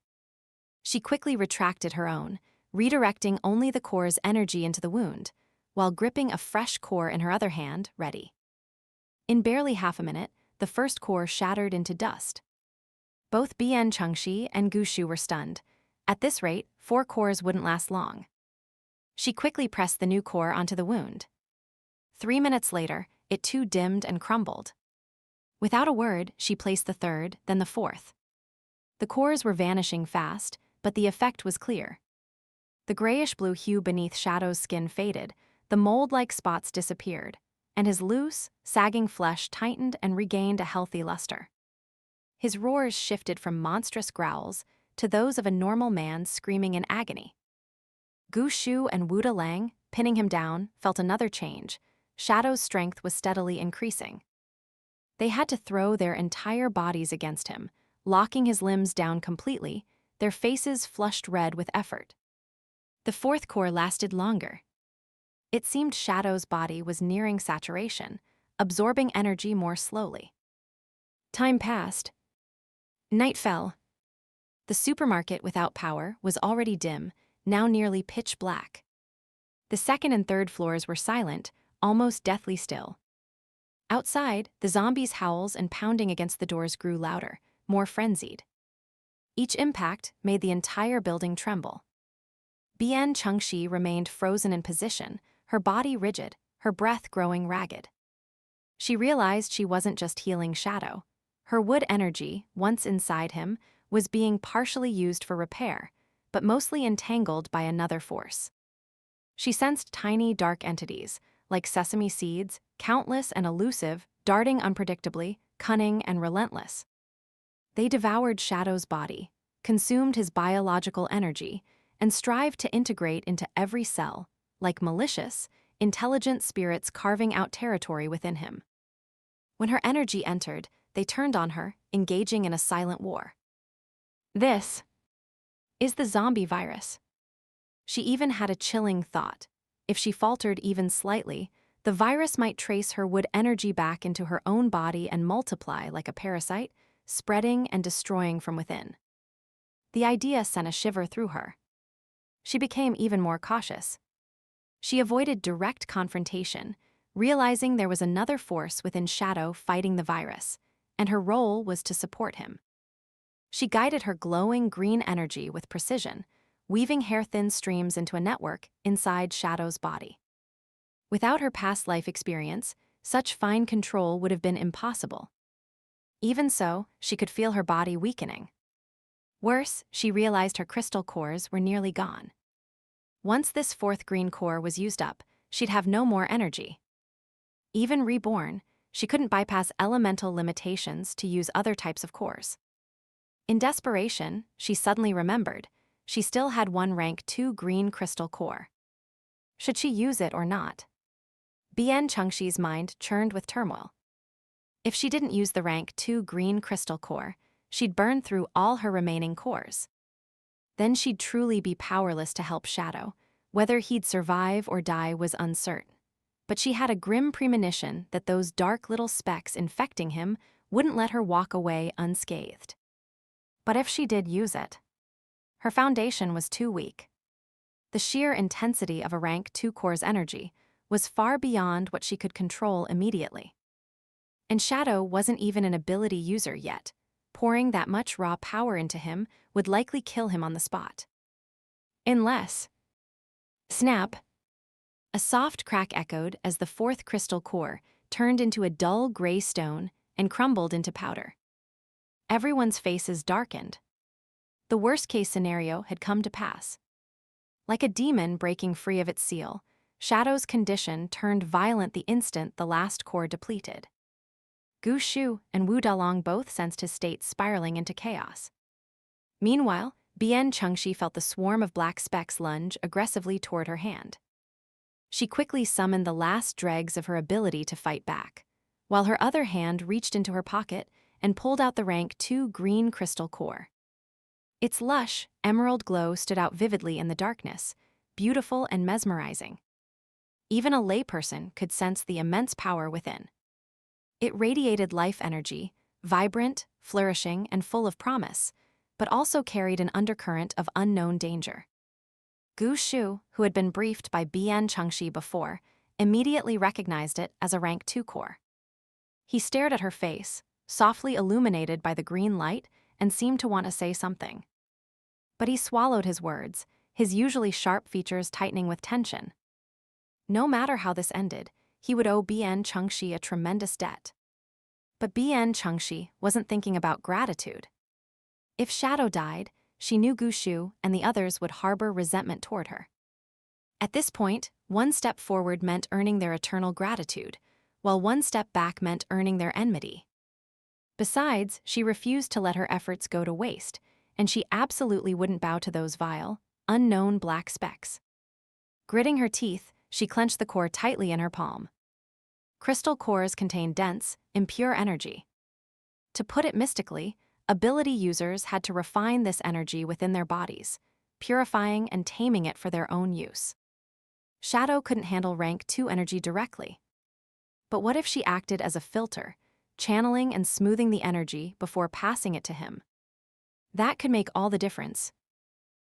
She quickly retracted her own, redirecting only the core's energy into the wound, while gripping a fresh core in her other hand, ready. In barely half a minute, the first core shattered into dust. Both Bian Changxi and Gushu were stunned. At this rate, 4 cores wouldn't last long. She quickly pressed the new core onto the wound. 3 minutes later, it too dimmed and crumbled. Without a word, she placed the 3rd, then the 4th. The cores were vanishing fast, but the effect was clear. The grayish-blue hue beneath Shadow's skin faded, the mold-like spots disappeared, and his loose, sagging flesh tightened and regained a healthy luster. His roars shifted from monstrous growls to those of a normal man screaming in agony. Gushu and Wuda Lang, pinning him down, felt another change. Shadow's strength was steadily increasing. They had to throw their entire bodies against him, locking his limbs down completely, their faces flushed red with effort. The 4th core lasted longer. It seemed Shadow's body was nearing saturation, absorbing energy more slowly. Time passed. Night fell. The supermarket without power was already dim, now nearly pitch black. The 2nd and 3rd floors were silent, almost deathly still. Outside, the zombies' howls and pounding against the doors grew louder, more frenzied. Each impact made the entire building tremble. Bian Changxi remained frozen in position, her body rigid, her breath growing ragged. She realized she wasn't just healing Shadow. Her wood energy, once inside him, was being partially used for repair, but mostly entangled by another force. She sensed tiny, dark entities, like sesame seeds, countless and elusive, darting unpredictably, cunning and relentless. They devoured Shadow's body, consumed his biological energy, and strived to integrate into every cell, like malicious, intelligent spirits carving out territory within him. When her energy entered, they turned on her, engaging in a silent war. This is the zombie virus. She even had a chilling thought. If she faltered even slightly, the virus might trace her wood energy back into her own body and multiply like a parasite, spreading and destroying from within. The idea sent a shiver through her. She became even more cautious. She avoided direct confrontation, realizing there was another force within Shadow fighting the virus, and her role was to support him. She guided her glowing green energy with precision, weaving hair-thin streams into a network inside Shadow's body. Without her past life experience, such fine control would have been impossible. Even so, she could feel her body weakening. Worse, she realized her crystal cores were nearly gone. Once this 4th green core was used up, she'd have no more energy. Even reborn, she couldn't bypass elemental limitations to use other types of cores. In desperation, she suddenly remembered, she still had one rank 2 green crystal core. Should she use it or not? Bian Changxi's mind churned with turmoil. If she didn't use the rank 2 green crystal core, she'd burn through all her remaining cores. Then she'd truly be powerless to help Shadow. Whether he'd survive or die was uncertain. But she had a grim premonition that those dark little specks infecting him wouldn't let her walk away unscathed. But if she did use it, her foundation was too weak. The sheer intensity of a rank 2 core's energy was far beyond what she could control immediately. And Shadow wasn't even an ability user yet. Pouring that much raw power into him would likely kill him on the spot. Unless... Snap! A soft crack echoed as the 4th crystal core turned into a dull gray stone and crumbled into powder. Everyone's faces darkened. The worst-case scenario had come to pass. Like a demon breaking free of its seal, Shadow's condition turned violent the instant the last core depleted. Gu Shu and Wu Dalong both sensed his state spiraling into chaos. Meanwhile, Bian Changxi felt the swarm of black specks lunge aggressively toward her hand. She quickly summoned the last dregs of her ability to fight back, while her other hand reached into her pocket and pulled out the rank 2 green crystal core. Its lush, emerald glow stood out vividly in the darkness, beautiful and mesmerizing. Even a layperson could sense the immense power within. It radiated life energy, vibrant, flourishing, and full of promise, but also carried an undercurrent of unknown danger. Gu Shu, who had been briefed by Bian Changxi before, immediately recognized it as a rank 2 core. He stared at her face, softly illuminated by the green light, and seemed to want to say something. But he swallowed his words, his usually sharp features tightening with tension. No matter how this ended, he would owe Bian Changxi a tremendous debt. But Bian Changxi wasn't thinking about gratitude. If Shadow died, she knew Gu Shu and the others would harbor resentment toward her. At this point, one step forward meant earning their eternal gratitude, while one step back meant earning their enmity. Besides, she refused to let her efforts go to waste, and she absolutely wouldn't bow to those vile, unknown black specks. Gritting her teeth, she clenched the core tightly in her palm. Crystal cores contain dense, impure energy. To put it mystically, ability users had to refine this energy within their bodies, purifying and taming it for their own use. Shadow couldn't handle rank 2 energy directly. But what if she acted as a filter, channeling and smoothing the energy before passing it to him? That could make all the difference.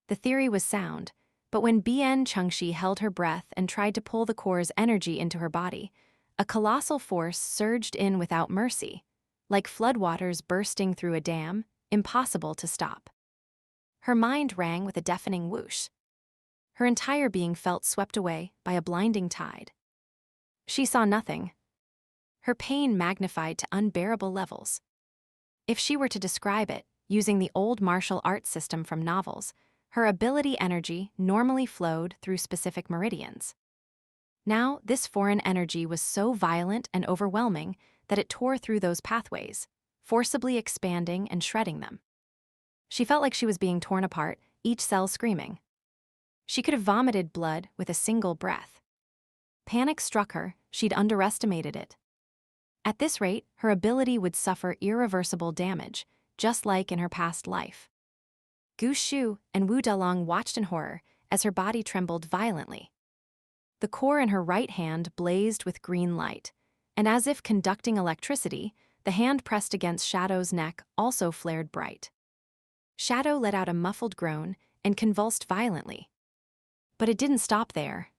The theory was sound, but when Bian Changxi held her breath and tried to pull the core's energy into her body, a colossal force surged in without mercy. Like floodwaters bursting through a dam, impossible to stop. Her mind rang with a deafening whoosh. Her entire being felt swept away by a blinding tide. She saw nothing. Her pain magnified to unbearable levels. If she were to describe it, using the old martial arts system from novels, her ability energy normally flowed through specific meridians. Now, this foreign energy was so violent and overwhelming that it tore through those pathways, forcibly expanding and shredding them. She felt like she was being torn apart, each cell screaming. She could have vomited blood with a single breath. Panic struck her, she'd underestimated it. At this rate, her ability would suffer irreversible damage, just like in her past life. Gu Shu and Wu Dalong watched in horror as her body trembled violently. The core in her right hand blazed with green light, and as if conducting electricity, the hand pressed against Shadow's neck also flared bright. Shadow let out a muffled groan and convulsed violently. But it didn't stop there.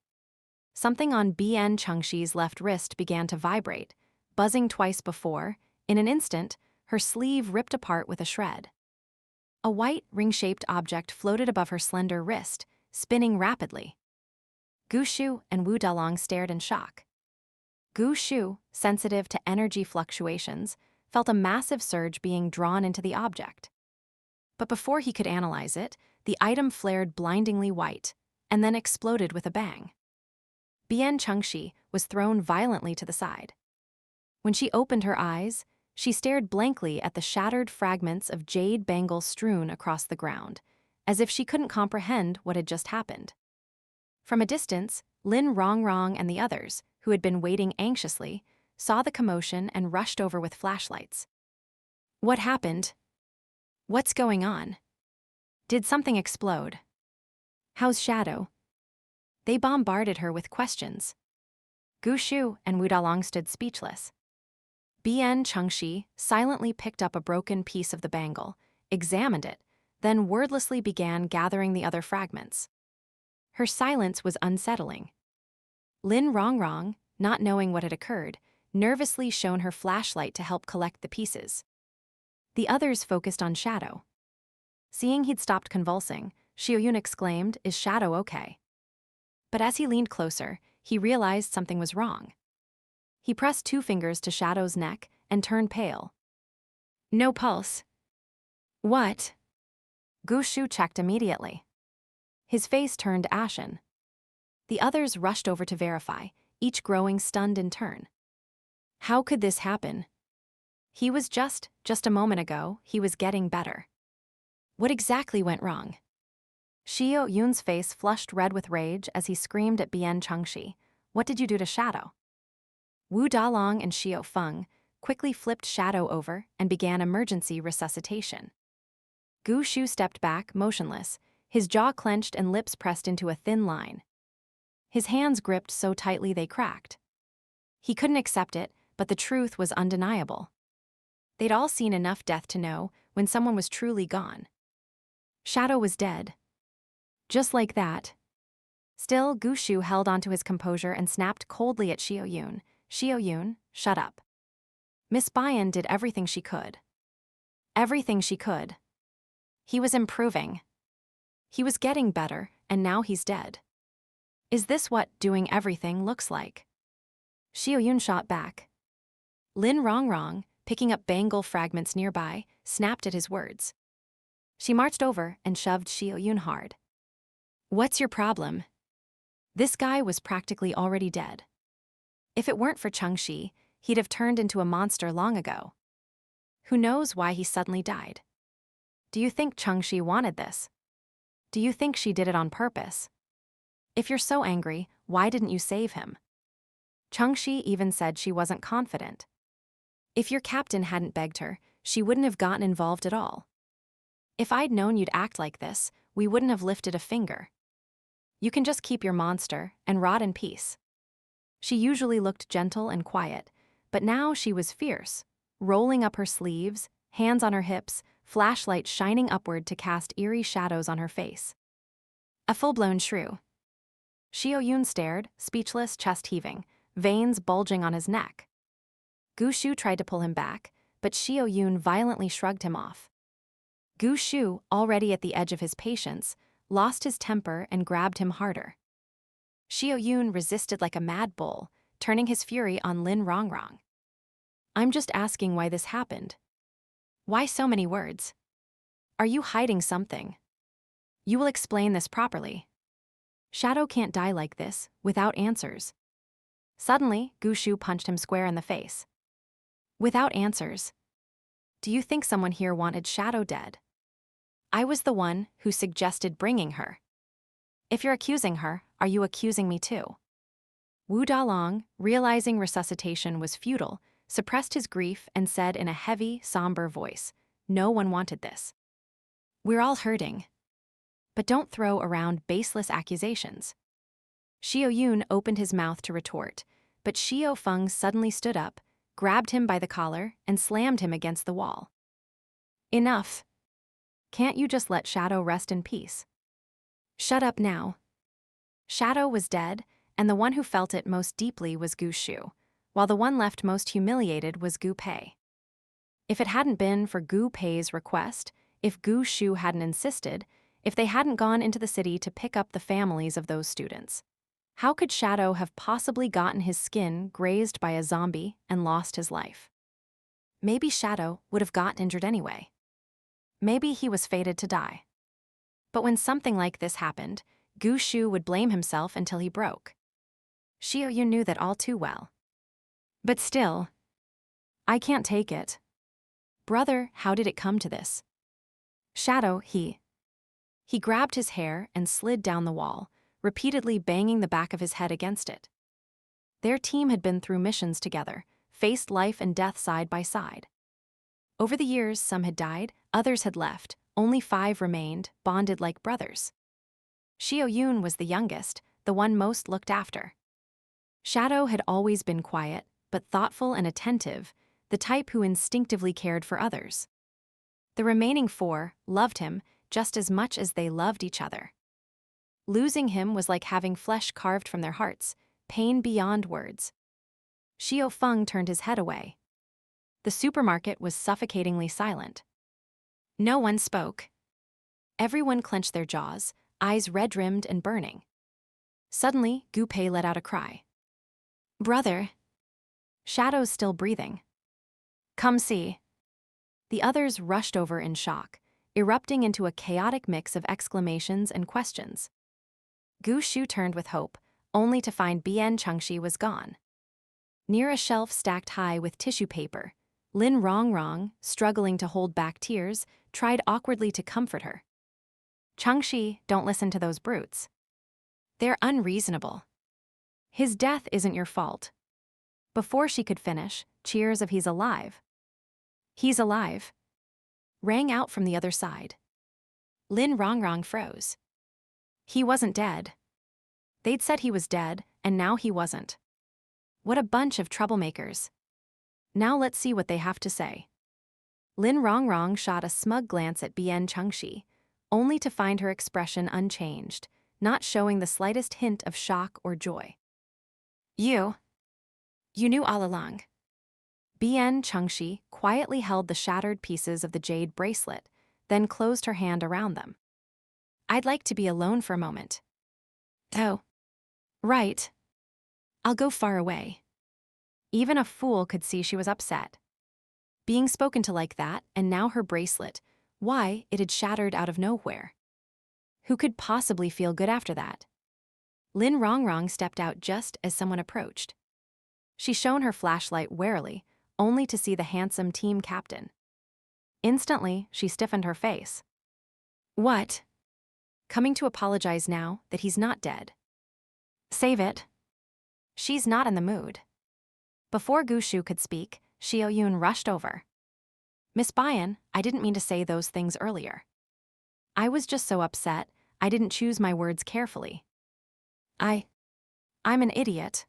Something on Bian Changxi's left wrist began to vibrate, buzzing twice before. In an instant, her sleeve ripped apart with a shred. A white, ring-shaped object floated above her slender wrist, spinning rapidly. Gu Shu and Wu Dalong stared in shock. Gu Shu, sensitive to energy fluctuations, felt a massive surge being drawn into the object. But before he could analyze it, the item flared blindingly white, and then exploded with a bang. Bian Changxi was thrown violently to the side. When she opened her eyes, she stared blankly at the shattered fragments of jade bangle strewn across the ground, as if she couldn't comprehend what had just happened. From a distance, Lin Rongrong and the others, who had been waiting anxiously, saw the commotion and rushed over with flashlights. What happened? What's going on? Did something explode? How's Shadow? They bombarded her with questions. Gu Shu and Wu Dalong stood speechless. Bian Changxi silently picked up a broken piece of the bangle, examined it, then wordlessly began gathering the other fragments. Her silence was unsettling. Lin Rongrong, not knowing what had occurred, nervously shone her flashlight to help collect the pieces. The others focused on Shadow. Seeing he'd stopped convulsing, Xiaoyun exclaimed, "Is Shadow okay?" But as he leaned closer, he realized something was wrong. He pressed 2 fingers to Shadow's neck and turned pale. No pulse. What? Gu Shu checked immediately. His face turned ashen. The others rushed over to verify, each growing stunned in turn. How could this happen? He was just a moment ago, he was getting better. What exactly went wrong? Xiaoyun's face flushed red with rage as he screamed at Bian Changxi, "What did you do to Shadow?" Wu Dalong and Xiao Feng quickly flipped Shadow over and began emergency resuscitation. Gu Shu stepped back, motionless, his jaw clenched and lips pressed into a thin line. His hands gripped so tightly they cracked. He couldn't accept it, but the truth was undeniable. They'd all seen enough death to know when someone was truly gone. Shadow was dead. Just like that. Still, Gu Shu held onto his composure and snapped coldly at Xiaoyun. "Xiaoyun, shut up." Miss Bian did everything she could. Everything she could. He was improving. He was getting better, and now he's dead. Is this what doing everything looks like? Xiaoyun shot back. Lin Rongrong, picking up bangle fragments nearby, snapped at his words. She marched over and shoved Xiaoyun hard. What's your problem? This guy was practically already dead. If it weren't for Changxi, he'd have turned into a monster long ago. Who knows why he suddenly died? Do you think Changxi wanted this? Do you think she did it on purpose? If you're so angry, why didn't you save him? Changxi even said she wasn't confident. If your captain hadn't begged her, she wouldn't have gotten involved at all. If I'd known you'd act like this, we wouldn't have lifted a finger. You can just keep your monster and rot in peace. She usually looked gentle and quiet, but now she was fierce, rolling up her sleeves, hands on her hips, flashlight shining upward to cast eerie shadows on her face. A full-blown shrew. Xiaoyun stared, speechless, chest heaving, veins bulging on his neck. Gu Shu tried to pull him back, but Xiaoyun violently shrugged him off. Gu Shu, already at the edge of his patience, lost his temper and grabbed him harder. Xiaoyun resisted like a mad bull, turning his fury on Lin Rongrong. I'm just asking why this happened. Why so many words? Are you hiding something? You will explain this properly. Shadow can't die like this, without answers. Suddenly, Gu Shu punched him square in the face. Without answers? Do you think someone here wanted Shadow dead? I was the one who suggested bringing her. If you're accusing her, are you accusing me too? Wu Dalong, realizing resuscitation was futile, suppressed his grief and said in a heavy, somber voice, "No one wanted this. We're all hurting. But don't throw around baseless accusations." Xiaoyun opened his mouth to retort, but Xiao Feng suddenly stood up, grabbed him by the collar, and slammed him against the wall. Enough. Can't you just let Shadow rest in peace? Shut up now. Shadow was dead, and the one who felt it most deeply was Gu Shu, while the one left most humiliated was Gu Pei. If it hadn't been for Gu Pei's request, if Gu Shu hadn't insisted, if they hadn't gone into the city to pick up the families of those students, how could Shadow have possibly gotten his skin grazed by a zombie and lost his life? Maybe Shadow would have gotten injured anyway. Maybe he was fated to die. But when something like this happened, Gu Shu would blame himself until he broke. Xiaoyun knew that all too well. But still, I can't take it. Brother, how did it come to this? Shadow, he grabbed his hair and slid down the wall, repeatedly banging the back of his head against it. Their team had been through missions together, faced life and death side by side. Over the years, some had died, others had left, only 5 remained, bonded like brothers. Xiaoyun was the youngest, the one most looked after. Shadow had always been quiet, but thoughtful and attentive, the type who instinctively cared for others. The remaining 4 loved him just as much as they loved each other. Losing him was like having flesh carved from their hearts, pain beyond words. Xiao Feng turned his head away. The supermarket was suffocatingly silent. No one spoke. Everyone clenched their jaws, eyes red-rimmed and burning. Suddenly, Gu Pei let out a cry. "Brother!" Shadow's still breathing. "Come see." The others rushed over in shock, erupting into a chaotic mix of exclamations and questions. Gu Shu turned with hope, only to find Bian Changxi was gone. Near a shelf stacked high with tissue paper, Lin Rongrong, struggling to hold back tears, tried awkwardly to comfort her. "Changxi, don't listen to those brutes. They're unreasonable. His death isn't your fault." Before she could finish, cheers of "He's alive. He's alive" rang out from the other side. Lin Rongrong froze. He wasn't dead. They'd said he was dead, and now he wasn't. What a bunch of troublemakers. Now let's see what they have to say. Lin Rongrong shot a smug glance at Bian Changxi, only to find her expression unchanged, not showing the slightest hint of shock or joy. You knew all along." Bian Changxi quietly held the shattered pieces of the Jade Bracelet, then closed her hand around them. "I'd like to be alone for a moment." "Oh, right. I'll go far away." Even a fool could see she was upset. Being spoken to like that, and now her bracelet, why, it had shattered out of nowhere. Who could possibly feel good after that? Lin Rongrong stepped out just as someone approached. She shone her flashlight warily, only to see the handsome team captain. Instantly, she stiffened her face. "What?" "Coming to apologize now that he's not dead." "Save it. She's not in the mood." Before Gushu could speak, Xiaoyun rushed over. "Miss Bian, I didn't mean to say those things earlier. I was just so upset, I didn't choose my words carefully. I'm an idiot.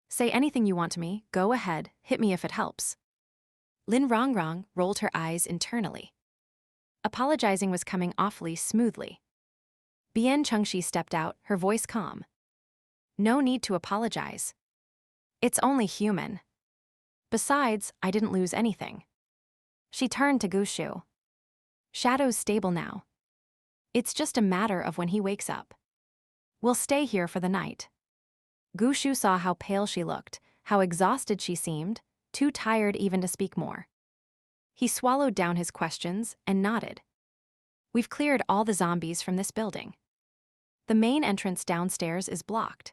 Say anything you want to me, go ahead, hit me if it helps." Lin Rongrong rolled her eyes internally. Apologizing was coming awfully smoothly. Bian Changxi stepped out, her voice calm. "No need to apologize. It's only human. Besides, I didn't lose anything." She turned to Gushu. "Shadow's stable now. It's just a matter of when he wakes up. We'll stay here for the night." Gushu saw how pale she looked, how exhausted she seemed, too tired even to speak more. He swallowed down his questions and nodded. "We've cleared all the zombies from this building. The main entrance downstairs is blocked.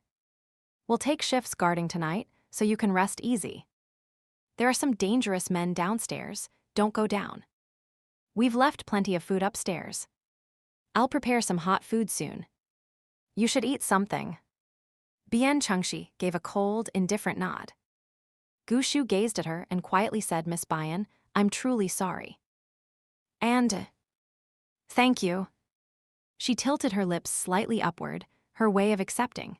We'll take shifts guarding tonight, so you can rest easy. There are some dangerous men downstairs, don't go down. We've left plenty of food upstairs. I'll prepare some hot food soon. You should eat something." Bian Changxi gave a cold, indifferent nod. Gushu gazed at her and quietly said, "Miss Bian, I'm truly sorry." "And thank you." She tilted her lips slightly upward, her way of accepting.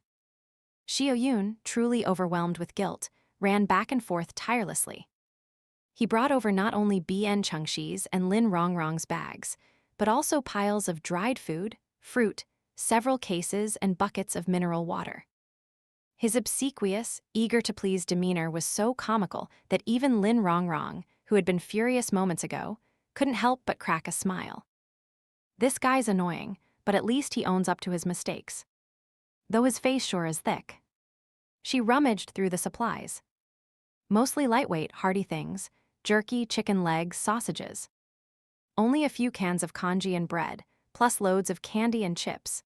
Xiaoyun, truly overwhelmed with guilt, ran back and forth tirelessly. He brought over not only Bian Changxi's and Lin Rongrong's bags, but also piles of dried food, fruit, several cases, and buckets of mineral water. His obsequious, eager-to-please demeanor was so comical that even Lin Rongrong, who had been furious moments ago, couldn't help but crack a smile. This guy's annoying, but at least he owns up to his mistakes. Though his face sure is thick. She rummaged through the supplies. Mostly lightweight, hearty things, jerky, chicken legs, sausages. Only a few cans of congee and bread, plus loads of candy and chips.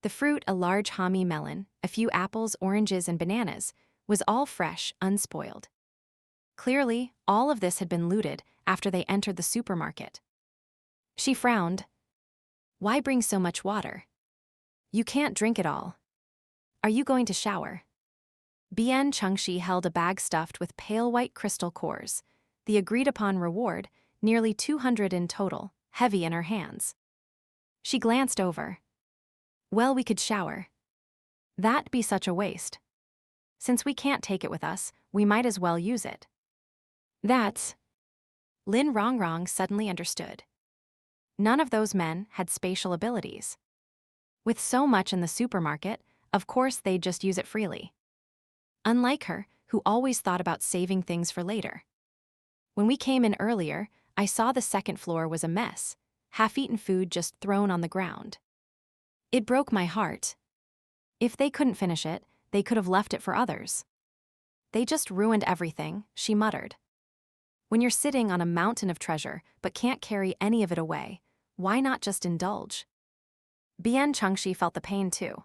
The fruit, a large Hami melon, a few apples, oranges, and bananas, was all fresh, unspoiled. Clearly, all of this had been looted after they entered the supermarket. She frowned. "Why bring so much water? You can't drink it all. Are you going to shower?" Bian Changxi held a bag stuffed with pale white crystal cores, the agreed-upon reward, nearly 200 in total, heavy in her hands. She glanced over. Well, we could shower. That'd be such a waste. Since we can't take it with us, we might as well use it. That's... Lin Rongrong suddenly understood. None of those men had spatial abilities. With so much in the supermarket, of course they'd just use it freely. Unlike her, who always thought about saving things for later. When we came in earlier, I saw the second floor was a mess, half-eaten food just thrown on the ground. It broke my heart. If they couldn't finish it, they could have left it for others. They just ruined everything, she muttered. When you're sitting on a mountain of treasure but can't carry any of it away, why not just indulge? Bian Changxi felt the pain too.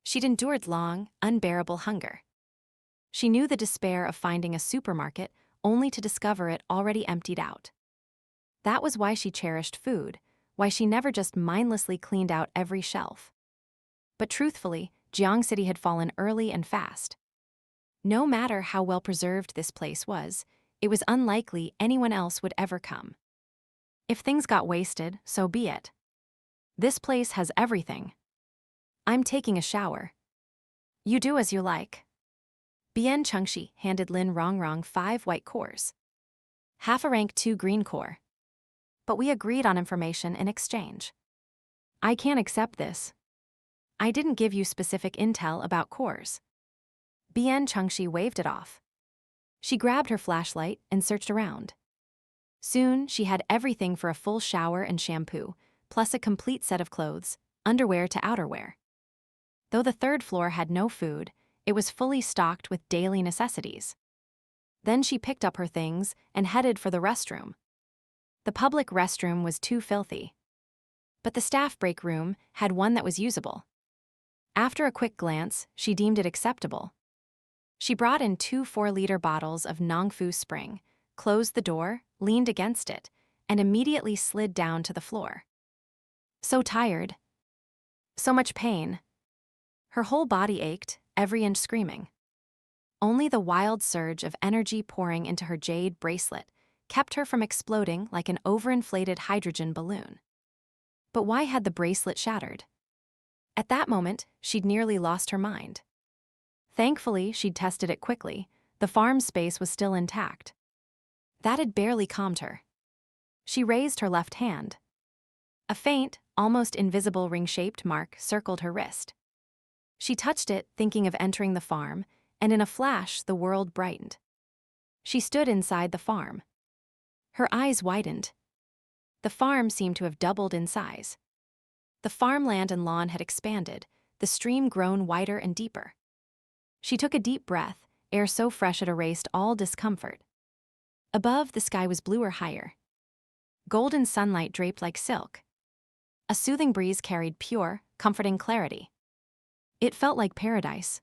She'd endured long, unbearable hunger. She knew the despair of finding a supermarket only to discover it already emptied out. That was why she cherished food, why she never just mindlessly cleaned out every shelf. But truthfully, Jiang City had fallen early and fast. No matter how well preserved this place was, it was unlikely anyone else would ever come. If things got wasted, so be it. This place has everything. I'm taking a shower. You do as you like. Bian Changxi handed Lin Rongrong 5 white cores. Half a rank 2 green core. But we agreed on information in exchange. I can't accept this. I didn't give you specific intel about cores. Bian Changxi waved it off. She grabbed her flashlight and searched around. Soon, she had everything for a full shower and shampoo, plus a complete set of clothes, underwear to outerwear. Though the third floor had no food, it was fully stocked with daily necessities. Then she picked up her things and headed for the restroom. The public restroom was too filthy. But the staff break room had one that was usable. After a quick glance, she deemed it acceptable. She brought in 2 4-liter bottles of Nongfu Spring, closed the door, leaned against it, and immediately slid down to the floor. So tired. So much pain. Her whole body ached, every inch screaming. Only the wild surge of energy pouring into her jade bracelet kept her from exploding like an overinflated hydrogen balloon. But why had the bracelet shattered? At that moment, she'd nearly lost her mind. Thankfully, she'd tested it quickly. The farm space was still intact. That had barely calmed her. She raised her left hand. A faint, almost invisible ring-shaped mark circled her wrist. She touched it, thinking of entering the farm, and in a flash, the world brightened. She stood inside the farm. Her eyes widened. The farm seemed to have doubled in size. The farmland and lawn had expanded, the stream grown wider and deeper. She took a deep breath, air so fresh it erased all discomfort. Above, the sky was bluer higher. Golden sunlight draped like silk. A soothing breeze carried pure, comforting clarity. It felt like paradise.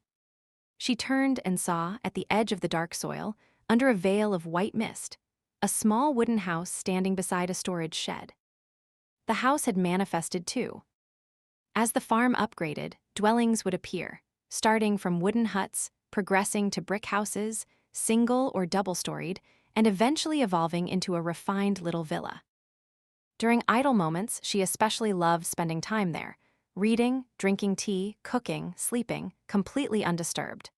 She turned and saw, at the edge of the dark soil, under a veil of white mist, a small wooden house standing beside a storage shed. The house had manifested too. As the farm upgraded, dwellings would appear, starting from wooden huts, progressing to brick houses, single or double-storied, and eventually evolving into a refined little villa. During idle moments, she especially loved spending time there, reading, drinking tea, cooking, sleeping, completely undisturbed.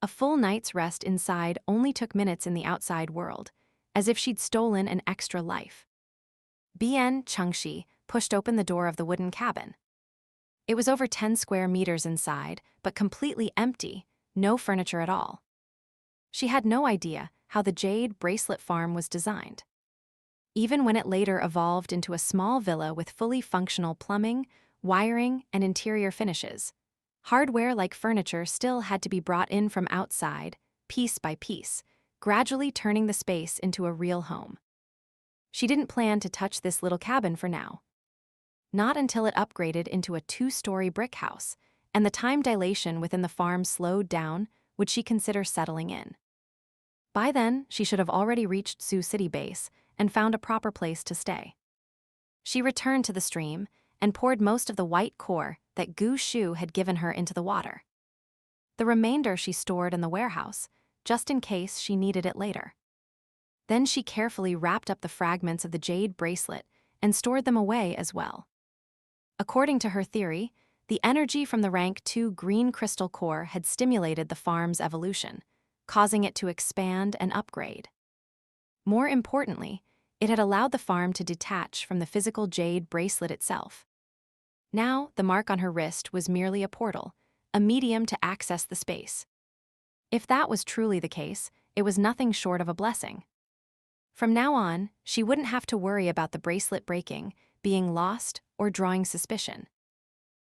A full night's rest inside only took minutes in the outside world, as if she'd stolen an extra life. Bian Changxi pushed open the door of the wooden cabin. It was over 10 square meters inside, but completely empty, no furniture at all. She had no idea how the Jade Bracelet farm was designed. Even when it later evolved into a small villa with fully functional plumbing, wiring, and interior finishes, hardware like furniture still had to be brought in from outside, piece by piece, gradually turning the space into a real home. She didn't plan to touch this little cabin for now. Not until it upgraded into a 2-story brick house, and the time dilation within the farm slowed down, would she consider settling in. By then, she should have already reached Sioux City base and found a proper place to stay. She returned to the stream and poured most of the white core that Gu Shu had given her into the water. The remainder she stored in the warehouse, just in case she needed it later. Then she carefully wrapped up the fragments of the Jade Bracelet and stored them away as well. According to her theory, the energy from the rank 2 green crystal core had stimulated the farm's evolution, causing it to expand and upgrade. More importantly, it had allowed the farm to detach from the physical Jade Bracelet itself. Now, the mark on her wrist was merely a portal, a medium to access the space. If that was truly the case, it was nothing short of a blessing. From now on, she wouldn't have to worry about the bracelet breaking, being lost, or drawing suspicion.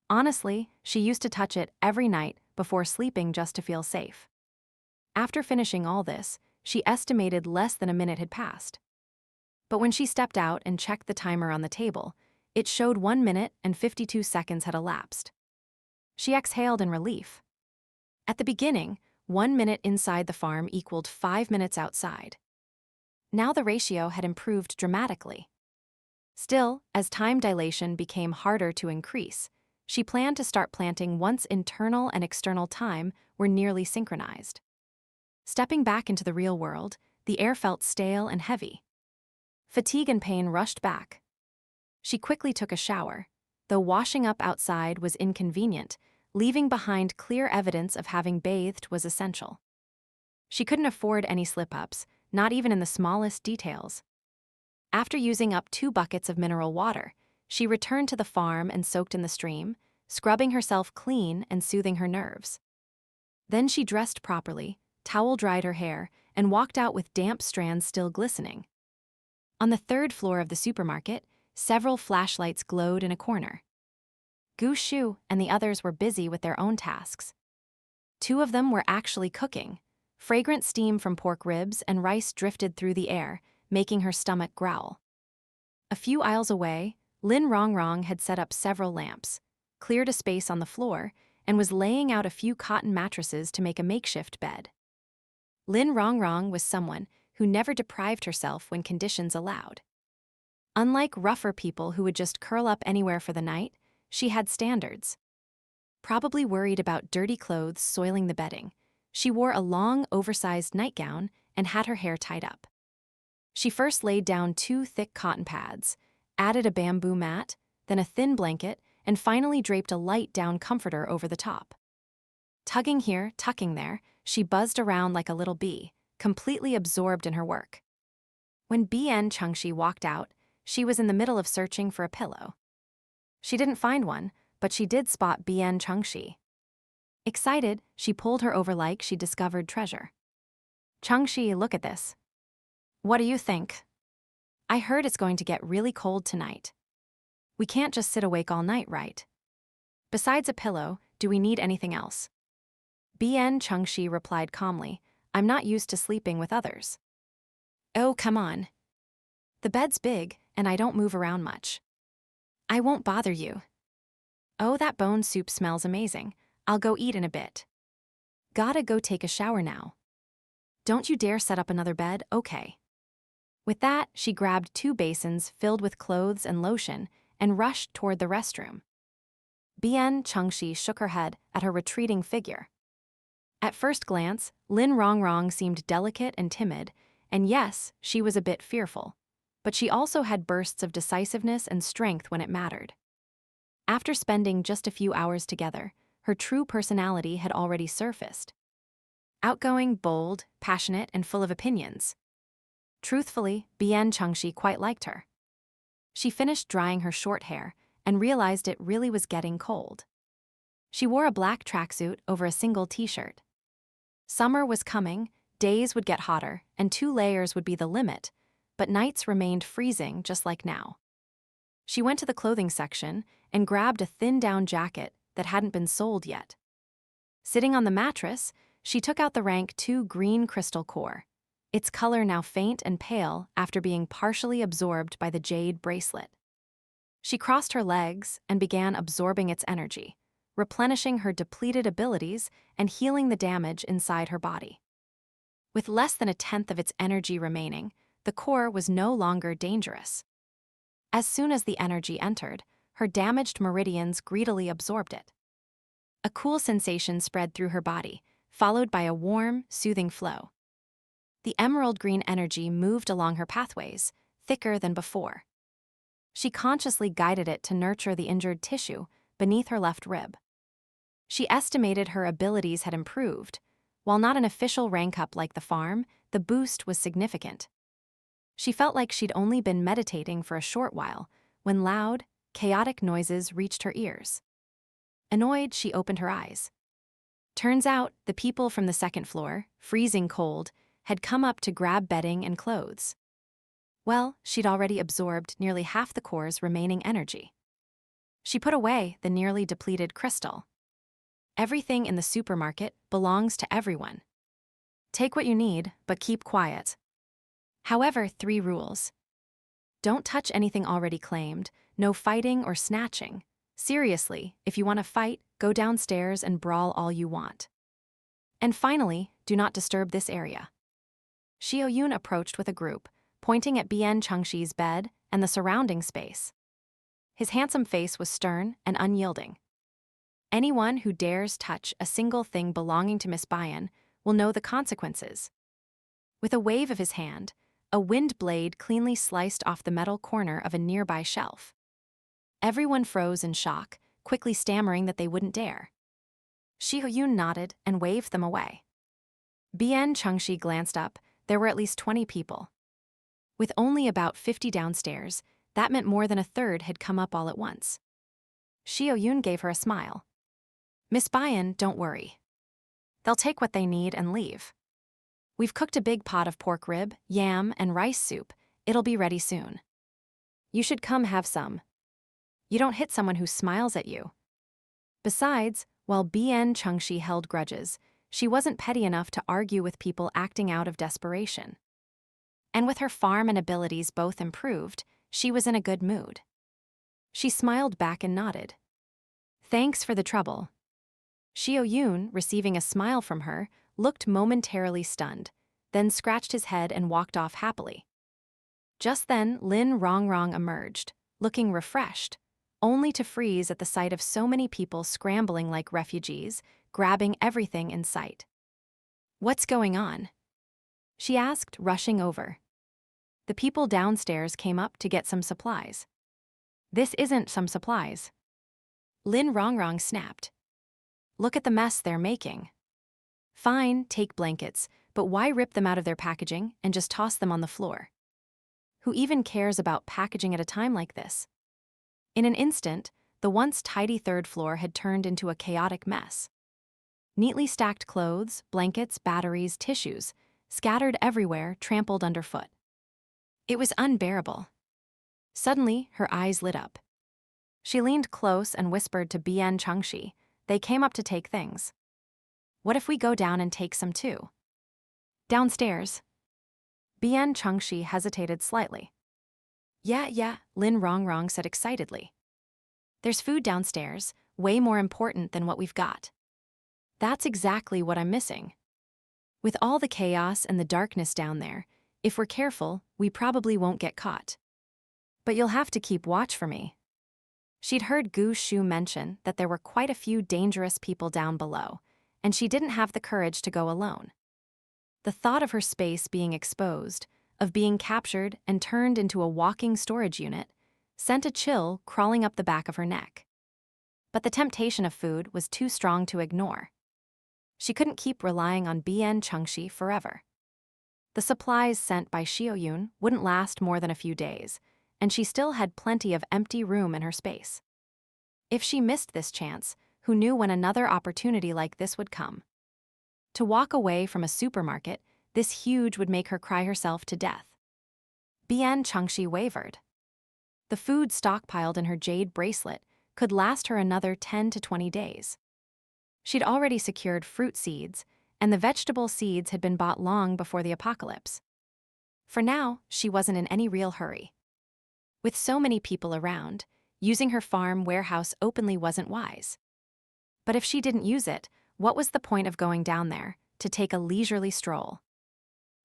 Honestly, she used to touch it every night before sleeping just to feel safe. After finishing all this, she estimated less than a minute had passed. But when she stepped out and checked the timer on the table, it showed 1 minute and 52 seconds had elapsed. She exhaled in relief. At the beginning, 1 minute inside the farm equaled 5 minutes outside. Now the ratio had improved dramatically. Still, as time dilation became harder to increase, she planned to start planting once internal and external time were nearly synchronized. Stepping back into the real world, the air felt stale and heavy. Fatigue and pain rushed back. She quickly took a shower, though washing up outside was inconvenient, leaving behind clear evidence of having bathed was essential. She couldn't afford any slip-ups, not even in the smallest details. After using up 2 buckets of mineral water, she returned to the farm and soaked in the stream, scrubbing herself clean and soothing her nerves. Then she dressed properly, towel-dried her hair, and walked out with damp strands still glistening. On the 3rd floor of the supermarket, several flashlights glowed in a corner. Gu Shu and the others were busy with their own tasks. 2 of them were actually cooking. Fragrant steam from pork ribs and rice drifted through the air, making her stomach growl. A few aisles away, Lin Rongrong had set up several lamps, cleared a space on the floor, and was laying out a few cotton mattresses to make a makeshift bed. Lin Rongrong was someone who never deprived herself when conditions allowed. Unlike rougher people who would just curl up anywhere for the night, she had standards. Probably worried about dirty clothes soiling the bedding, she wore a long, oversized nightgown and had her hair tied up. She first laid down 2 thick cotton pads, added a bamboo mat, then a thin blanket, and finally draped a light down comforter over the top. Tugging here, tucking there, she buzzed around like a little bee, completely absorbed in her work. When Bian Changxi walked out, she was in the middle of searching for a pillow. She didn't find one, but she did spot Bian Changxi. Excited, she pulled her over like she discovered treasure. "Changxi, look at this. What do you think? I heard it's going to get really cold tonight. We can't just sit awake all night, right? Besides a pillow, do we need anything else?" Bian Changxi replied calmly, "I'm not used to sleeping with others." "Oh, come on. The bed's big, and I don't move around much. I won't bother you. Oh, that bone soup smells amazing. I'll go eat in a bit. Gotta go take a shower now. Don't you dare set up another bed, okay?" With that, she grabbed 2 basins filled with clothes and lotion and rushed toward the restroom. Bian Changxi shook her head at her retreating figure. At first glance, Lin Rongrong seemed delicate and timid, and yes, she was a bit fearful. But she also had bursts of decisiveness and strength when it mattered. After spending just a few hours together, her true personality had already surfaced. Outgoing, bold, passionate, and full of opinions. Truthfully, Bian Changxi quite liked her. She finished drying her short hair and realized it really was getting cold. She wore a black tracksuit over a single t-shirt. Summer was coming, days would get hotter, and 2 layers would be the limit, but nights remained freezing just like now. She went to the clothing section and grabbed a thin-down jacket that hadn't been sold yet. Sitting on the mattress, she took out the rank 2 green crystal core, its color now faint and pale after being partially absorbed by the Jade Bracelet. She crossed her legs and began absorbing its energy, replenishing her depleted abilities and healing the damage inside her body. With less than 1/10 of its energy remaining, the core was no longer dangerous. As soon as the energy entered, her damaged meridians greedily absorbed it. A cool sensation spread through her body, followed by a warm, soothing flow. The emerald green energy moved along her pathways, thicker than before. She consciously guided it to nurture the injured tissue beneath her left rib. She estimated her abilities had improved. While not an official rank up like the farm, the boost was significant. She felt like she'd only been meditating for a short while when loud, chaotic noises reached her ears. Annoyed, she opened her eyes. Turns out, the people from the second floor, freezing cold, had come up to grab bedding and clothes. Well, she'd already absorbed nearly half the core's remaining energy. She put away the nearly depleted crystal. Everything in the supermarket belongs to everyone. Take what you need, but keep quiet. However, 3 rules. Don't touch anything already claimed, no fighting or snatching. Seriously, if you want to fight, go downstairs and brawl all you want. And finally, do not disturb this area. Xiaoyun approached with a group, pointing at Bian Changxi's bed and the surrounding space. His handsome face was stern and unyielding. Anyone who dares touch a single thing belonging to Miss Bian will know the consequences. With a wave of his hand, a wind blade cleanly sliced off the metal corner of a nearby shelf. Everyone froze in shock, quickly stammering that they wouldn't dare. Xiaoyun nodded and waved them away. Bian Changxi glanced up. There were at least 20 people. With only about 50 downstairs, that meant more than a third had come up all at once. Xiaoyun gave her a smile. Miss Bian, don't worry. They'll take what they need and leave. We've cooked a big pot of pork rib, yam, and rice soup. It'll be ready soon. You should come have some. You don't hit someone who smiles at you. Besides, while Bian Changxi held grudges, she wasn't petty enough to argue with people acting out of desperation. And with her farm and abilities both improved, she was in a good mood. She smiled back and nodded. Thanks for the trouble. Xiaoyun, receiving a smile from her, looked momentarily stunned, then scratched his head and walked off happily. Just then, Lin Rongrong emerged, looking refreshed, only to freeze at the sight of so many people scrambling like refugees, grabbing everything in sight. What's going on? She asked, rushing over. The people downstairs came up to get some supplies. This isn't some supplies. Lin Rongrong snapped. Look at the mess they're making. Fine, take blankets, but why rip them out of their packaging and just toss them on the floor? Who even cares about packaging at a time like this? In an instant, the once tidy third floor had turned into a chaotic mess. Neatly stacked clothes, blankets, batteries, tissues, scattered everywhere, trampled underfoot. It was unbearable. Suddenly, her eyes lit up. She leaned close and whispered to Bian Changxi. They came up to take things. What if we go down and take some too? Downstairs. Bian Changxi hesitated slightly. Yeah, Lin Rongrong said excitedly. There's food downstairs, way more important than what we've got. That's exactly what I'm missing. With all the chaos and the darkness down there, if we're careful, we probably won't get caught. But you'll have to keep watch for me. She'd heard Gu Shu mention that there were quite a few dangerous people down below, and she didn't have the courage to go alone. The thought of her space being exposed, of being captured and turned into a walking storage unit, sent a chill crawling up the back of her neck. But the temptation of food was too strong to ignore. She couldn't keep relying on Bian Changxi forever. The supplies sent by Xiaoyun wouldn't last more than a few days, and she still had plenty of empty room in her space. If she missed this chance, who knew when another opportunity like this would come? To walk away from a supermarket, this huge would make her cry herself to death. Bian Changxi wavered. The food stockpiled in her Jade Bracelet could last her another 10 to 20 days. She'd already secured fruit seeds, and the vegetable seeds had been bought long before the apocalypse. For now, she wasn't in any real hurry. With so many people around, using her farm warehouse openly wasn't wise. But if she didn't use it, what was the point of going down there to take a leisurely stroll?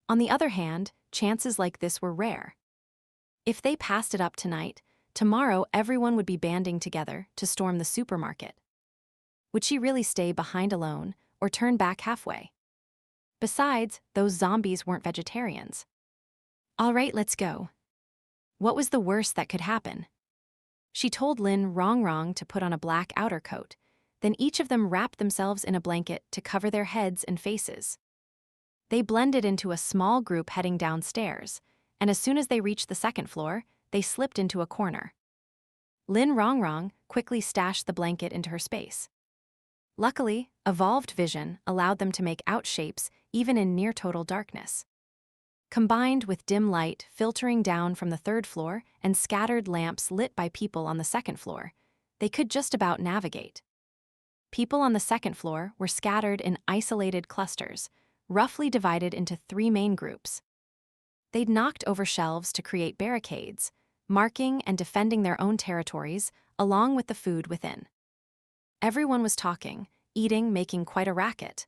On the other hand, chances like this were rare. If they passed it up tonight, tomorrow everyone would be banding together to storm the supermarket. Would she really stay behind alone or turn back halfway? Besides, those zombies weren't vegetarians. All right, let's go. What was the worst that could happen? She told Lin Rongrong to put on a black outer coat. Then each of them wrapped themselves in a blanket to cover their heads and faces. They blended into a small group heading downstairs, and as soon as they reached the second floor, they slipped into a corner. Lin Rongrong quickly stashed the blanket into her space. Luckily, evolved vision allowed them to make out shapes even in near-total darkness. Combined with dim light filtering down from the third floor and scattered lamps lit by people on the second floor, they could just about navigate. People on the second floor were scattered in isolated clusters, roughly divided into 3 main groups. They'd knocked over shelves to create barricades, marking and defending their own territories along with the food within. Everyone was talking, eating, making quite a racket.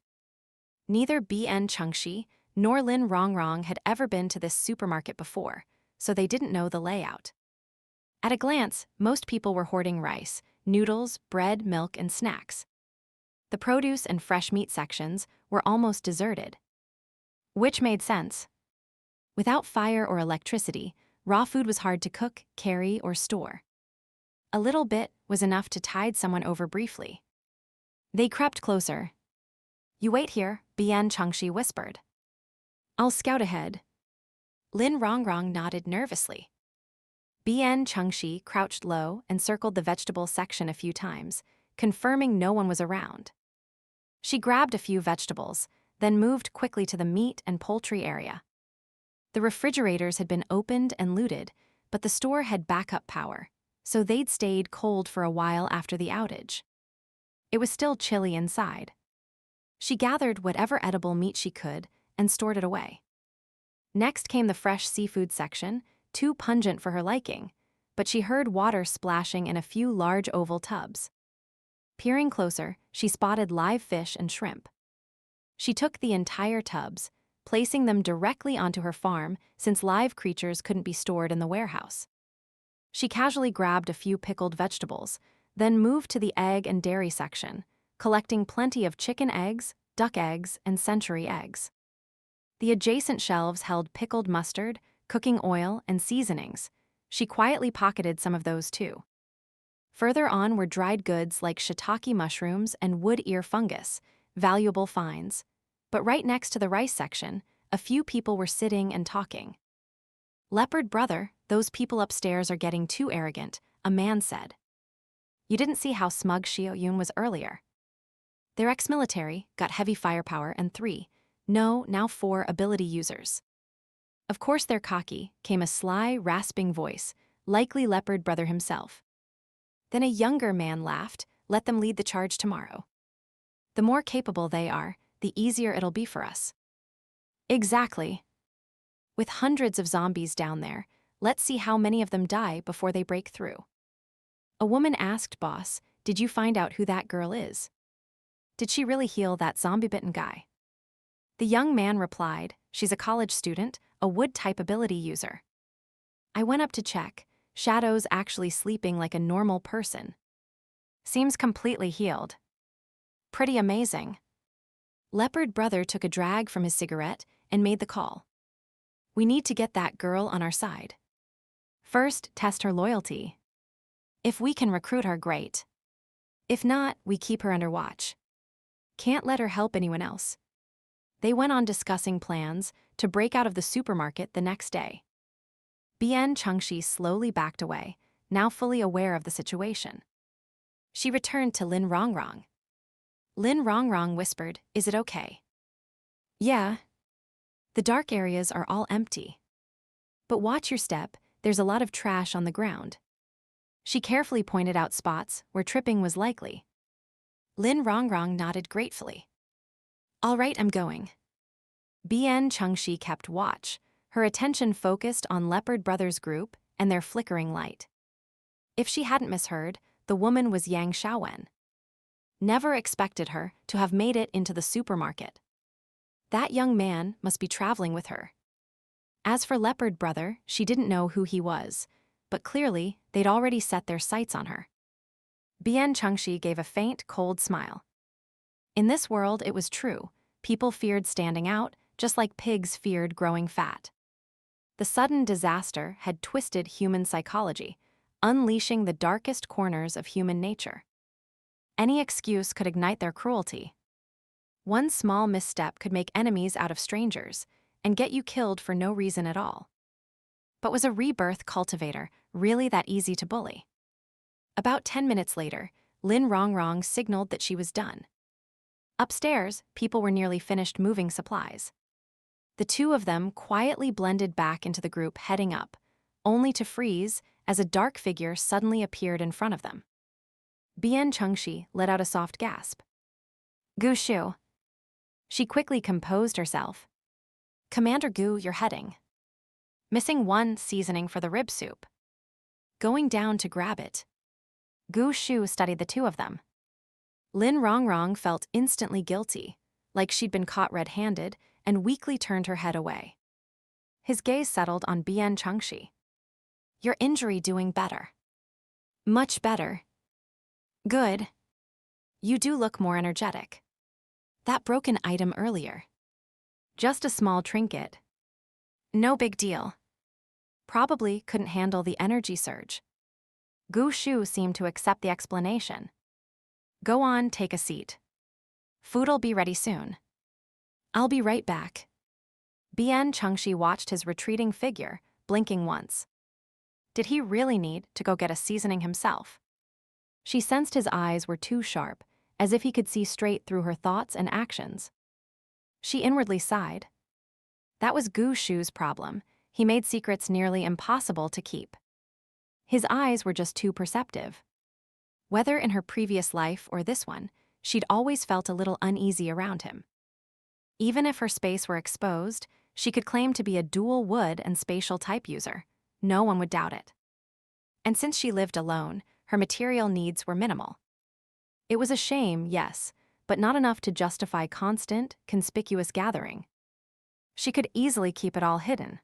Neither Bian Changxi nor Lin Rongrong had ever been to this supermarket before, so they didn't know the layout. At a glance, most people were hoarding rice, noodles, bread, milk, and snacks. The produce and fresh meat sections were almost deserted. Which made sense. Without fire or electricity, raw food was hard to cook, carry, or store. A little bit was enough to tide someone over briefly. They crept closer. "You wait here," Bian Changxi whispered. "I'll scout ahead." Lin Rongrong nodded nervously. Bian Changxi crouched low and circled the vegetable section a few times, confirming no one was around. She grabbed a few vegetables, then moved quickly to the meat and poultry area. The refrigerators had been opened and looted, but the store had backup power, so they'd stayed cold for a while after the outage. It was still chilly inside. She gathered whatever edible meat she could and stored it away. Next came the fresh seafood section, too pungent for her liking, but she heard water splashing in a few large oval tubs. Peering closer, she spotted live fish and shrimp. She took the entire tubs, placing them directly onto her farm since live creatures couldn't be stored in the warehouse. She casually grabbed a few pickled vegetables, then moved to the egg and dairy section, collecting plenty of chicken eggs, duck eggs, and century eggs. The adjacent shelves held pickled mustard, cooking oil, and seasonings. She quietly pocketed some of those too. Further on were dried goods like shiitake mushrooms and wood ear fungus, valuable finds. But right next to the rice section, a few people were sitting and talking. "Leopard brother, those people upstairs are getting too arrogant," a man said. "You didn't see how smug Xiaoyun was earlier. They're ex-military, got heavy firepower, and 4 ability users." "Of course they're cocky," came a sly, rasping voice, likely Leopard brother himself. Then a younger man laughed, "Let them lead the charge tomorrow. The more capable they are, the easier it'll be for us." "Exactly. With hundreds of zombies down there, let's see how many of them die before they break through." A woman asked Boss, "Did you find out who that girl is? Did she really heal that zombie-bitten guy?" The young man replied, "She's a college student, a wood-type ability user. I went up to check. Shadow's actually sleeping like a normal person. Seems completely healed. Pretty amazing." Leopard brother took a drag from his cigarette and made the call. "We need to get that girl on our side. First, test her loyalty. If we can recruit her, great. If not, we keep her under watch. Can't let her help anyone else." They went on discussing plans to break out of the supermarket the next day. Bian Changxi slowly backed away, now fully aware of the situation. She returned to Lin Rongrong. Lin Rongrong whispered, "Is it okay?" "Yeah. The dark areas are all empty. But watch your step, there's a lot of trash on the ground." She carefully pointed out spots where tripping was likely. Lin Rongrong nodded gratefully. "All right, I'm going." Bian Changxi kept watch, her attention focused on Leopard Brothers group and their flickering light. If she hadn't misheard, the woman was Yang Xiaowen. Never expected her to have made it into the supermarket. That young man must be traveling with her. As for Leopard Brother, she didn't know who he was, but clearly they'd already set their sights on her. Bian Changxi gave a faint, cold smile. In this world, it was true. People feared standing out, just like pigs feared growing fat. The sudden disaster had twisted human psychology, unleashing the darkest corners of human nature. Any excuse could ignite their cruelty. One small misstep could make enemies out of strangers and get you killed for no reason at all. But was a rebirth cultivator really that easy to bully? About 10 minutes later, Lin Rongrong signaled that she was done. Upstairs, people were nearly finished moving supplies. The two of them quietly blended back into the group heading up, only to freeze as a dark figure suddenly appeared in front of them. Bian Changxi let out a soft gasp. Gu Shu. She quickly composed herself. Commander Gu, you're heading. Missing one seasoning for the rib soup. Going down to grab it. Gu Shu studied the two of them. Lin Rongrong felt instantly guilty, like she'd been caught red-handed, and weakly turned her head away. His gaze settled on Bian Changxi. Your injury doing better. Much better. Good. You do look more energetic. That broken item earlier. Just a small trinket. No big deal. Probably couldn't handle the energy surge. Gu Shu seemed to accept the explanation. Go on, take a seat. Food'll be ready soon. I'll be right back. Bian Changxi watched his retreating figure, blinking once. Did he really need to go get a seasoning himself? She sensed his eyes were too sharp, as if he could see straight through her thoughts and actions. She inwardly sighed. That was Gu Shu's problem. He made secrets nearly impossible to keep. His eyes were just too perceptive. Whether in her previous life or this one, she'd always felt a little uneasy around him. Even if her space were exposed, she could claim to be a dual wood and spatial type user. No one would doubt it. And since she lived alone, her material needs were minimal. It was a shame, yes, but not enough to justify constant, conspicuous gathering. She could easily keep it all hidden.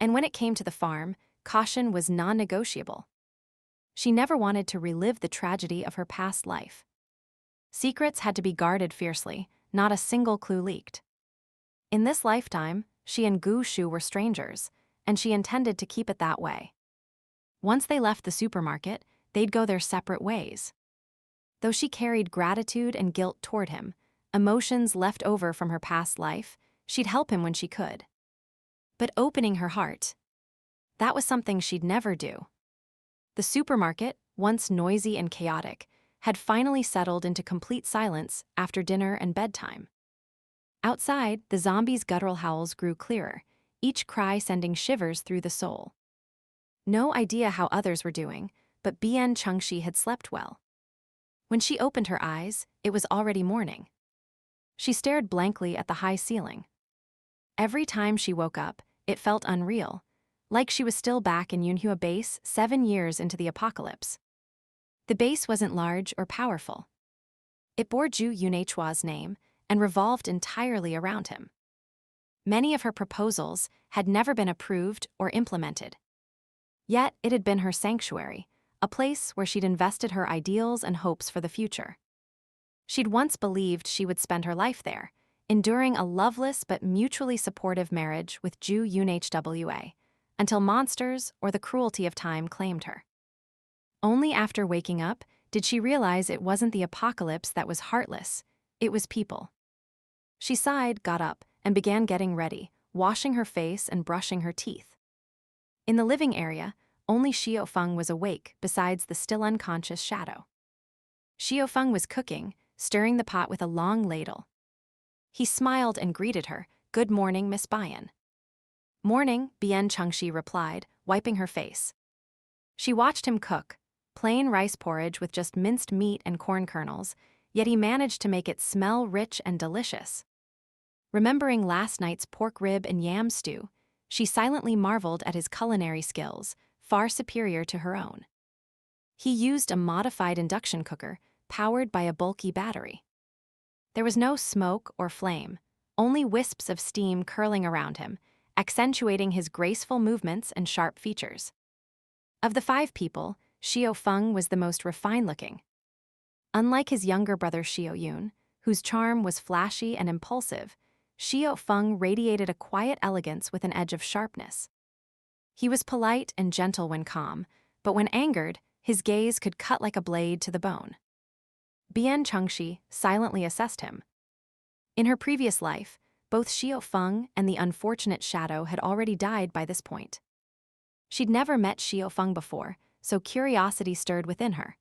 And when it came to the farm, caution was non-negotiable. She never wanted to relive the tragedy of her past life. Secrets had to be guarded fiercely, not a single clue leaked. In this lifetime, she and Gu Shu were strangers, and she intended to keep it that way. Once they left the supermarket, they'd go their separate ways. Though she carried gratitude and guilt toward him, emotions left over from her past life, she'd help him when she could. But opening her heart, that was something she'd never do. The supermarket, once noisy and chaotic, had finally settled into complete silence after dinner and bedtime. Outside, the zombies' guttural howls grew clearer, each cry sending shivers through the soul. No idea how others were doing, but Bian Changxi had slept well. When she opened her eyes, it was already morning. She stared blankly at the high ceiling. Every time she woke up, it felt unreal, like she was still back in Yunhua Base 7 years into the apocalypse. The base wasn't large or powerful. It bore Zhu Yunhua's name and revolved entirely around him. Many of her proposals had never been approved or implemented. Yet it had been her sanctuary, a place where she'd invested her ideals and hopes for the future. She'd once believed she would spend her life there, enduring a loveless but mutually supportive marriage with Zhu Yunhua, until monsters or the cruelty of time claimed her. Only after waking up did she realize it wasn't the apocalypse that was heartless, it was people. She sighed, got up, and began getting ready, washing her face and brushing her teeth. In the living area, only Xiaofeng was awake besides the still unconscious Shadow. Xiaofeng was cooking, stirring the pot with a long ladle. He smiled and greeted her, "Good morning, Miss Bian." "Morning," Bian Changxi replied, wiping her face. She watched him cook, plain rice porridge with just minced meat and corn kernels, yet he managed to make it smell rich and delicious. Remembering last night's pork rib and yam stew, she silently marveled at his culinary skills, far superior to her own. He used a modified induction cooker, powered by a bulky battery. There was no smoke or flame, only wisps of steam curling around him, accentuating his graceful movements and sharp features. Of the 5 people, Xiao Feng was the most refined-looking. Unlike his younger brother Xiao Yun, whose charm was flashy and impulsive, Xiao Feng radiated a quiet elegance with an edge of sharpness. He was polite and gentle when calm, but when angered, his gaze could cut like a blade to the bone. Bian Changxi silently assessed him. In her previous life, both Xiao Feng and the unfortunate Shadow had already died by this point. She'd never met Xiao Feng before, so curiosity stirred within her.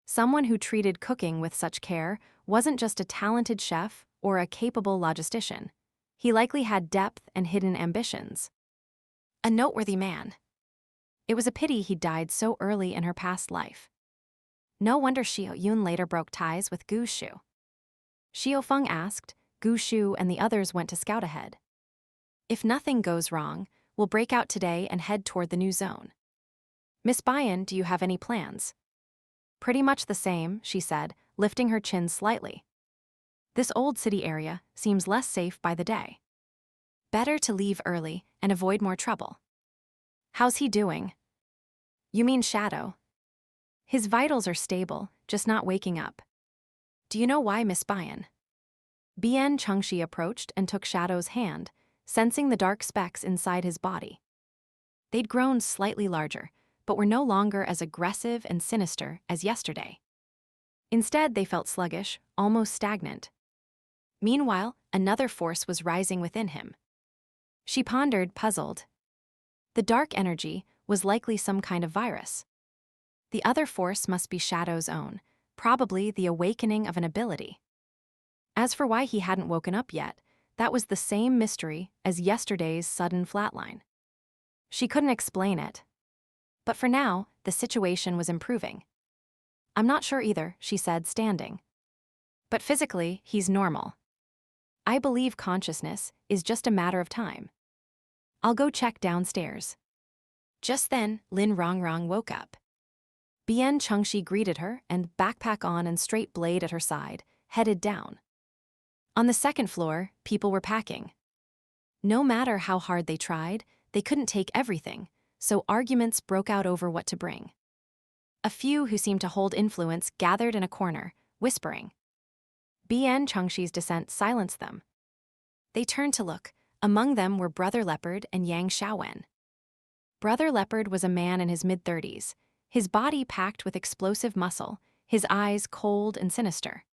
Someone who treated cooking with such care wasn't just a talented chef or a capable logistician. He likely had depth and hidden ambitions. A noteworthy man. It was a pity he died so early in her past life. No wonder Xiao Yun later broke ties with Gu Shu. Xiao Feng asked, Gu Shu and the others went to scout ahead. If nothing goes wrong, we'll break out today and head toward the new zone. Miss Bian, do you have any plans? Pretty much the same, she said, lifting her chin slightly. This old city area seems less safe by the day. Better to leave early and avoid more trouble. How's he doing? You mean Shadow? His vitals are stable, just not waking up. Do you know why, Miss Bian? Bian Changxi approached and took Shadow's hand, sensing the dark specks inside his body. They'd grown slightly larger, but were no longer as aggressive and sinister as yesterday. Instead, they felt sluggish, almost stagnant. Meanwhile, another force was rising within him. She pondered, puzzled. The dark energy was likely some kind of virus. The other force must be Shadow's own, probably the awakening of an ability. As for why he hadn't woken up yet, that was the same mystery as yesterday's sudden flatline. She couldn't explain it. But for now, the situation was improving. I'm not sure either, she said, standing. But physically, he's normal. I believe consciousness is just a matter of time. I'll go check downstairs. Just then, Lin Rongrong woke up. Bian Changxi greeted her and, backpack on and straight blade at her side, headed down. On the second floor, people were packing. No matter how hard they tried, they couldn't take everything, so arguments broke out over what to bring. A few who seemed to hold influence gathered in a corner, whispering. Bian Changxi's descent silenced them. They turned to look. Among them were Brother Leopard and Yang Xiaowen. Brother Leopard was a man in his mid-30s, his body packed with explosive muscle, his eyes cold and sinister.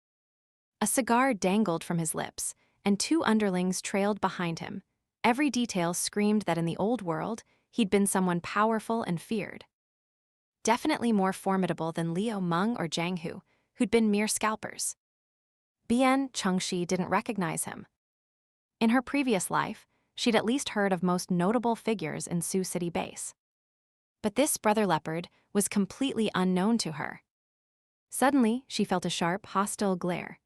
A cigar dangled from his lips, and two underlings trailed behind him. Every detail screamed that in the old world, he'd been someone powerful and feared. Definitely more formidable than Liu Meng or Zhang Hu, who'd been mere scalpers. Bian Changxi didn't recognize him. In her previous life, she'd at least heard of most notable figures in Sioux City base. But this Brother Leopard was completely unknown to her. Suddenly, she felt a sharp, hostile glare.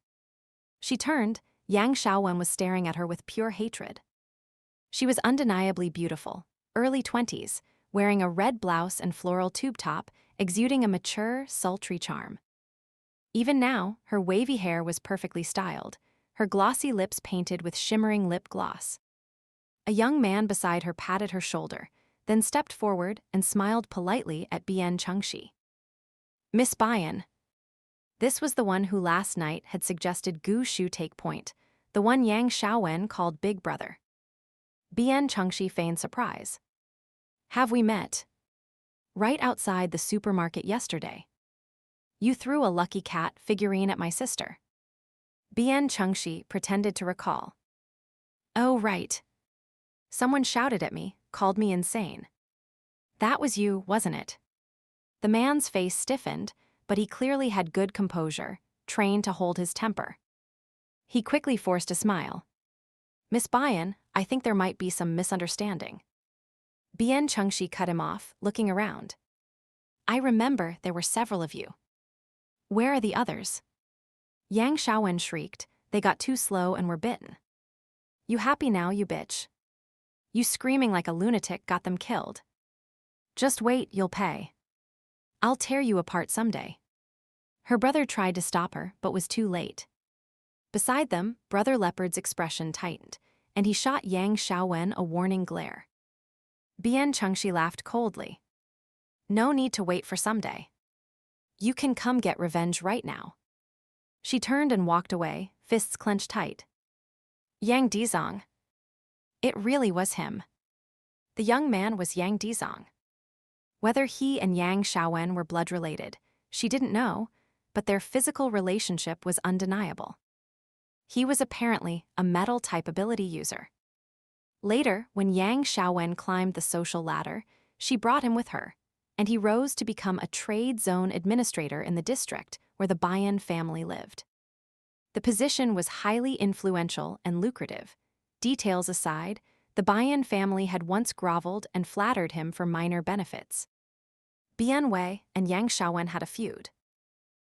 She turned. Yang Xiaowen was staring at her with pure hatred. She was undeniably beautiful, early 20s, wearing a red blouse and floral tube top, exuding a mature, sultry charm. Even now, her wavy hair was perfectly styled, her glossy lips painted with shimmering lip gloss. A young man beside her patted her shoulder, then stepped forward and smiled politely at Bian Changxi. Miss Bian. This was the one who last night had suggested Gu Shu take point, the one Yang Xiaowen called Big Brother. Bian Changxi feigned surprise. Have we met? Right outside the supermarket yesterday. You threw a lucky cat figurine at my sister. Bian Changxi pretended to recall. Oh, right. Someone shouted at me, called me insane. That was you, wasn't it? The man's face stiffened, but he clearly had good composure, trained to hold his temper. He quickly forced a smile. Miss Bian, I think there might be some misunderstanding. Bian Changxi cut him off, looking around. I remember there were several of you. Where are the others? Yang Xiaowen shrieked. They got too slow and were bitten. You happy now, you bitch? You screaming like a lunatic got them killed. Just wait, you'll pay. I'll tear you apart someday. Her brother tried to stop her, but was too late. Beside them, Brother Leopard's expression tightened, and he shot Yang Xiaowen a warning glare. Bian Changxi laughed coldly. No need to wait for someday. You can come get revenge right now. She turned and walked away, fists clenched tight. Yang Dizong. It really was him. The young man was Yang Dizong. Whether he and Yang Xiaowen were blood-related, she didn't know, but their physical relationship was undeniable. He was apparently a metal-type ability user. Later, when Yang Xiaowen climbed the social ladder, she brought him with her, and he rose to become a trade zone administrator in the district where the Bian family lived. The position was highly influential and lucrative. Details aside, the Bian family had once groveled and flattered him for minor benefits. Bian Wei and Yang Xiaowen had a feud.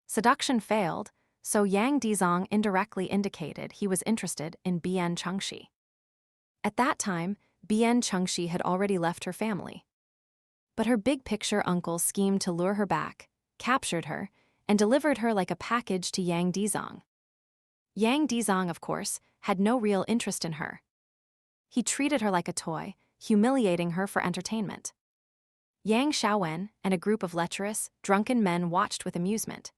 Seduction failed, so Yang Dizong indirectly indicated he was interested in Bian Changxi. At that time, Bian Changxi had already left her family. But her big-picture uncle schemed to lure her back, captured her, and delivered her like a package to Yang Dizong. Yang Dizong, of course, had no real interest in her. He treated her like a toy, humiliating her for entertainment. Yang Xiaowen and a group of lecherous, drunken men watched with amusement.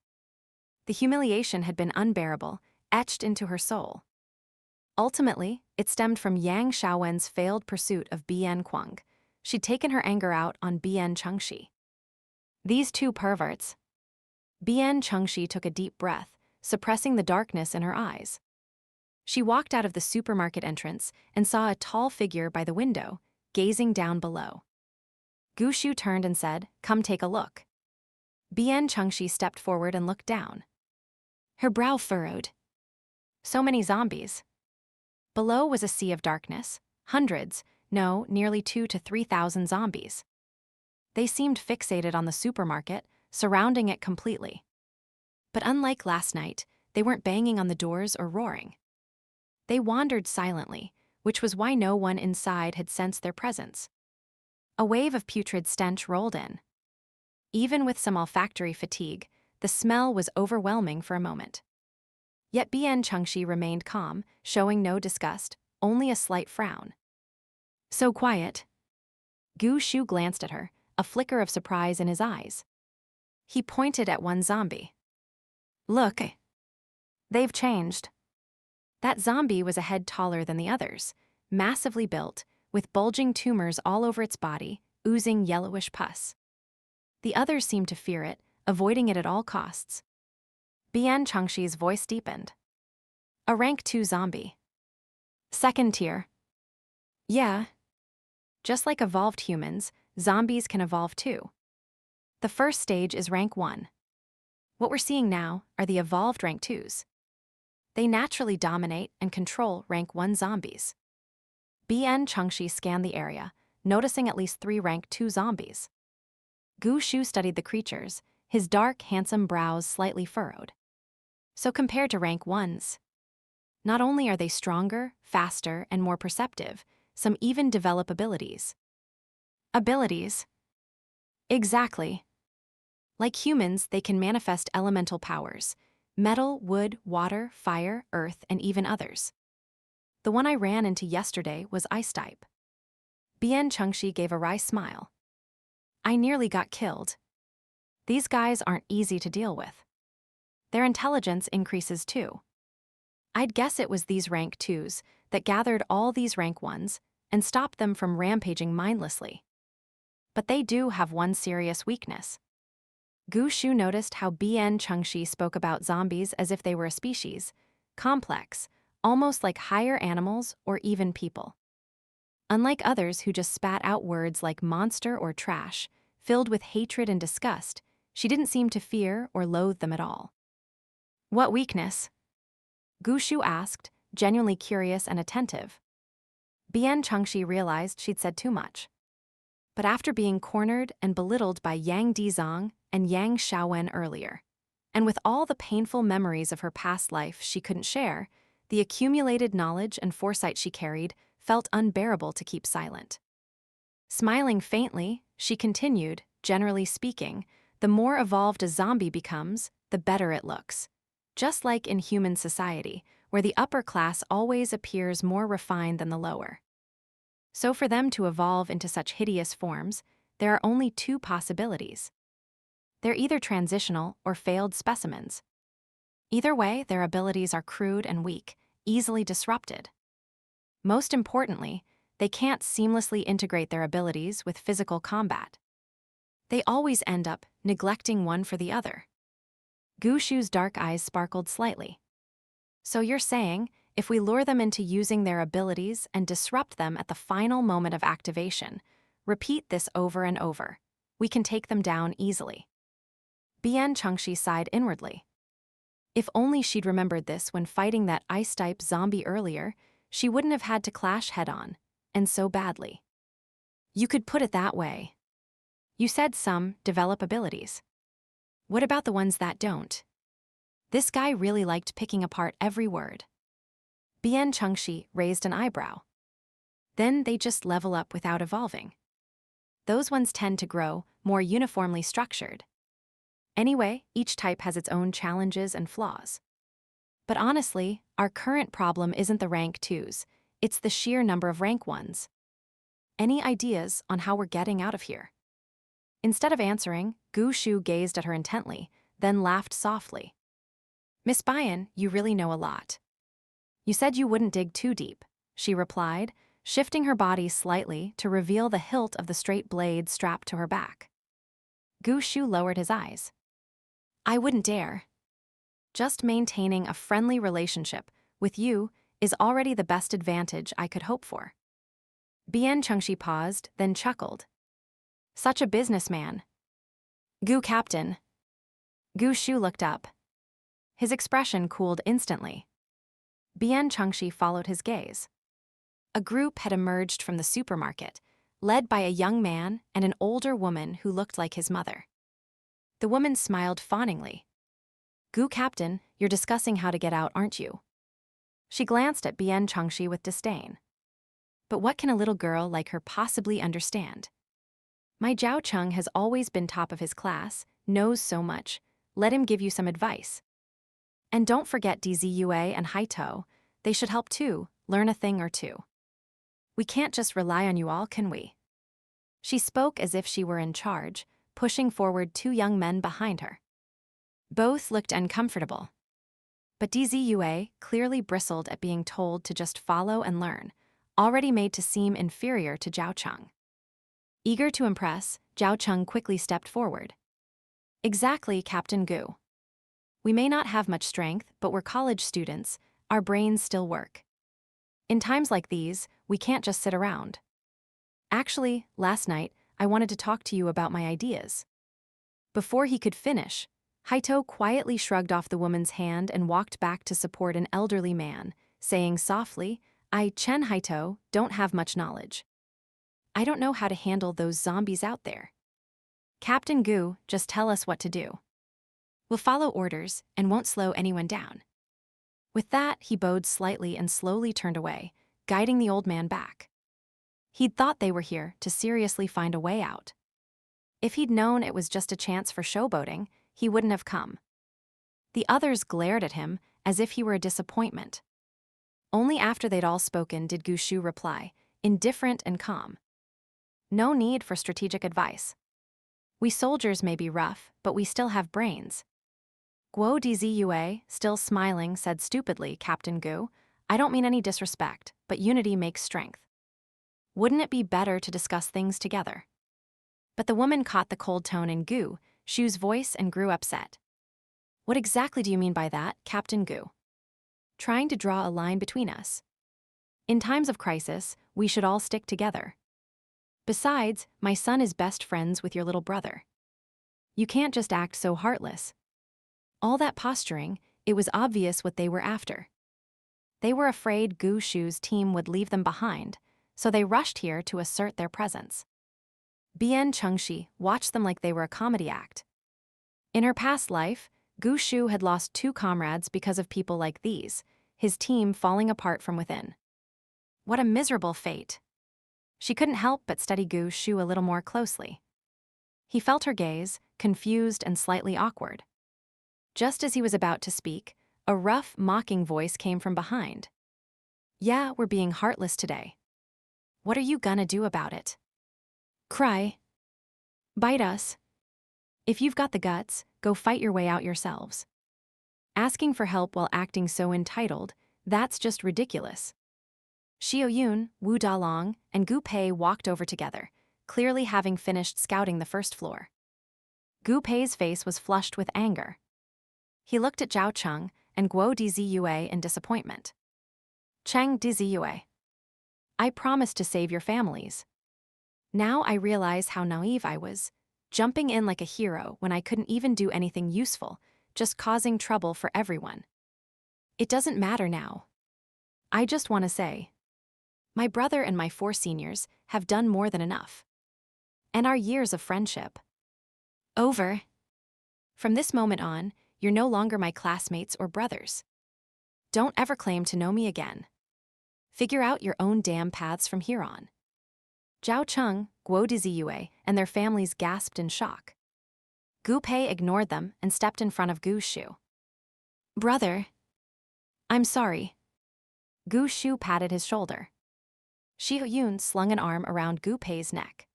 The humiliation had been unbearable, etched into her soul. Ultimately, it stemmed from Yang Xiaowen's failed pursuit of Bian Kuang. She'd taken her anger out on Bian Changxi. These two perverts. Bian Changxi took a deep breath, suppressing the darkness in her eyes. She walked out of the supermarket entrance and saw a tall figure by the window, gazing down below. Gu Shu turned and said, "Come take a look." Bian Changxi stepped forward and looked down. Her brow furrowed. So many zombies. Below was a sea of darkness, hundreds, no, nearly 2,000 to 3,000 zombies. They seemed fixated on the supermarket, surrounding it completely. But unlike last night, they weren't banging on the doors or roaring. They wandered silently, which was why no one inside had sensed their presence. A wave of putrid stench rolled in. Even with some olfactory fatigue, the smell was overwhelming for a moment. Yet Bian Changxi remained calm, showing no disgust, only a slight frown. So quiet. Gu Shu glanced at her, a flicker of surprise in his eyes. He pointed at one zombie. Look. They've changed. That zombie was a head taller than the others, massively built, with bulging tumors all over its body, oozing yellowish pus. The others seemed to fear it, avoiding it at all costs. Bian Changxi's voice deepened. A rank 2 zombie. Second tier. Yeah. Just like evolved humans, zombies can evolve too. The first stage is rank 1. What we're seeing now are the evolved rank 2s. They naturally dominate and control rank 1 zombies. Bian Changxi scanned the area, noticing at least 3 rank 2 zombies. Gu Shu studied the creatures, his dark, handsome brows slightly furrowed. So compared to rank 1s, not only are they stronger, faster, and more perceptive, some even develop abilities. Abilities? Exactly. Like humans, they can manifest elemental powers: metal, wood, water, fire, earth, and even others. The one I ran into yesterday was ice type. Bian Changxi gave a wry smile. I nearly got killed. These guys aren't easy to deal with. Their intelligence increases too. I'd guess it was these rank 2s that gathered all these rank 1s and stopped them from rampaging mindlessly. But they do have one serious weakness. Gu Shu noticed how Bian Changxi spoke about zombies as if they were a species, complex, almost like higher animals or even people. Unlike others who just spat out words like monster or trash, filled with hatred and disgust, she didn't seem to fear or loathe them at all. What weakness? Gu Shu asked, genuinely curious and attentive. Bian Changxi realized she'd said too much. But after being cornered and belittled by Yang Dizong and Yang Xiaowen earlier, and with all the painful memories of her past life she couldn't share, the accumulated knowledge and foresight she carried felt unbearable to keep silent. Smiling faintly, she continued, generally speaking, the more evolved a zombie becomes, the better it looks. Just like in human society, where the upper class always appears more refined than the lower. So for them to evolve into such hideous forms, there are only two possibilities. They're either transitional or failed specimens. Either way, their abilities are crude and weak, easily disrupted. Most importantly, they can't seamlessly integrate their abilities with physical combat. They always end up neglecting one for the other. Gu Shu's dark eyes sparkled slightly. So you're saying, if we lure them into using their abilities and disrupt them at the final moment of activation, repeat this over and over, we can take them down easily. Bian Changxi sighed inwardly. If only she'd remembered this when fighting that ice-type zombie earlier, she wouldn't have had to clash head-on, and so badly. You could put it that way. You said some develop abilities. What about the ones that don't? This guy really liked picking apart every word. Bian Changxi raised an eyebrow. Then they just level up without evolving. Those ones tend to grow more uniformly structured. Anyway, each type has its own challenges and flaws. But honestly, our current problem isn't the rank 2s, it's the sheer number of rank 1s. Any ideas on how we're getting out of here? Instead of answering, Gu Shu gazed at her intently, then laughed softly. Miss Bian, you really know a lot. You said you wouldn't dig too deep, she replied, shifting her body slightly to reveal the hilt of the straight blade strapped to her back. Gu Shu lowered his eyes. I wouldn't dare. Just maintaining a friendly relationship with you is already the best advantage I could hope for. Bian Changxi paused, then chuckled. Such a businessman. Gu Captain. Gu Shu looked up. His expression cooled instantly. Bian Changxi followed his gaze. A group had emerged from the supermarket, led by a young man and an older woman who looked like his mother. The woman smiled fawningly. Gu Captain, you're discussing how to get out, aren't you? She glanced at Bian Changxi with disdain. But what can a little girl like her possibly understand? My Zhao Cheng has always been top of his class, knows so much. Let him give you some advice. And don't forget DZUA and Haito, they should help too, learn a thing or two. We can't just rely on you all, can we? She spoke as if she were in charge, pushing forward two young men behind her. Both looked uncomfortable. But DZUA clearly bristled at being told to just follow and learn, already made to seem inferior to Zhao Cheng. Eager to impress, Zhao Cheng quickly stepped forward. Exactly, Captain Gu. We may not have much strength, but we're college students, our brains still work. In times like these, we can't just sit around. Actually, last night, I wanted to talk to you about my ideas. Before he could finish, Haito quietly shrugged off the woman's hand and walked back to support an elderly man, saying softly, I, Chen Haito, don't have much knowledge. I don't know how to handle those zombies out there. Captain Gu, just tell us what to do. We'll follow orders and won't slow anyone down. With that, he bowed slightly and slowly turned away, guiding the old man back. He'd thought they were here to seriously find a way out. If he'd known it was just a chance for showboating, he wouldn't have come. The others glared at him as if he were a disappointment. Only after they'd all spoken did Gu Shu reply, indifferent and calm. No need for strategic advice. We soldiers may be rough, but we still have brains. Guo Dzue, still smiling, said stupidly, Captain Gu, I don't mean any disrespect, but unity makes strength. Wouldn't it be better to discuss things together? But the woman caught the cold tone in Gu Shu's voice and grew upset. What exactly do you mean by that, Captain Gu? Trying to draw a line between us. In times of crisis, we should all stick together. Besides, my son is best friends with your little brother. You can't just act so heartless. All that posturing, it was obvious what they were after. They were afraid Gu Shu's team would leave them behind, so they rushed here to assert their presence. Bian Changxi watched them like they were a comedy act. In her past life, Gu Shu had lost 2 comrades because of people like these, his team falling apart from within. What a miserable fate. She couldn't help but study Gu Shu a little more closely. He felt her gaze, confused and slightly awkward. Just as he was about to speak, a rough, mocking voice came from behind. Yeah, we're being heartless today. What are you gonna do about it? Cry. Bite us. If you've got the guts, go fight your way out yourselves. Asking for help while acting so entitled, that's just ridiculous. Xiaoyun, Wu Dalong, and Gu Pei walked over together, clearly having finished scouting the first floor. Gu Pei's face was flushed with anger. He looked at Zhao Cheng and Guo Dziyue in disappointment. Cheng Dziyue. I promised to save your families. Now I realize how naive I was, jumping in like a hero when I couldn't even do anything useful, just causing trouble for everyone. It doesn't matter now. I just want to say, my brother and my 4 seniors have done more than enough. And our years of friendship. Over. From this moment on, you're no longer my classmates or brothers. Don't ever claim to know me again. Figure out your own damn paths from here on. Zhao Cheng, Guo Dziyue, and their families gasped in shock. Gu Pei ignored them and stepped in front of Gu Shu. Brother. I'm sorry. Gu Shu patted his shoulder. Xiaoyun slung an arm around Gu Pei's neck.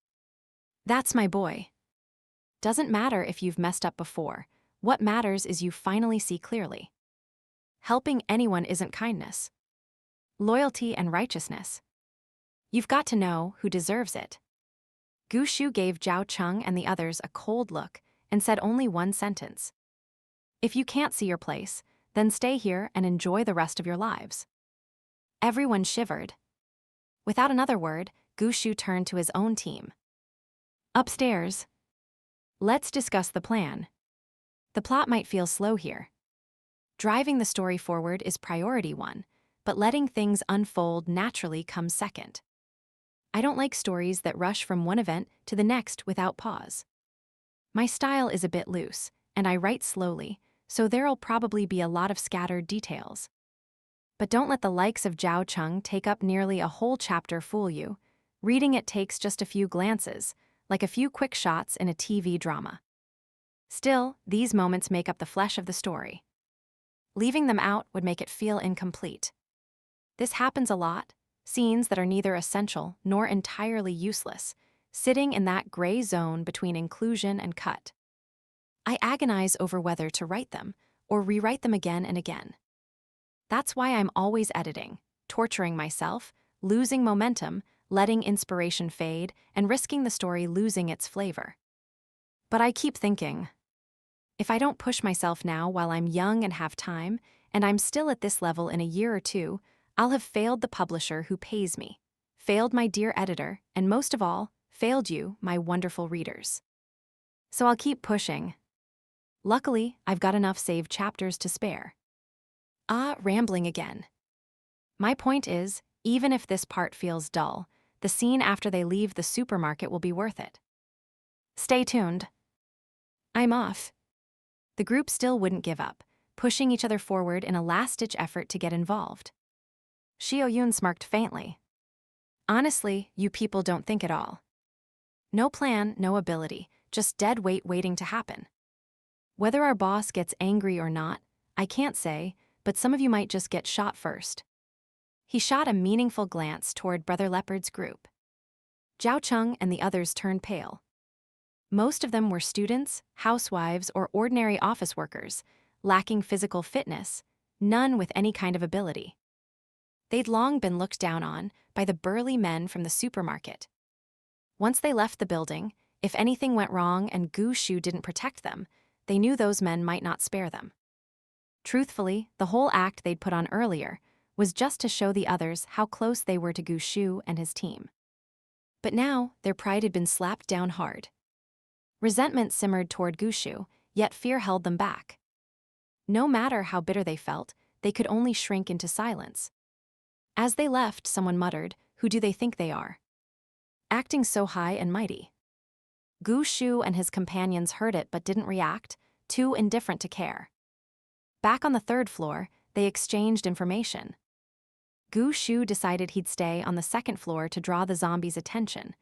That's my boy. Doesn't matter if you've messed up before. What matters is you finally see clearly. Helping anyone isn't kindness. Loyalty and righteousness. You've got to know who deserves it. Gu Shu gave Zhao Cheng and the others a cold look and said only one sentence. If you can't see your place, then stay here and enjoy the rest of your lives. Everyone shivered. Without another word, Gu Shu turned to his own team. Upstairs. Let's discuss the plan. The plot might feel slow here. Driving the story forward is priority 1, but letting things unfold naturally comes second. I don't like stories that rush from one event to the next without pause. My style is a bit loose, and I write slowly, so there'll probably be a lot of scattered details. But don't let the likes of Zhao Cheng take up nearly a whole chapter fool you. Reading it takes just a few glances, like a few quick shots in a TV drama. Still, these moments make up the flesh of the story. Leaving them out would make it feel incomplete. This happens a lot, scenes that are neither essential nor entirely useless, sitting in that gray zone between inclusion and cut. I agonize over whether to write them or rewrite them again and again. That's why I'm always editing, torturing myself, losing momentum, letting inspiration fade, and risking the story losing its flavor. But I keep thinking, if I don't push myself now while I'm young and have time, and I'm still at this level in a year or 2, I'll have failed the publisher who pays me, failed my dear editor, and most of all, failed you, my wonderful readers. So I'll keep pushing. Luckily, I've got enough saved chapters to spare. Rambling again. My point is, even if this part feels dull, the scene after they leave the supermarket will be worth it. Stay tuned. I'm off. The group still wouldn't give up, pushing each other forward in a last-ditch effort to get involved. Xiaoyun smirked faintly. Honestly, you people don't think at all. No plan, no ability, just dead weight waiting to happen. Whether our boss gets angry or not, I can't say, but some of you might just get shot first. He shot a meaningful glance toward Brother Leopard's group. Zhao Cheng and the others turned pale. Most of them were students, housewives, or ordinary office workers, lacking physical fitness, none with any kind of ability. They'd long been looked down on by the burly men from the supermarket. Once they left the building, if anything went wrong and Gu Shu didn't protect them, they knew those men might not spare them. Truthfully, the whole act they'd put on earlier was just to show the others how close they were to Gu Shu and his team. But now, their pride had been slapped down hard. Resentment simmered toward Gu Shu, yet fear held them back. No matter how bitter they felt, they could only shrink into silence. As they left, someone muttered, "Who do they think they are? Acting so high and mighty." Gu Shu and his companions heard it but didn't react, too indifferent to care. Back on the 3rd floor, they exchanged information. Gu Shu decided he'd stay on the 2nd floor to draw the zombies' attention,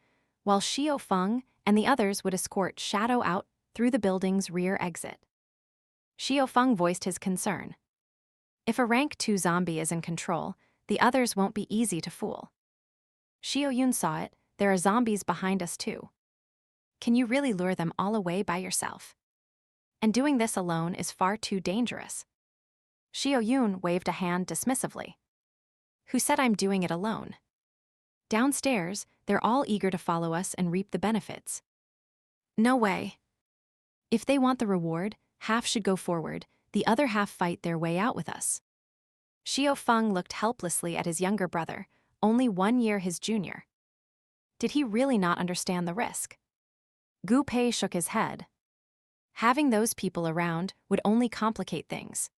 while Xiao Feng and the others would escort Shadow out through the building's rear exit. Xiao Feng voiced his concern. If a rank 2 zombie is in control, the others won't be easy to fool. Xiaoyun saw it, there are zombies behind us too. Can you really lure them all away by yourself? And doing this alone is far too dangerous. Xiaoyun waved a hand dismissively. Who said I'm doing it alone? Downstairs, they're all eager to follow us and reap the benefits. No way. If they want the reward, half should go forward, the other half fight their way out with us. Xiao Feng looked helplessly at his younger brother, only 1 year his junior. Did he really not understand the risk? Gu Pei shook his head. Having those people around would only complicate things.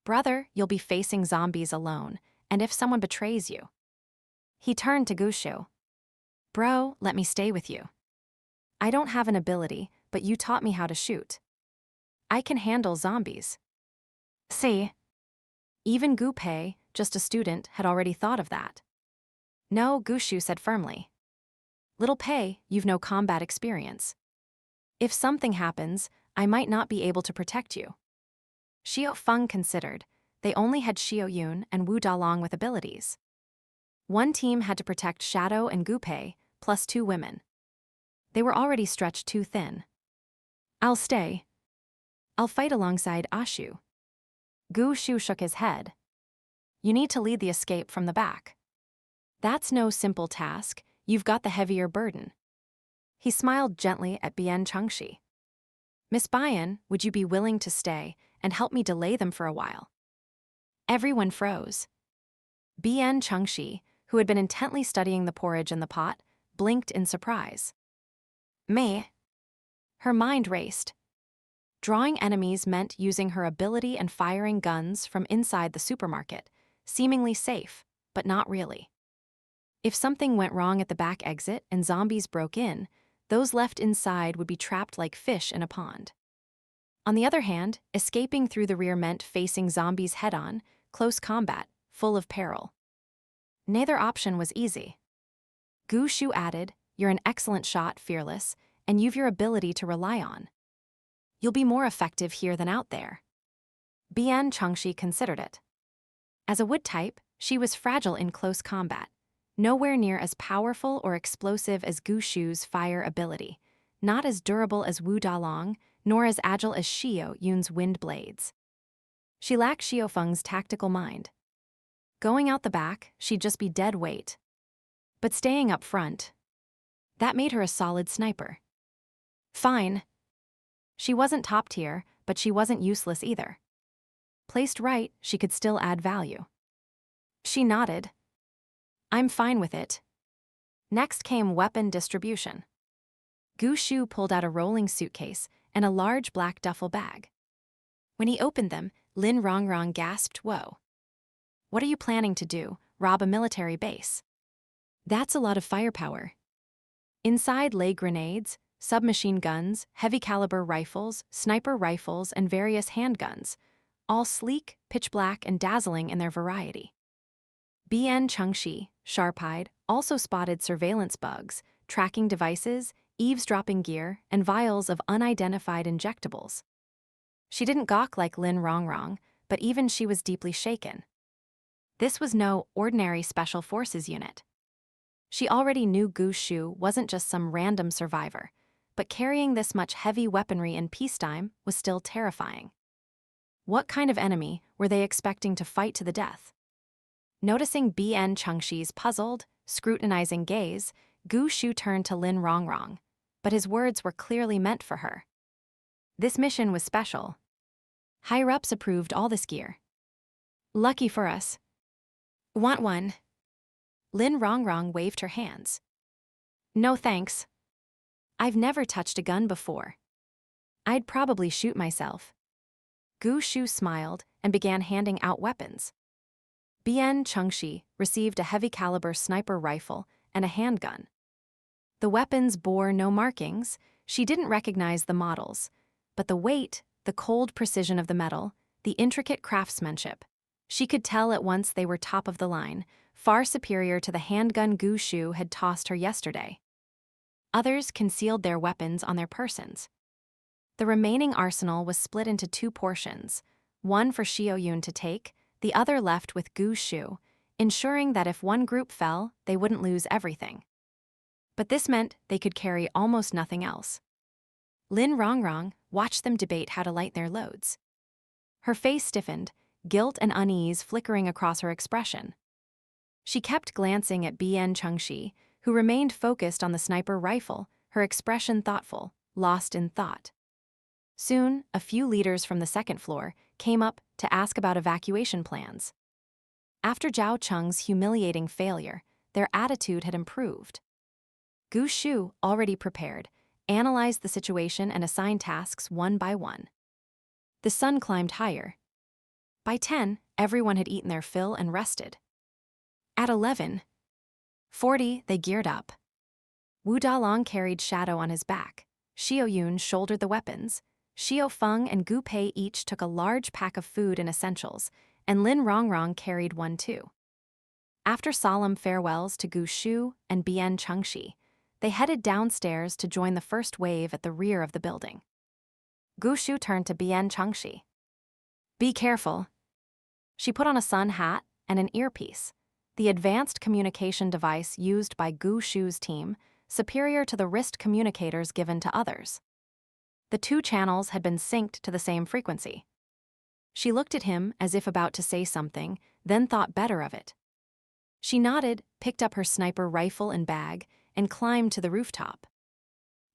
Brother, you'll be facing zombies alone, and if someone betrays you. He turned to Gushu. Bro, let me stay with you. I don't have an ability, but you taught me how to shoot. I can handle zombies. See? Even Gu Pei, just a student, had already thought of that. No, Gushu said firmly. Little Pei, you've no combat experience. If something happens, I might not be able to protect you. Xiao Feng considered. They only had Xiaoyun and Wu Dalong with abilities. One team had to protect Shadow and Gu Pei, plus 2 women. They were already stretched too thin. I'll stay. I'll fight alongside Ashu. Gu Shu shook his head. You need to lead the escape from the back. That's no simple task, you've got the heavier burden. He smiled gently at Bian Changxi. Miss Bian, would you be willing to stay and help me delay them for a while? Everyone froze. Bian Changxi, who had been intently studying the porridge in the pot, blinked in surprise. Me? Her mind raced. Drawing enemies meant using her ability and firing guns from inside the supermarket, seemingly safe, but not really. If something went wrong at the back exit and zombies broke in, those left inside would be trapped like fish in a pond. On the other hand, escaping through the rear meant facing zombies head-on, close combat, full of peril. Neither option was easy. Gu Shu added, you're an excellent shot, Fearless, and you've your ability to rely on. You'll be more effective here than out there. Bian Changxi considered it. As a wood type, she was fragile in close combat, nowhere near as powerful or explosive as Gu Shu's fire ability, not as durable as Wu Dalong, nor as agile as Xiaoyun's wind blades. She lacked Xiao Feng's tactical mind. Going out the back, she'd just be dead weight. But staying up front, that made her a solid sniper. Fine. She wasn't top tier, but she wasn't useless either. Placed right, she could still add value. She nodded. I'm fine with it. Next came weapon distribution. Gu Shu pulled out a rolling suitcase and a large black duffel bag. When he opened them, Lin Rongrong gasped, whoa. What are you planning to do, rob a military base? That's a lot of firepower. Inside lay grenades, submachine guns, heavy-caliber rifles, sniper rifles, and various handguns, all sleek, pitch-black, and dazzling in their variety. Bian Changxi, sharp-eyed, also spotted surveillance bugs, tracking devices, eavesdropping gear, and vials of unidentified injectables. She didn't gawk like Lin Rongrong, but even she was deeply shaken. This was no ordinary special forces unit. She already knew Gu Shu wasn't just some random survivor, but carrying this much heavy weaponry in peacetime was still terrifying. What kind of enemy were they expecting to fight to the death? Noticing Bian Changxi's puzzled, scrutinizing gaze, Gu Shu turned to Lin Rongrong, but his words were clearly meant for her. This mission was special. Higher-ups approved all this gear. Lucky for us. Want one? Lin Rongrong waved her hands. No thanks. I've never touched a gun before. I'd probably shoot myself. Gu Shu smiled and began handing out weapons. Bian Changxi received a heavy-caliber sniper rifle and a handgun. The weapons bore no markings, she didn't recognize the models, but the weight, the cold precision of the metal, the intricate craftsmanship, she could tell at once they were top of the line, far superior to the handgun Gu Shu had tossed her yesterday. Others concealed their weapons on their persons. The remaining arsenal was split into 2 portions, one for Xiaoyun to take, the other left with Gu Shu, ensuring that if one group fell, they wouldn't lose everything. But this meant they could carry almost nothing else. Lin Rongrong watched them debate how to light their loads. Her face stiffened, guilt and unease flickering across her expression. She kept glancing at Bian Changxi, who remained focused on the sniper rifle, her expression thoughtful, lost in thought. Soon, a few leaders from the second floor came up to ask about evacuation plans. After Zhao Cheng's humiliating failure, their attitude had improved. Gu Shu, already prepared, analyzed the situation and assigned tasks one by one. The sun climbed higher. By 10, everyone had eaten their fill and rested. At 11:40, they geared up. Wu Dalong carried Shadow on his back. Xiao Yun shouldered the weapons. Xiao Feng and Gu Pei each took a large pack of food and essentials, and Lin Rongrong carried one too. After solemn farewells to Gu Shu and Bian Changxi, they headed downstairs to join the first wave at the rear of the building. Gu Shu turned to Bian Changxi. "Be careful." She put on a sun hat and an earpiece, the advanced communication device used by Gu Shu's team, superior to the wrist communicators given to others. The two channels had been synced to the same frequency. She looked at him as if about to say something, then thought better of it. She nodded, picked up her sniper rifle and bag, and climbed to the rooftop.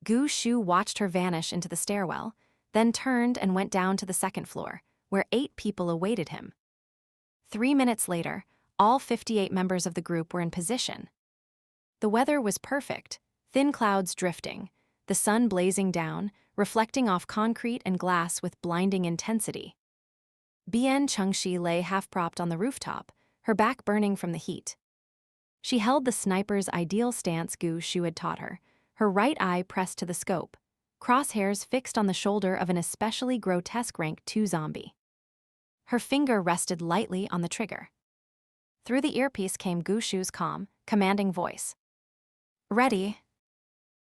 Gu Shu watched her vanish into the stairwell, then turned and went down to the second floor, where 8 people awaited him. 3 minutes later, all 58 members of the group were in position. The weather was perfect, thin clouds drifting, the sun blazing down, reflecting off concrete and glass with blinding intensity. Bian Changxi lay half-propped on the rooftop, her back burning from the heat. She held the sniper's ideal stance Gu Shu had taught her, her right eye pressed to the scope, crosshairs fixed on the shoulder of an especially grotesque rank 2 zombie. Her finger rested lightly on the trigger. Through the earpiece came Gu Shu's calm, commanding voice. "Ready.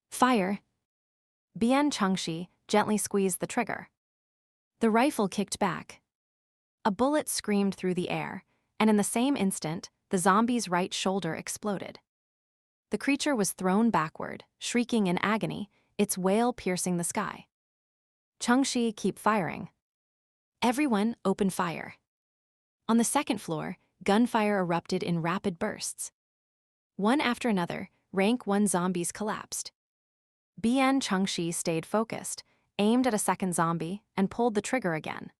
Fire." Bian Changxi gently squeezed the trigger. The rifle kicked back. A bullet screamed through the air, and in the same instant, the zombie's right shoulder exploded. The creature was thrown backward, shrieking in agony, its wail piercing the sky. "Changxi, keep firing." Everyone opened fire. On the second floor, gunfire erupted in rapid bursts. One after another, rank 1 zombies collapsed. Bian Changxi stayed focused, aimed at a second zombie, and pulled the trigger again.